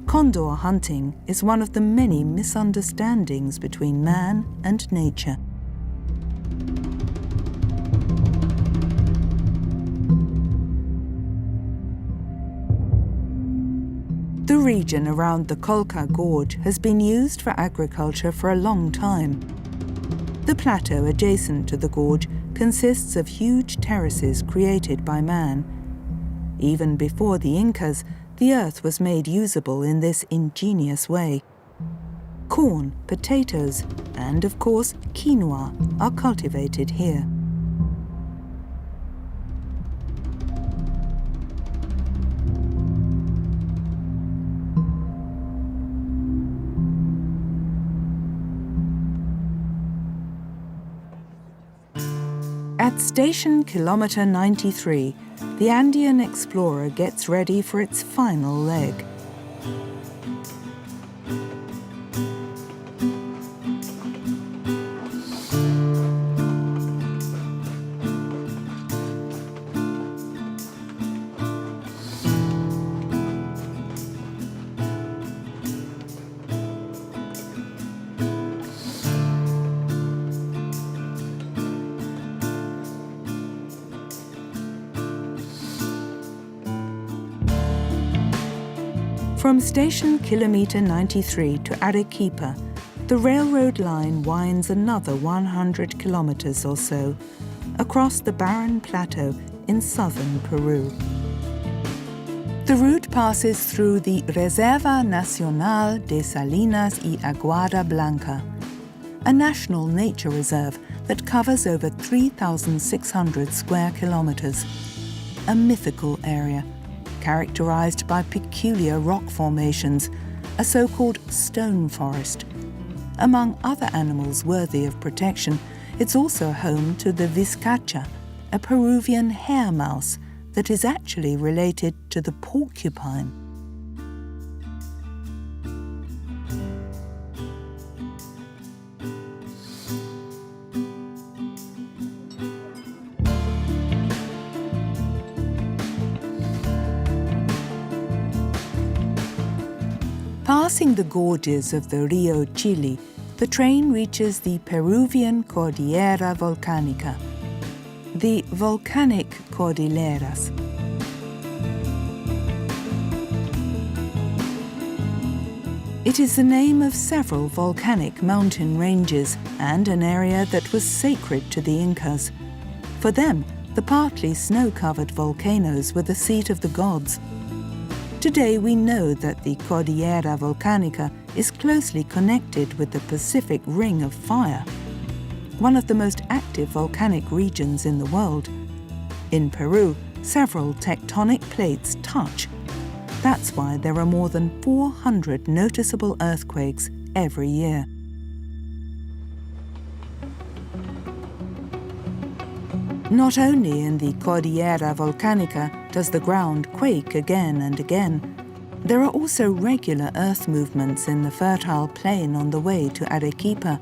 Condor hunting is one of the many misunderstandings between man and nature. The region around the Colca Gorge has been used for agriculture for a long time. The plateau adjacent to the gorge consists of huge terraces created by man. Even before the Incas, the earth was made usable in this ingenious way. Corn, potatoes, and of course quinoa are cultivated here. At station kilometer 93, the Andean explorer gets ready for its final leg. From station kilometer 93 to Arequipa, the railroad line winds another 100 kilometers or so across the barren plateau in southern Peru. The route passes through the Reserva Nacional de Salinas y Aguada Blanca, a national nature reserve that covers over 3,600 square kilometers, a mythical area characterized by peculiar rock formations, a so-called stone forest. Among other animals worthy of protection, it's also home to the vizcacha, a Peruvian hare mouse that is actually related to the porcupine. Passing the gorges of the Rio Chili, the train reaches the Peruvian Cordillera Volcánica, the volcanic cordilleras. It is the name of several volcanic mountain ranges and an area that was sacred to the Incas. For them, the partly snow-covered volcanoes were the seat of the gods. Today we know that the Cordillera Volcánica is closely connected with the Pacific Ring of Fire, one of the most active volcanic regions in the world. In Peru, several tectonic plates touch. That's why there are more than 400 noticeable earthquakes every year. Not only in the Cordillera Volcánica does the ground quake again and again, there are also regular earth movements in the fertile plain on the way to Arequipa,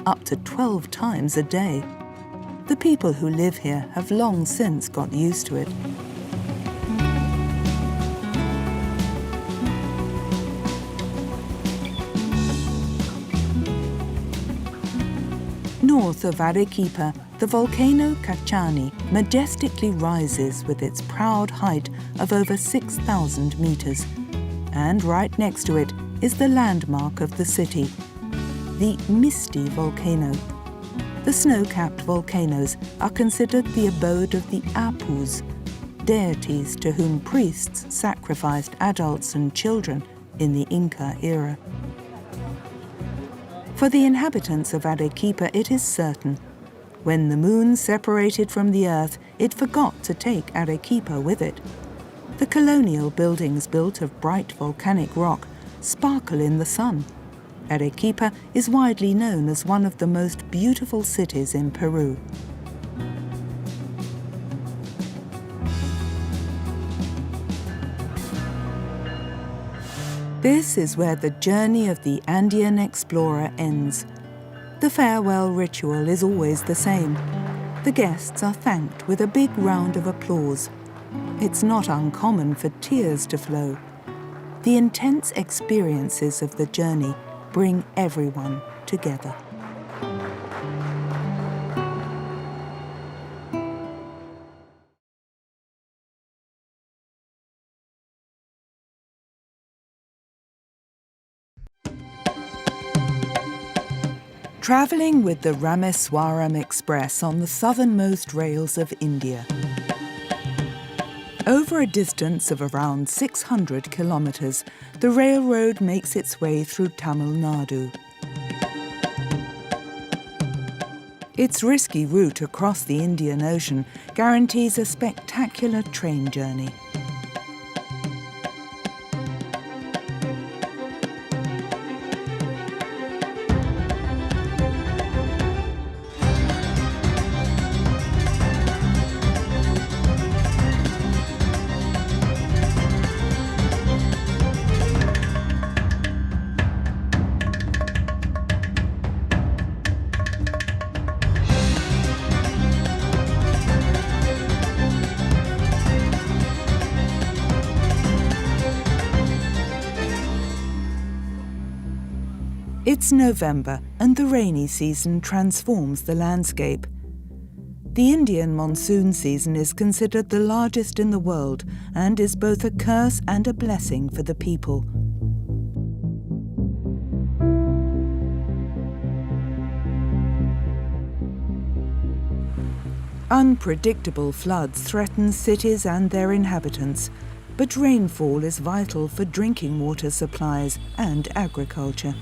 up to 12 times a day. The people who live here have long since got used to it. North of Arequipa, the volcano Cachani majestically rises with its proud height of over 6,000 meters. And right next to it is the landmark of the city, the Misty volcano. The snow-capped volcanoes are considered the abode of the Apus, deities to whom priests sacrificed adults and children in the Inca era. For the inhabitants of Arequipa, it is certain, when the moon separated from the earth, it forgot to take Arequipa with it. The colonial buildings built of bright volcanic rock sparkle in the sun. Arequipa is widely known as one of the most beautiful cities in Peru. This is where the journey of the Andean explorer ends. The farewell ritual is always the same. The guests are thanked with a big round of applause. It's not uncommon for tears to flow. The intense experiences of the journey bring everyone together. Travelling with the Rameswaram Express on the southernmost rails of India. Over a distance of around 600 kilometres, the railroad makes its way through Tamil Nadu. Its risky route across the Indian Ocean guarantees a spectacular train journey. It's November and the rainy season transforms the landscape. The Indian monsoon season is considered the largest in the world and is both a curse and a blessing for the people. Unpredictable floods threaten cities and their inhabitants, but rainfall is vital for drinking water supplies and agriculture.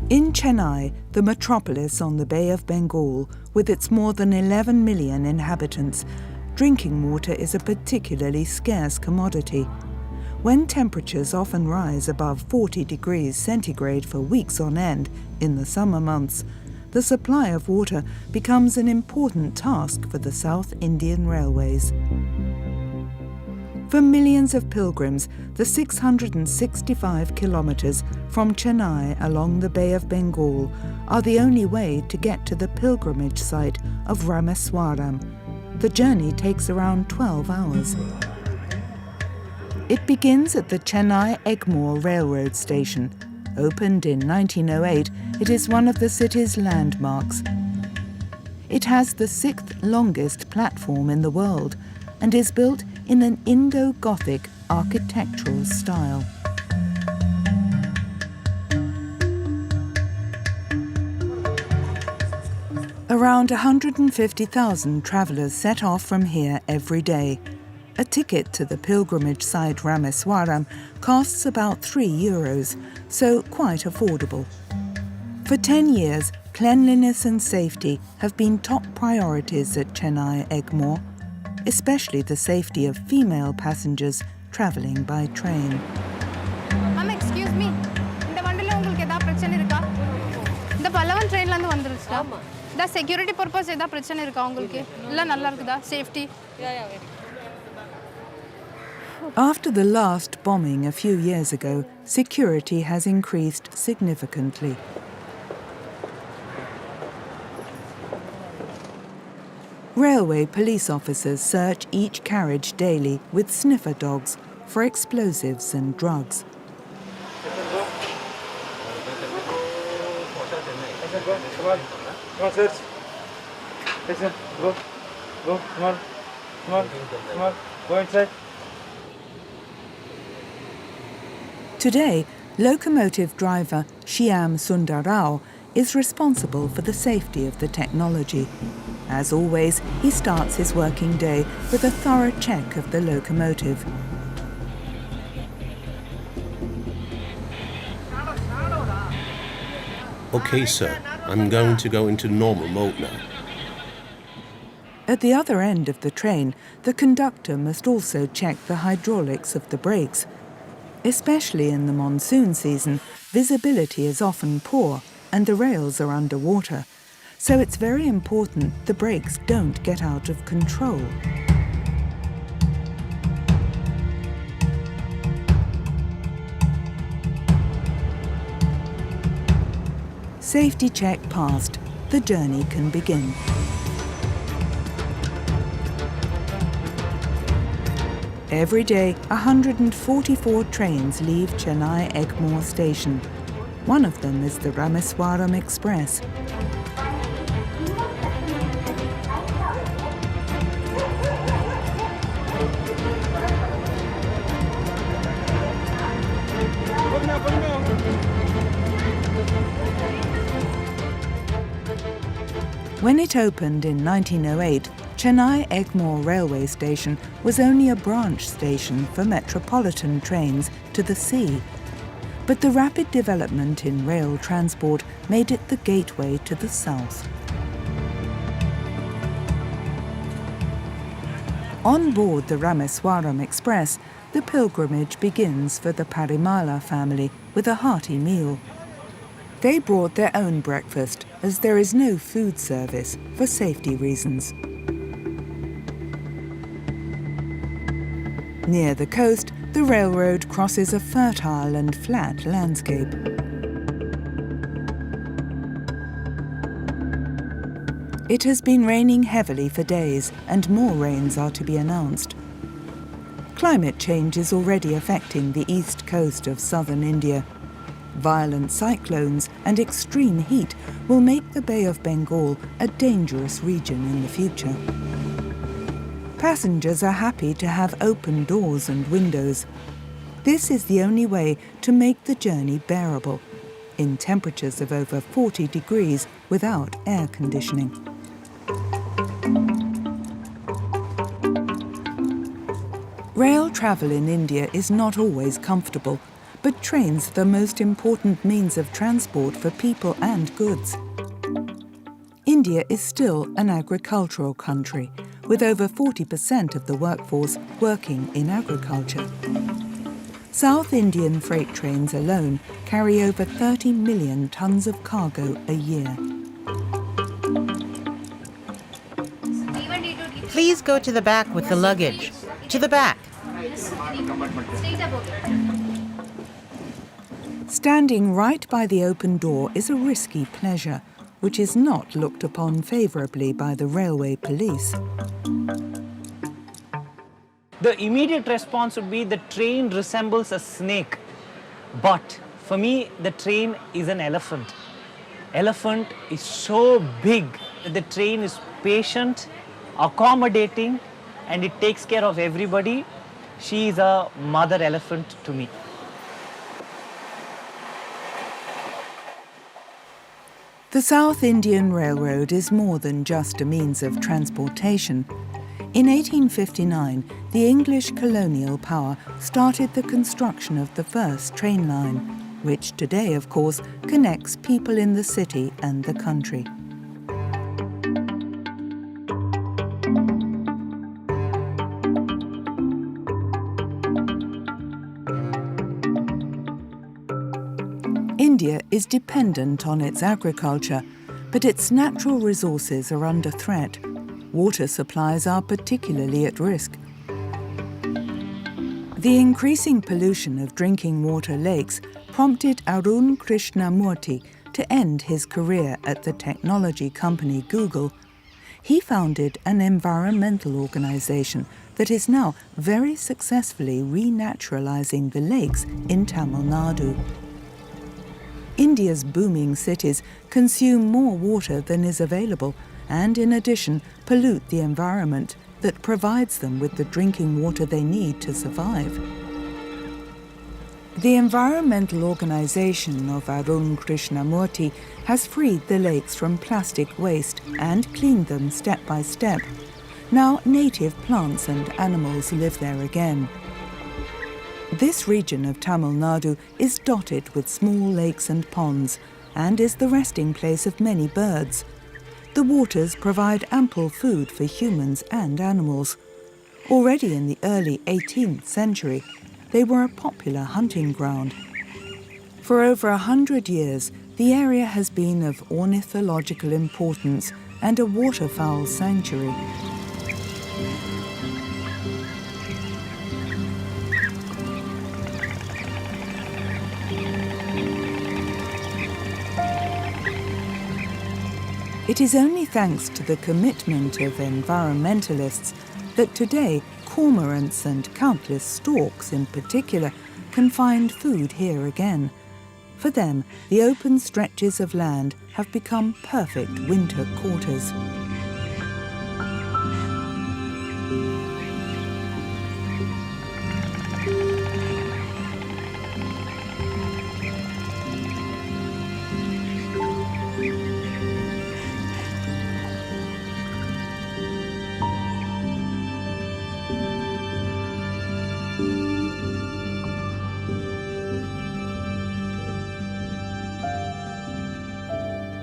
In Chennai, the metropolis on the Bay of Bengal, with its more than 11 million inhabitants, drinking water is a particularly scarce commodity. When temperatures often rise above 40 degrees centigrade for weeks on end in the summer months, the supply of water becomes an important task for the South Indian Railways. For millions of pilgrims, the 665 kilometres from Chennai along the Bay of Bengal are the only way to get to the pilgrimage site of Rameswaram. The journey takes around 12 hours. It begins at the Chennai-Egmore railroad station. Opened in 1908, it is one of the city's landmarks. It has the 6th longest platform in the world and is built in an Indo-Gothic architectural style. Around 150,000 travellers set off from here every day. A ticket to the pilgrimage site Rameswaram costs about €3, so quite affordable. For 10 years, cleanliness and safety have been top priorities at Chennai-Egmore, especially the safety of female passengers travelling by train. Excuse me. இந்த வண்டில உங்களுக்கு ஏதாவது பிரச்சனை இருக்கா? இந்த பல்லவன் ட்ரெயின்ல இருந்து வந்துருச்சா? The security purpose ஏதாவது பிரச்சனை இருக்கா உங்களுக்கு? இல்ல நல்லா இருக்குதா? Safety? After the last bombing a few years ago, security has increased significantly. Railway police officers search each carriage daily with sniffer dogs for explosives and drugs. Go inside. Today, locomotive driver Shyam Sundar Rao is responsible for the safety of the technology. As always, he starts his working day with a thorough check of the locomotive. Okay, sir. I'm going to go into normal mode now. At the other end of the train, the conductor must also check the hydraulics of the brakes. Especially in the monsoon season, visibility is often poor and the rails are underwater, so it's very important the brakes don't get out of control. Safety check passed, the journey can begin. Every day, 144 trains leave Chennai-Egmore station. One of them is the Rameswaram Express. When it opened in 1908, Chennai Egmore Railway Station was only a branch station for metropolitan trains to the sea. But the rapid development in rail transport made it the gateway to the south. On board the Rameswaram Express, the pilgrimage begins for the Parimala family with a hearty meal. They brought their own breakfast, as there is no food service for safety reasons. Near the coast, the railroad crosses a fertile and flat landscape. It has been raining heavily for days, and more rains are to be announced. Climate change is already affecting the east coast of southern India. Violent cyclones and extreme heat will make the Bay of Bengal a dangerous region in the future. Passengers are happy to have open doors and windows. This is the only way to make the journey bearable, in temperatures of over 40 degrees without air conditioning. Rail travel in India is not always comfortable, but trains are the most important means of transport for people and goods. India is still an agricultural country, with over 40% of the workforce working in agriculture. South Indian freight trains alone carry over 30 million tons of cargo a year. Please go to the back with the luggage. To the back. Standing right by the open door is a risky pleasure, which is not looked upon favourably by the railway police. The immediate response would be the train resembles a snake. But for me, the train is an elephant. Elephant is so big that the train is patient, accommodating, and it takes care of everybody. She is a mother elephant to me. The South Indian Railroad is more than just a means of transportation. In 1859, the English colonial power started the construction of the first train line, which today, of course, connects people in the city and the country. India is dependent on its agriculture, but its natural resources are under threat. Water supplies are particularly at risk. The increasing pollution of drinking water lakes prompted Arun Krishnamurthy to end his career at the technology company Google. He founded an environmental organization that is now very successfully renaturalizing the lakes in Tamil Nadu. India's booming cities consume more water than is available and, in addition, pollute the environment that provides them with the drinking water they need to survive. The environmental organization of Arun Krishnamurthy has freed the lakes from plastic waste and cleaned them step by step. Now native plants and animals live there again. This region of Tamil Nadu is dotted with small lakes and ponds and is the resting place of many birds. The waters provide ample food for humans and animals. Already in the early 18th century, they were a popular hunting ground. For over 100 years, the area has been of ornithological importance and a waterfowl sanctuary. It is only thanks to the commitment of environmentalists that today cormorants and countless storks in particular can find food here again. For them, the open stretches of land have become perfect winter quarters.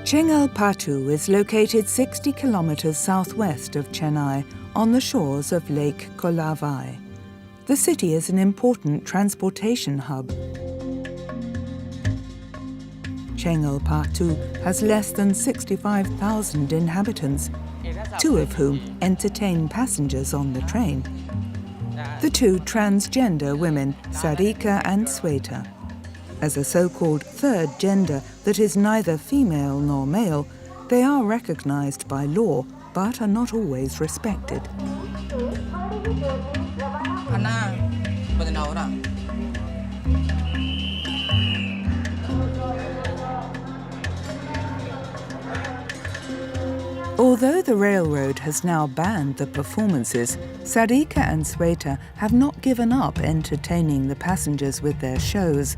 Chengalpattu is located 60 kilometers southwest of Chennai on the shores of Lake Kolavai. The city is an important transportation hub. Chengalpattu has less than 65,000 inhabitants, 2 of whom entertain passengers on the train. The 2 transgender women, Sarika and Sweta. As a so-called third gender that is neither female nor male, they are recognized by law but are not always respected. Although the railroad has now banned the performances, Sarika and Sweta have not given up entertaining the passengers with their shows.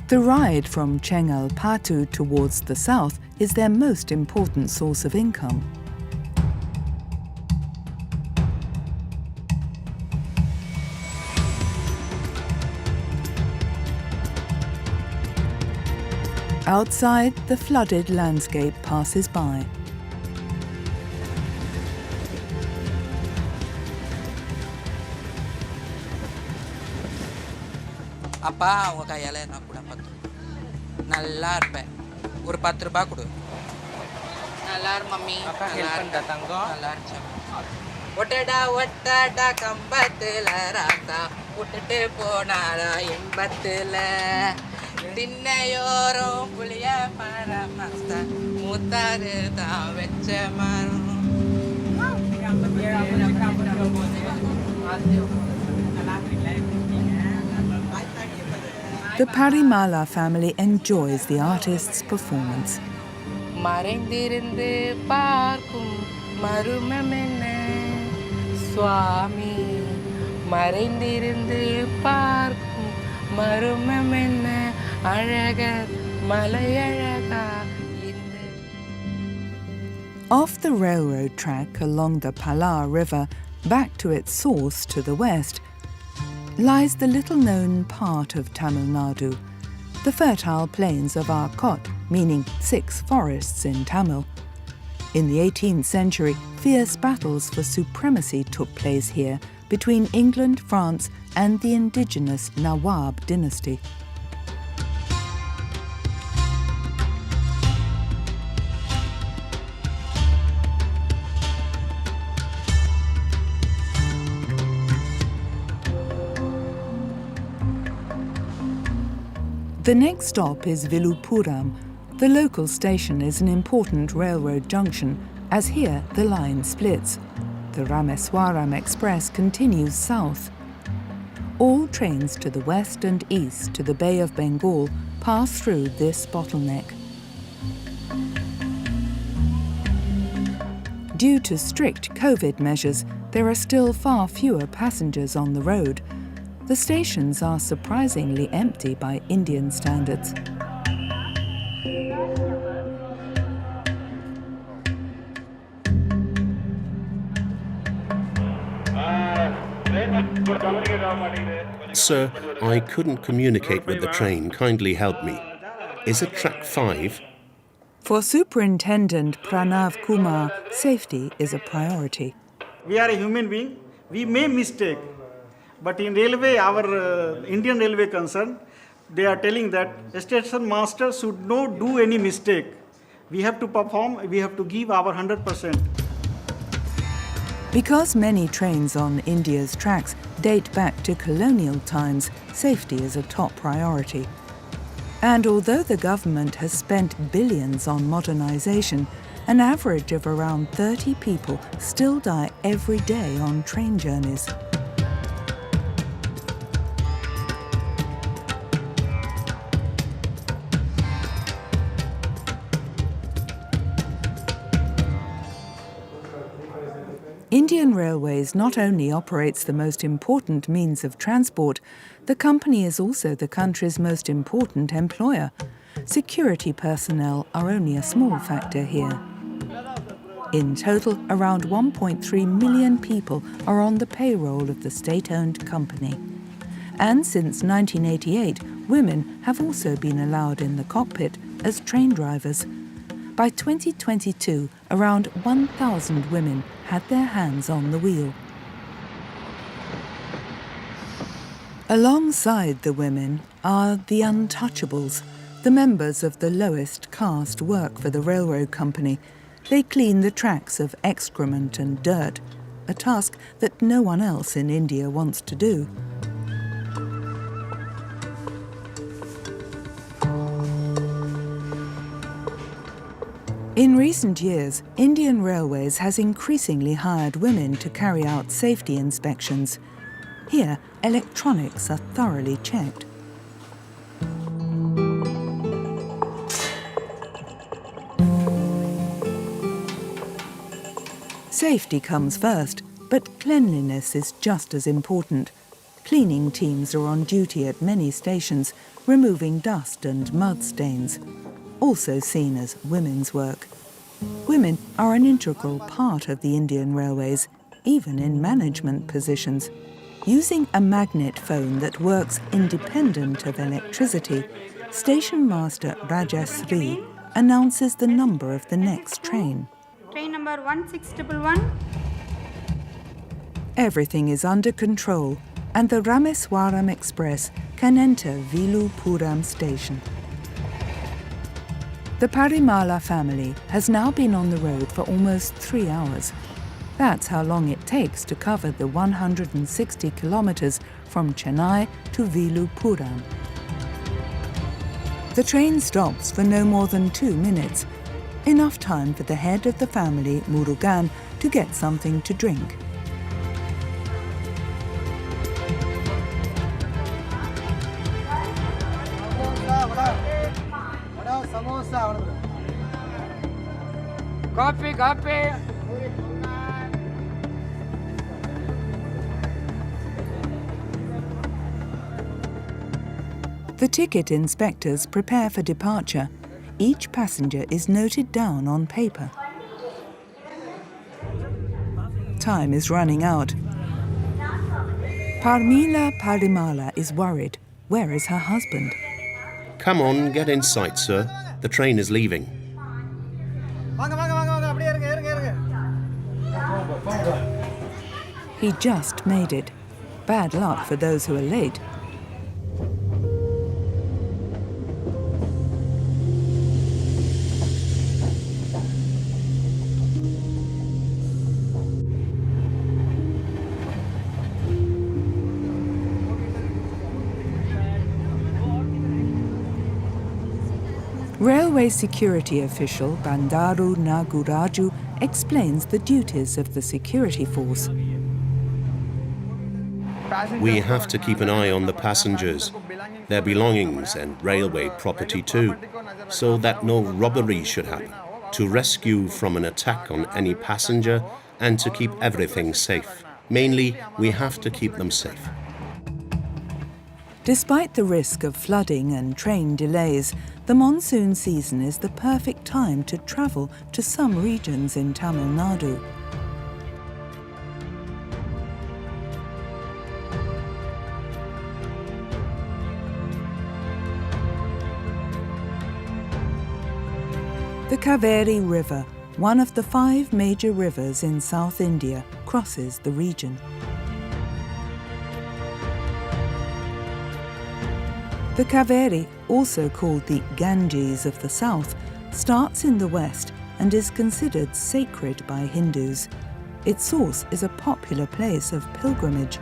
The ride from Chengalpattu towards the south is their most important source of income. Outside, the flooded landscape passes by. அப்பா உங்க கையால என்ன கூட பத்து நல்லா இருப்பேன் ஒரு 10 ரூபாய் கொடு நல்லா இரு மம்மி நல்லா இருக்க தங்கம் நல்லா இருச்சா ஒட்டடா கம்பத்துல ராத்தா விட்டுட்டு போனாரா இன்பத்துல திண்ணையோரம் புளிய மரம் மஸ்தா மூத்தாரு தான் வெச்ச மரம் The Parimala family enjoys the artist's performance. மறைந்திருந்து பார்க்கும் மருமமென்ன சுவாமி மறைந்திருந்து பார்க்கும் மருமமென்ன Azhagar மலையழகா Off the railroad track along the Palar River, back to its source to the west, lies the little-known part of Tamil Nadu, the fertile plains of Arcot, meaning 6 forests in Tamil. In the 18th century, fierce battles for supremacy took place here between England, France and the indigenous Nawab dynasty. The next stop is Viluppuram. The local station is an important railroad junction, as here the line splits. The Rameswaram Express continues south. All trains to the west and east to the Bay of Bengal pass through this bottleneck. Due to strict COVID measures, there are still far fewer passengers on the road. The stations are surprisingly empty by Indian standards. Sir, I couldn't communicate with the train. Kindly help me. Is it track 5? For Superintendent Pranav Kumar, safety is a priority. We are a human being. We may mistake. But in railway, our Indian railway concern, they are telling that a station master should not do any mistake. We have to perform, we have to give our 100%. Because many trains on India's tracks date back to colonial times, safety is a top priority. And although the government has spent billions on modernization, an average of around 30 people still die every day on train journeys. Indian Railways not only operates the most important means of transport, the company is also the country's most important employer. Security personnel are only a small factor here. In total, around 1.3 million people are on the payroll of the state-owned company. And since 1988, women have also been allowed in the cockpit as train drivers. By 2022, around 1,000 women had their hands on the wheel. Alongside the women are the untouchables. The members of the lowest caste work for the railroad company. They clean the tracks of excrement and dirt, a task that no one else in India wants to do. In recent years, Indian Railways has increasingly hired women to carry out safety inspections. Here, electronics are thoroughly checked. Safety comes first, but cleanliness is just as important. Cleaning teams are on duty at many stations, removing dust and mud stains, also seen as women's work. Women are an integral part of the Indian Railways, even in management positions. Using a magnet phone that works independent of electricity, Station Master Rajasri announces the number of the next train. Train number 16111. Everything is under control, and the Rameswaram Express can enter Vilupuram station. The Parimala family has now been on the road for almost 3 hours. That's how long it takes to cover the 160 kilometers from Chennai to Vilupuram. The train stops for no more than 2 minutes, enough time for the head of the family, Murugan, to get something to drink. Coffee. The ticket inspectors prepare for departure. Each passenger is noted down on paper. Time is running out. Parmila Parimala is worried. Where is her husband? Come on, get inside, sir. The train is leaving. He just made it. Bad luck for those who are late. Railway security official Bandaru Naguraju explains the duties of the security force. We have to keep an eye on the passengers, their belongings and railway property too, so that no robbery should happen, to rescue from an attack on any passenger and to keep everything safe. Mainly, we have to keep them safe. Despite the risk of flooding and train delays, the monsoon season is the perfect time to travel to some regions in Tamil Nadu. The Kapiri River, one of the 5 major rivers in South India, crosses the region. The Kaveri, also called the Ganges of the south, starts in the west and is considered sacred by Hindus. Its source is a popular place of pilgrimage.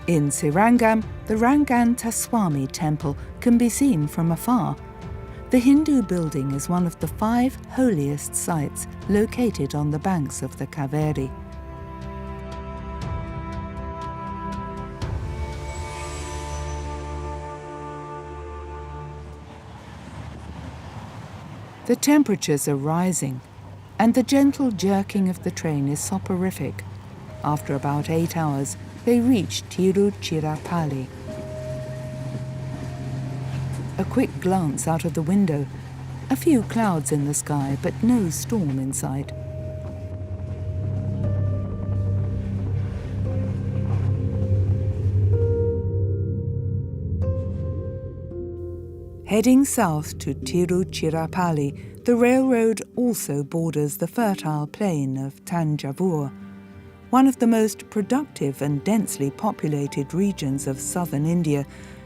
In Srirangam, the Ranganatha temple can be seen from afar. The Hindu building is one of the 5 holiest sites located on the banks of the Kaveri. The temperatures are rising. and the gentle jerking of the train is soporific. After about 8 hours, they reach Tiruchirappalli. A quick glance out of the window. A few clouds in the sky, but no storm in sight. Heading south to Tiruchirappalli, the railroad also borders the fertile plain of Tanjavur, one of the most productive and densely populated regions of southern India,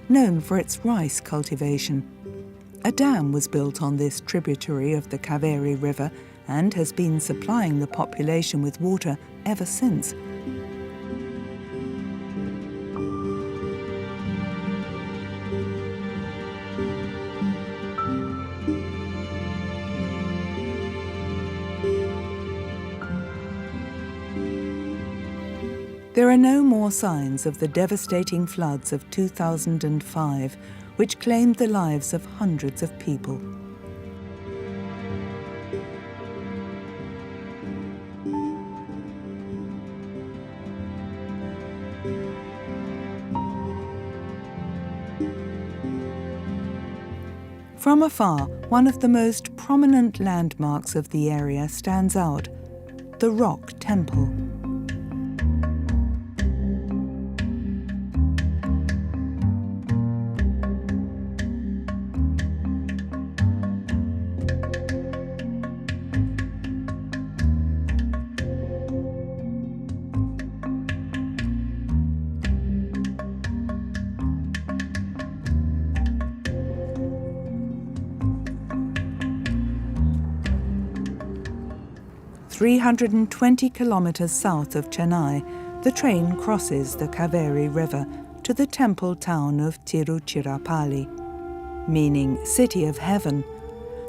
known for its rice cultivation. A dam was built on this tributary of the Kaveri River and has been supplying the population with water ever since. There are no more signs of the devastating floods of 2005, which claimed the lives of hundreds of people. From afar, one of the most prominent landmarks of the area stands out, the Rock Temple. "320 kilometers south of Chennai, the train crosses the Kaveri River to the temple town of Tiruchirappalli, meaning City of Heaven.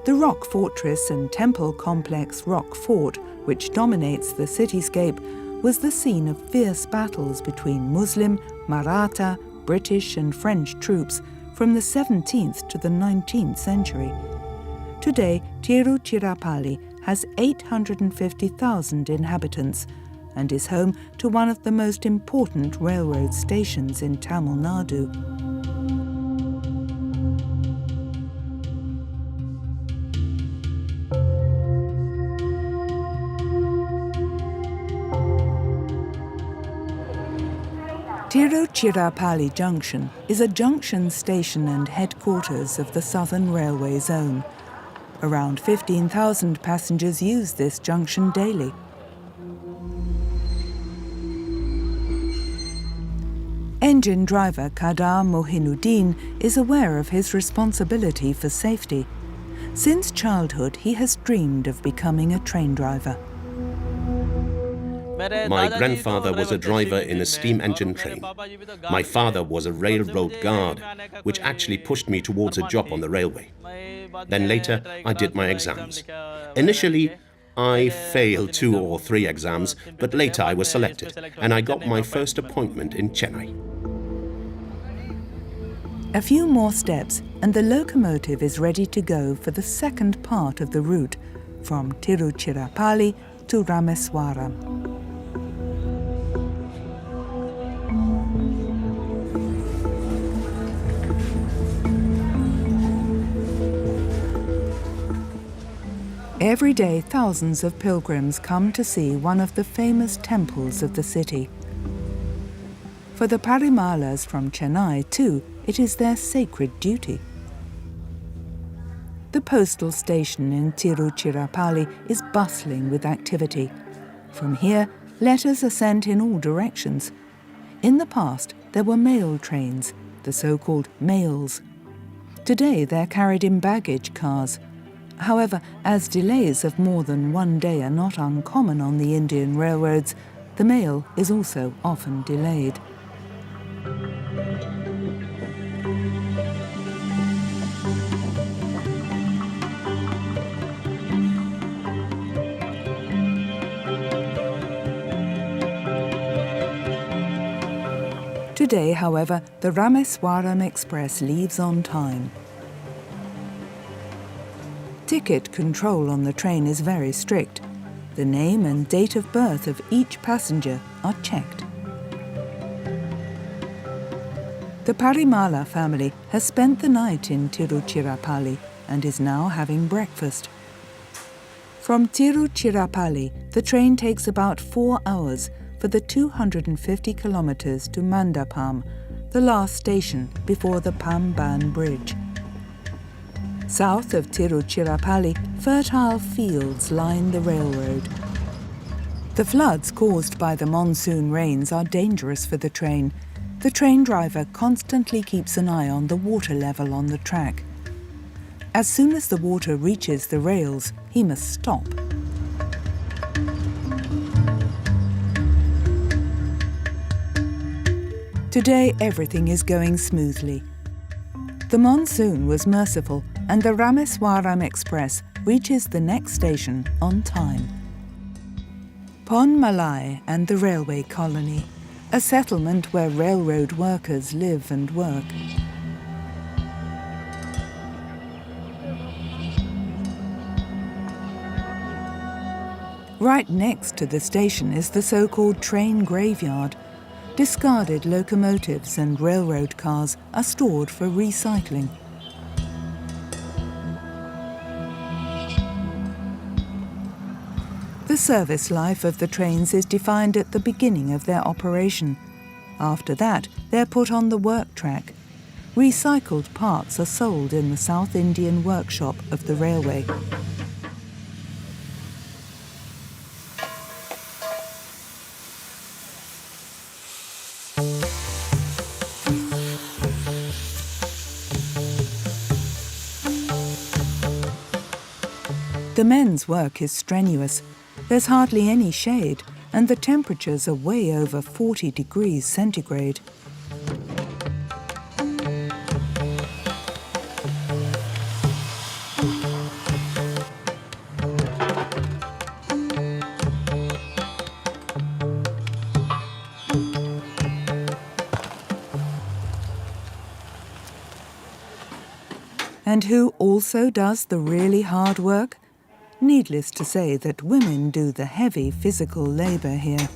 The rock fortress and temple complex Rock Fort, which dominates the cityscape, was the scene of fierce battles between Muslim, Maratha, British and French troops from the 17th to the 19th century. Today, Tiruchirappalli has 850,000 inhabitants and is home to one of the most important railroad stations in Tamil Nadu. Tiruchirappalli Junction is a junction station and headquarters of the Southern Railway Zone. Around 15,000 passengers use this junction daily. Engine driver Kadar Mohinuddin is aware of his responsibility for safety. Since childhood, he has dreamed of becoming a train driver. My grandfather was a driver in a steam engine train. My father was a railroad guard, which actually pushed me towards a job on the railway. Then later, I did my exams. Initially, I failed 2 or 3 exams, but later I was selected, and I got my first appointment in Chennai. A few more steps, and the locomotive is ready to go for the second part of the route, from Tiruchirappalli to Rameswaram. Every day, thousands of pilgrims come to see one of the famous temples of the city. For the Parimalas from Chennai, too, it is their sacred duty. The postal station in Tiruchirappalli is bustling with activity. From here, letters are sent in all directions. In the past, there were mail trains, the so-called mails. Today, they're carried in baggage cars. However, as delays of more than one day are not uncommon on the Indian railroads, the mail is also often delayed. Today, however, the Rameswaram Express leaves on time. Ticket control on the train is very strict. The name and date of birth of each passenger are checked. The Parimala family has spent the night in Tiruchirappalli and is now having breakfast. From Tiruchirappalli, the train takes about 4 hours for the 250 kilometers to Mandapam, the last station before the Pamban Bridge. South of Tiruchirappalli, fertile fields line the railroad. The floods caused by the monsoon rains are dangerous for the train. The train driver constantly keeps an eye on the water level on the track. As soon as the water reaches the rails, he must stop. Today, everything is going smoothly. The monsoon was merciful, and the Rameswaram Express reaches the next station on time. Pon Malai and the Railway Colony, a settlement where railroad workers live and work. Right next to the station is the so-called train graveyard. Discarded locomotives and railroad cars are stored for recycling. The service life of the trains is defined at the beginning of their operation. After that, they're put on the work track. Recycled parts are sold in the South Indian workshop of the railway. The men's work is strenuous. There's hardly any shade, and the temperatures are way over 40 degrees centigrade. And who also does the really hard work? Needless to say that women do the heavy physical labor here.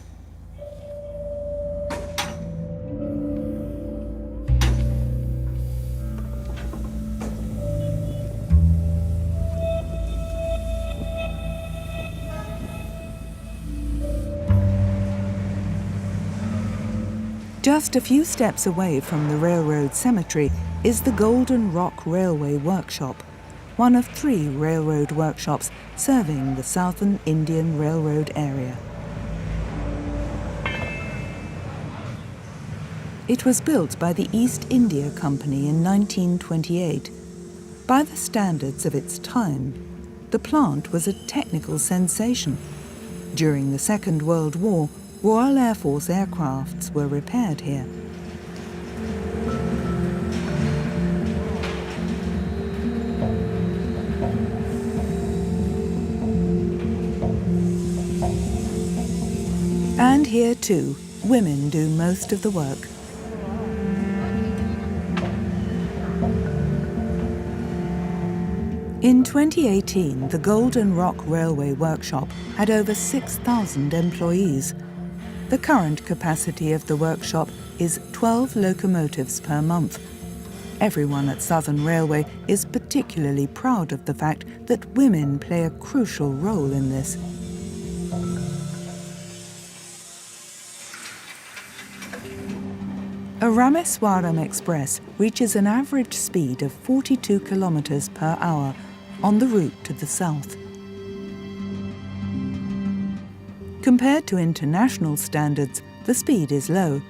Just a few steps away from the railroad cemetery is the Golden Rock Railway Workshop, one of 3 railroad workshops serving the Southern Indian Railroad area. It was built by the East India Company in 1928. By the standards of its time, the plant was a technical sensation. During the Second World War, Royal Air Force aircrafts were repaired here. And here too, women do most of the work. In 2018, the Golden Rock Railway Workshop had over 6,000 employees. The current capacity of the workshop is 12 locomotives per month. Everyone at Southern Railway is particularly proud of the fact that women play a crucial role in this. A Rameswaram Express reaches an average speed of 42 kilometers per hour on the route to the south. Compared to international standards, the speed is low,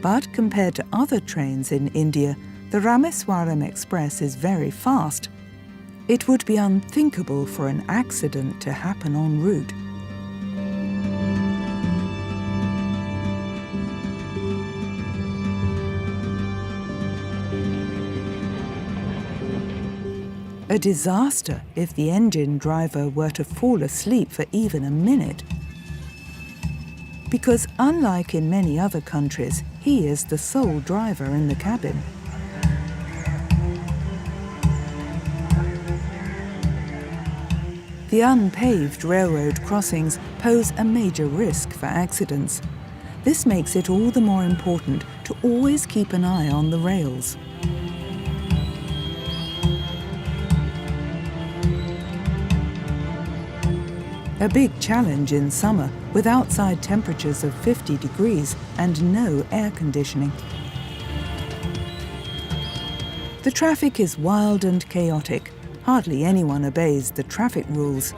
but compared to other trains in India, the Rameswaram Express is very fast. It would be unthinkable for an accident to happen en route. A disaster if the engine driver were to fall asleep for even a minute. Because unlike in many other countries, he is the sole driver in the cabin. The unpaved railroad crossings pose a major risk for accidents. This makes it all the more important to always keep an eye on the rails. A big challenge in summer, with outside temperatures of 50 degrees and no air conditioning. The traffic is wild and chaotic. Hardly anyone obeys the traffic rules.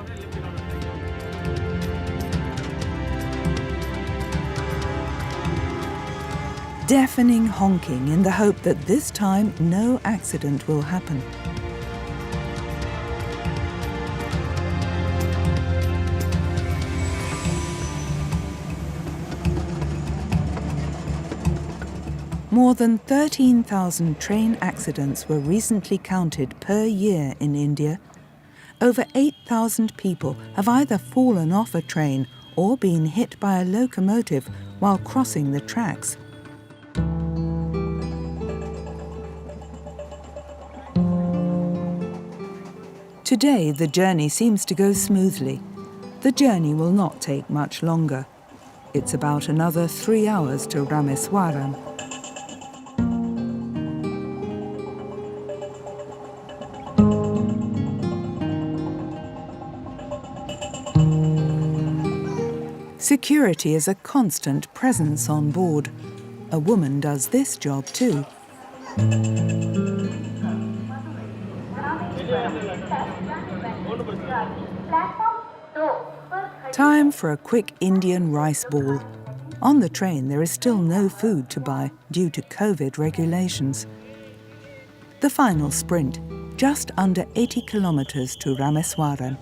Deafening honking in the hope that this time no accident will happen. More than 13,000 train accidents were recently counted per year in India. Over 8,000 people have either fallen off a train or been hit by a locomotive while crossing the tracks. Today, the journey seems to go smoothly. The journey will not take much longer. It's about another 3 hours to Rameswaram. Security is a constant presence on board. A woman does this job too. Time for a quick Indian rice ball. On the train, there is still no food to buy due to COVID regulations. The final sprint, just under 80 kilometers to Rameswaram.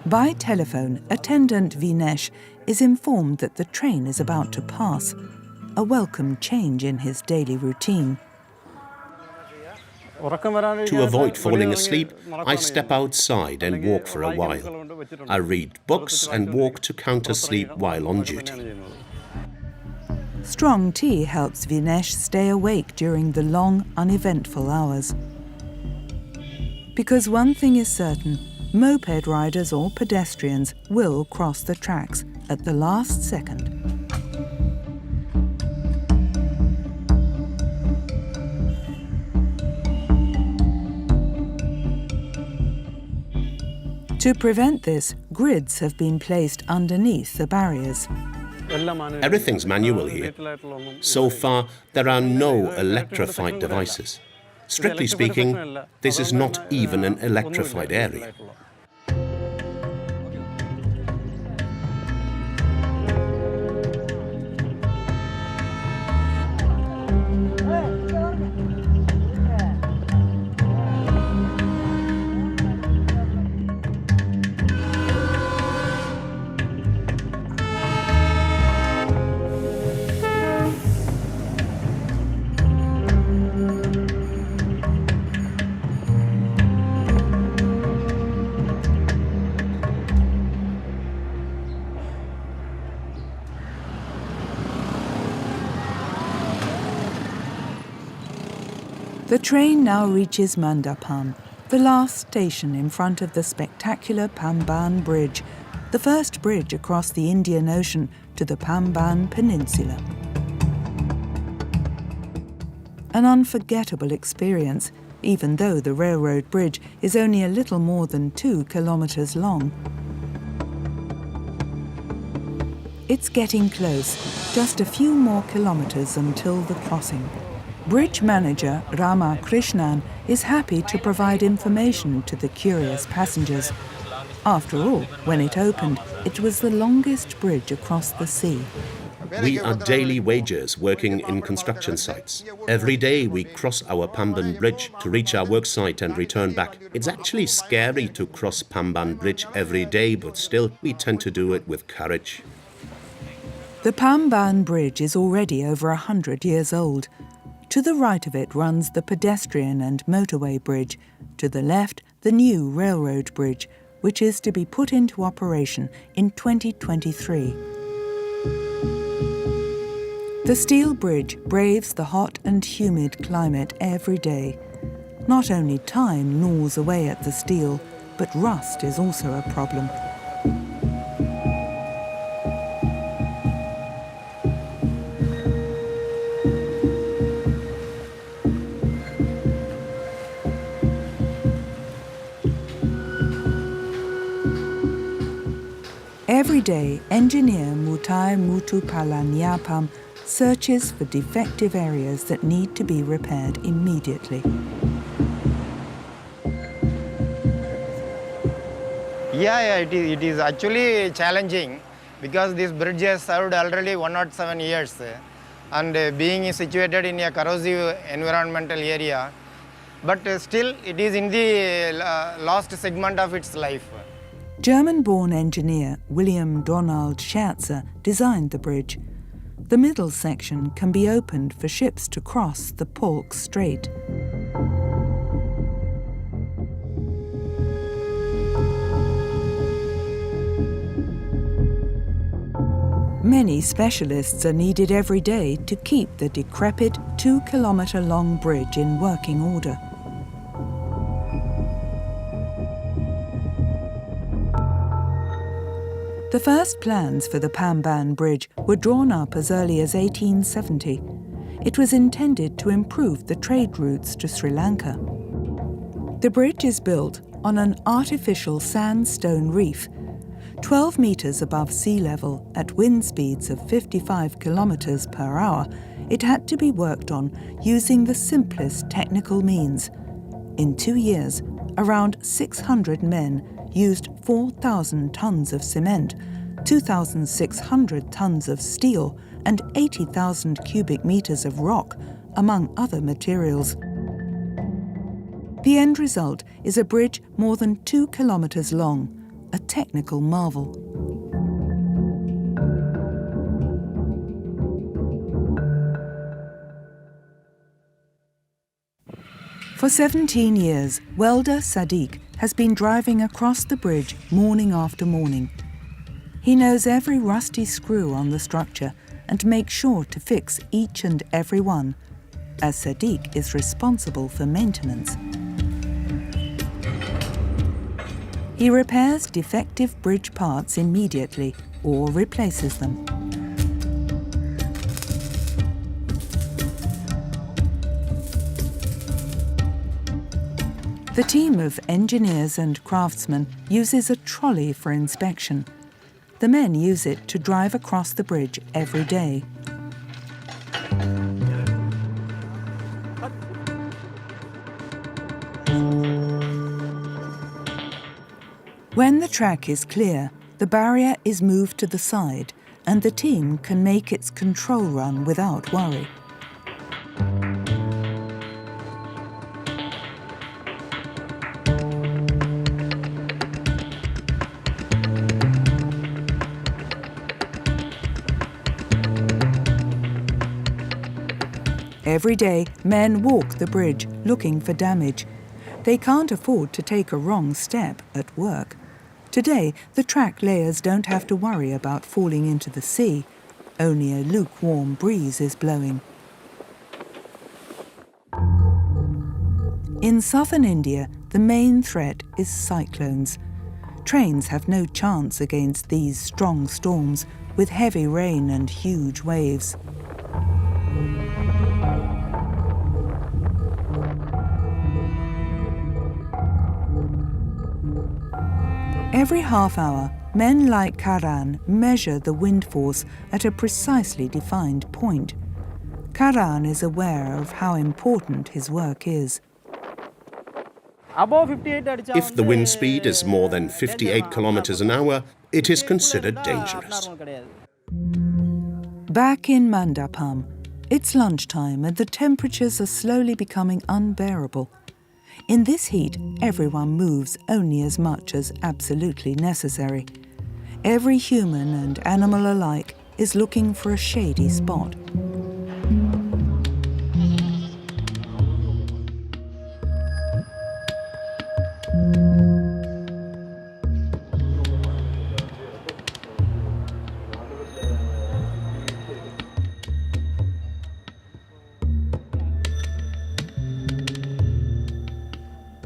By telephone, attendant Vinesh is informed that the train is about to pass, a welcome change in his daily routine. To avoid falling asleep, I step outside and walk for a while. I read books and walk to counter sleep while on duty. Strong tea helps Vinesh stay awake during the long, uneventful hours. Because one thing is certain, moped riders or pedestrians will cross the tracks at the last second. To prevent this, grids have been placed underneath the barriers. Everything's manual here. So far, there are no electrified devices. Strictly speaking, this is not even an electrified area. The train now reaches Mandapam, the last station in front of the spectacular Pamban Bridge, the first bridge across the Indian Ocean to the Pamban Peninsula. An unforgettable experience, even though the railroad bridge is only a little more than 2 kilometers long. It's getting close, just a few more kilometers until the crossing. Bridge manager Rama Krishnan is happy to provide information to the curious passengers. After all, when it opened, it was the longest bridge across the sea. We are daily wagers working in construction sites. Every day we cross our Pamban Bridge to reach our work site and return back. It's actually scary to cross Pamban Bridge every day, but still, we tend to do it with courage. The Pamban Bridge is already over 100 years old. To the right of it runs the pedestrian and motorway bridge. To the left, the new railroad bridge, which is to be put into operation in 2023. The steel bridge braves the hot and humid climate every day. Not only time gnaws away at the steel, but rust is also a problem. Every day, engineer Mutai Mutupalanyapam searches for defective areas that need to be repaired immediately. Yeah, it is actually challenging because this bridge has served already 107 years and being situated in a corrosive environmental area, but still it is in the last segment of its life. German-born engineer William Donald Scherzer designed the bridge. The middle section can be opened for ships to cross the Polk Strait. Many specialists are needed every day to keep the decrepit 2-kilometre-long bridge in working order. The first plans for the Pamban Bridge were drawn up as early as 1870. It was intended to improve the trade routes to Sri Lanka. The bridge is built on an artificial sandstone reef, 12 metres above sea level at wind speeds of 55 kilometres per hour. It had to be worked on using the simplest technical means. In 2 years, around 600 men used 4,000 tons of cement, 2,600 tons of steel, and 80,000 cubic metres of rock, among other materials. The end result is a bridge more than 2 kilometres long, a technical marvel. For 17 years, welder Sadiq has been driving across the bridge morning after morning. He knows every rusty screw on the structure and makes sure to fix each and every one, as Sadiq is responsible for maintenance. He repairs defective bridge parts immediately or replaces them. The team of engineers and craftsmen uses a trolley for inspection. The men use it to drive across the bridge every day. When the track is clear, the barrier is moved to the side and the team can make its control run without worry. Every day, men walk the bridge looking for damage. They can't afford to take a wrong step at work. Today, the track layers don't have to worry about falling into the sea. Only a lukewarm breeze is blowing. In southern India, the main threat is cyclones. Trains have no chance against these strong storms with heavy rain and huge waves. Every half hour, men like Karan measure the wind force at a precisely defined point. Karan is aware of how important his work is. If the wind speed is more than 58 kilometers an hour, it is considered dangerous. Back in Mandapam, it's lunchtime and the temperatures are slowly becoming unbearable. In this heat, everyone moves only as much as absolutely necessary. Every human and animal alike is looking for a shady spot.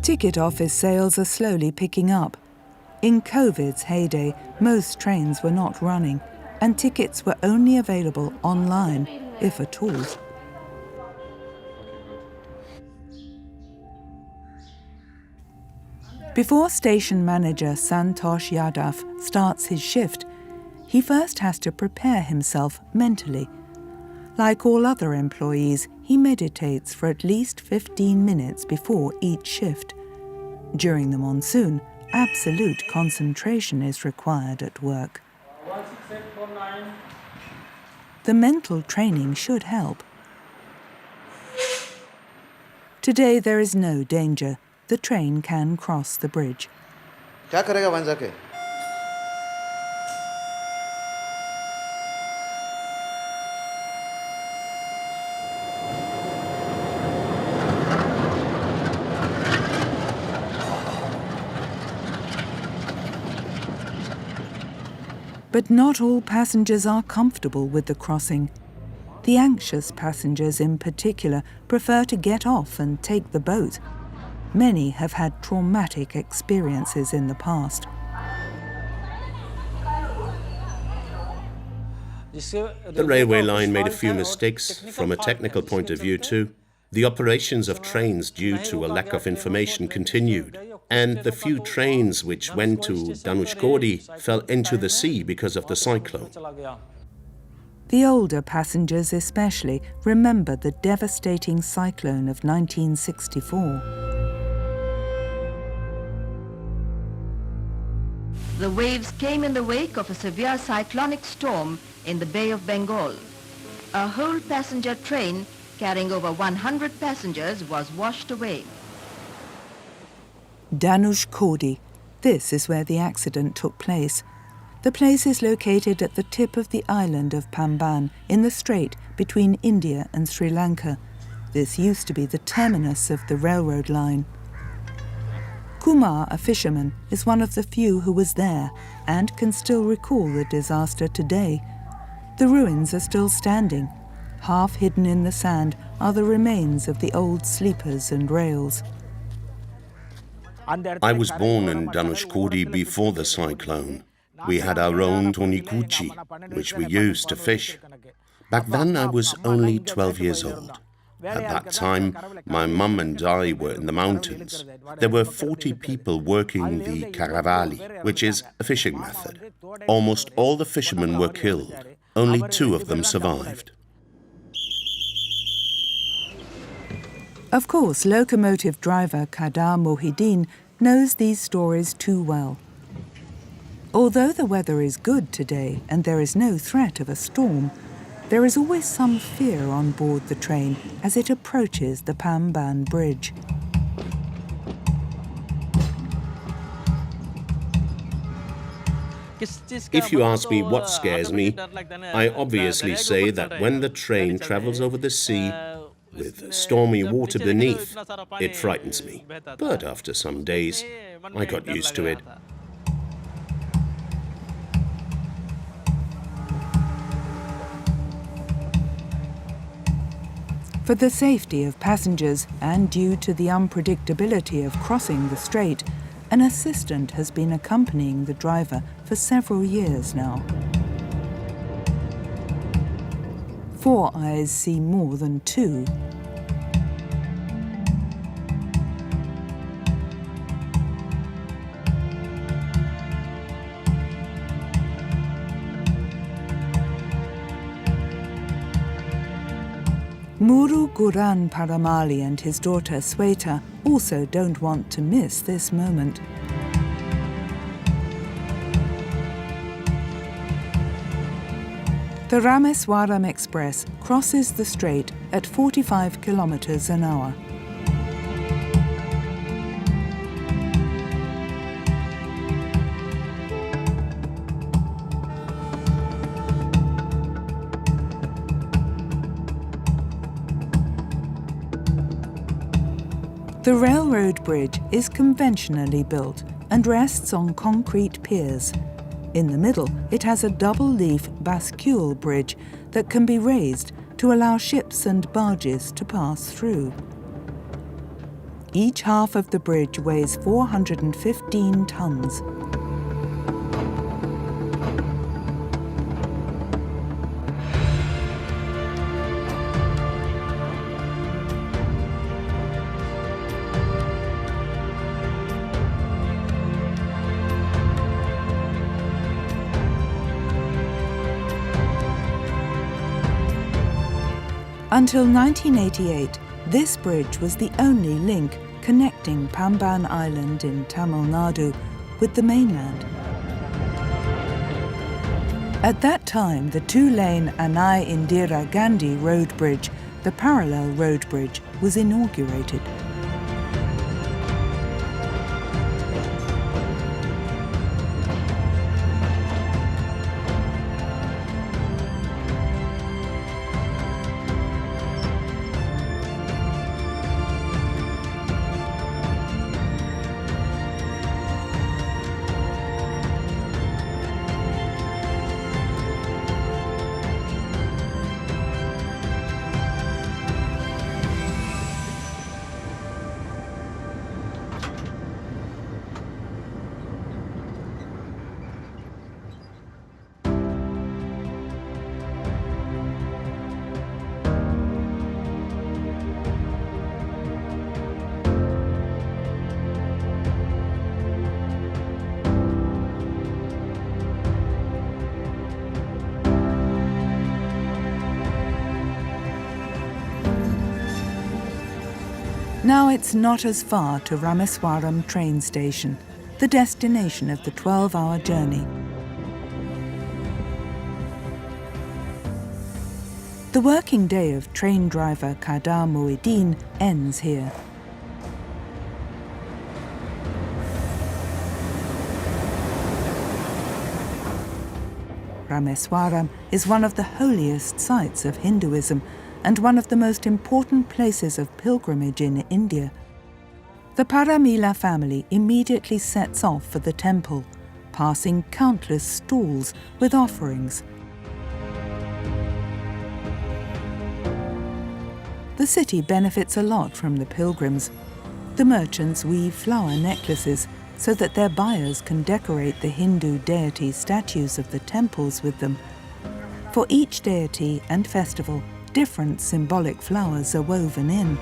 Ticket office sales are slowly picking up. In COVID's heyday, most trains were not running, and tickets were only available online, if at all. Before station manager Santosh Yadav starts his shift, he first has to prepare himself mentally. Like all other employees, he meditates for at least 15 minutes before each shift. During the monsoon, absolute concentration is required at work. The mental training should help. Today there is no danger. The train can cross the bridge. But not all passengers are comfortable with the crossing. The anxious passengers in particular prefer to get off and take the boat. Many have had traumatic experiences in the past. The railway line made a few mistakes from a technical point of view too. The operations of trains due to a lack of information continued, and the few trains which went to Dhanushkodi fell into the sea because of the cyclone. The older passengers especially remember the devastating cyclone of 1964. The waves came in the wake of a severe cyclonic storm in the Bay of Bengal. A whole passenger train carrying over 100 passengers was washed away. Dhanushkodi. This is where the accident took place. The place is located at the tip of the island of Pamban in the strait between India and Sri Lanka. This used to be the terminus of the railroad line. Kumar, a fisherman, is one of the few who was there and can still recall the disaster today. The ruins are still standing. Half hidden in the sand are the remains of the old sleepers and rails. I was born in Dhanushkodi before the cyclone. We had our own tonikuchi, which we used to fish. Back then I was only 12 years old. At that time, my mum and I were in the mountains. There were 40 people working the karavali, which is a fishing method. Almost all the fishermen were killed. Only 2 of them survived. Of course, locomotive driver Kadar Mohideen knows these stories too well. Although the weather is good today and there is no threat of a storm, there is always some fear on board the train as it approaches the Pamban Bridge. If you ask me what scares me, I obviously say that when the train travels over the sea with stormy water beneath, it frightens me. But after some days, I got used to it. For the safety of passengers and due to the unpredictability of crossing the strait, an assistant has been accompanying the driver for several years now. 4 eyes see more than 2. Muru Guran Paramali and his daughter Sweta also don't want to miss this moment. The Rameswaram Express crosses the strait at 45 kilometers an hour. The railroad bridge is conventionally built and rests on concrete piers. In the middle, it has a double-leaf bascule bridge that can be raised to allow ships and barges to pass through. Each half of the bridge weighs 415 tons. Until 1988, this bridge was the only link connecting Pamban Island in Tamil Nadu with the mainland. At that time, the two-lane Anai Indira Gandhi road bridge, the parallel road bridge, was inaugurated. Now it's not as far to Rameswaram train station, the destination of the 12-hour journey. The working day of train driver Kadar Muhyiddin ends here. Rameswaram is one of the holiest sites of Hinduism and one of the most important places of pilgrimage in India. The Paramila family immediately sets off for the temple, passing countless stalls with offerings. The city benefits a lot from the pilgrims. The merchants weave flower necklaces so that their buyers can decorate the Hindu deity statues of the temples with them. For each deity and festival, different symbolic flowers are woven in.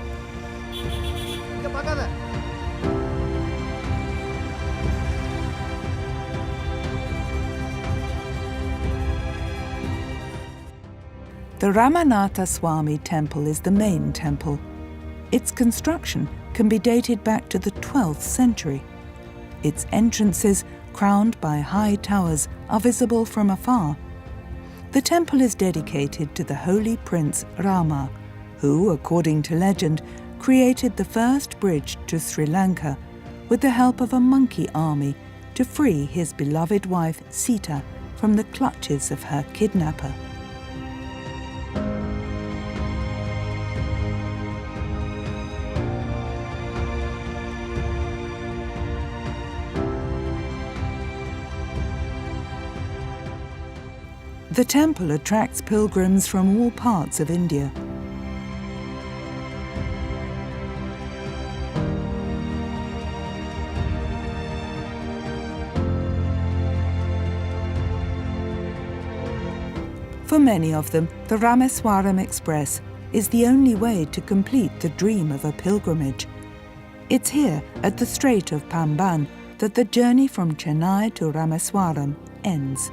The Ramanatha Swami temple is the main temple. Its construction can be dated back to the 12th century. Its entrances, crowned by high towers, are visible from afar. The temple is dedicated to the holy prince Rama, who, according to legend, created the first bridge to Sri Lanka with the help of a monkey army to free his beloved wife Sita from the clutches of her kidnapper. The temple attracts pilgrims from all parts of India. For many of them, the Rameswaram Express is the only way to complete the dream of a pilgrimage. It's here, at the Strait of Pamban, that the journey from Chennai to Rameswaram ends.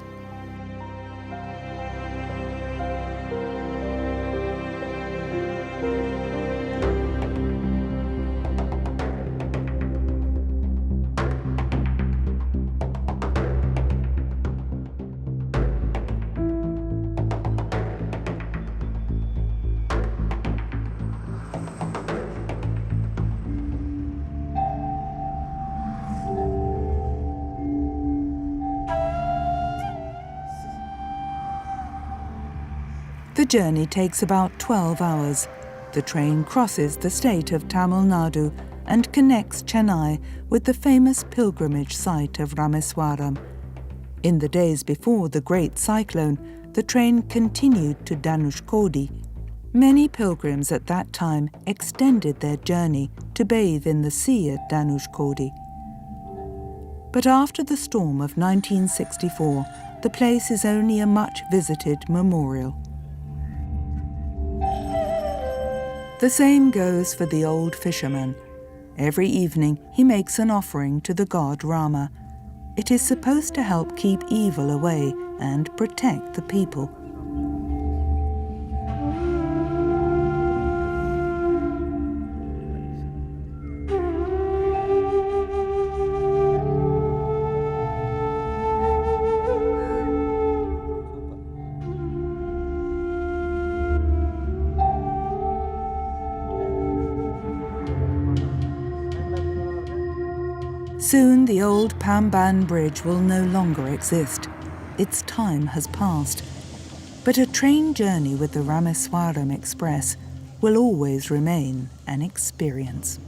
The journey takes about 12 hours. The train crosses the state of Tamil Nadu and connects Chennai with the famous pilgrimage site of Rameswaram. In the days before the Great Cyclone, the train continued to Dhanushkodi. Many pilgrims at that time extended their journey to bathe in the sea at Dhanushkodi. But after the storm of 1964, the place is only a much-visited memorial. The same goes for the old fisherman. Every evening he makes an offering to the god Rama. It is supposed to help keep evil away and protect the people. Soon the old Pamban Bridge will no longer exist. Its time has passed. But a train journey with the Rameswaram Express will always remain an experience.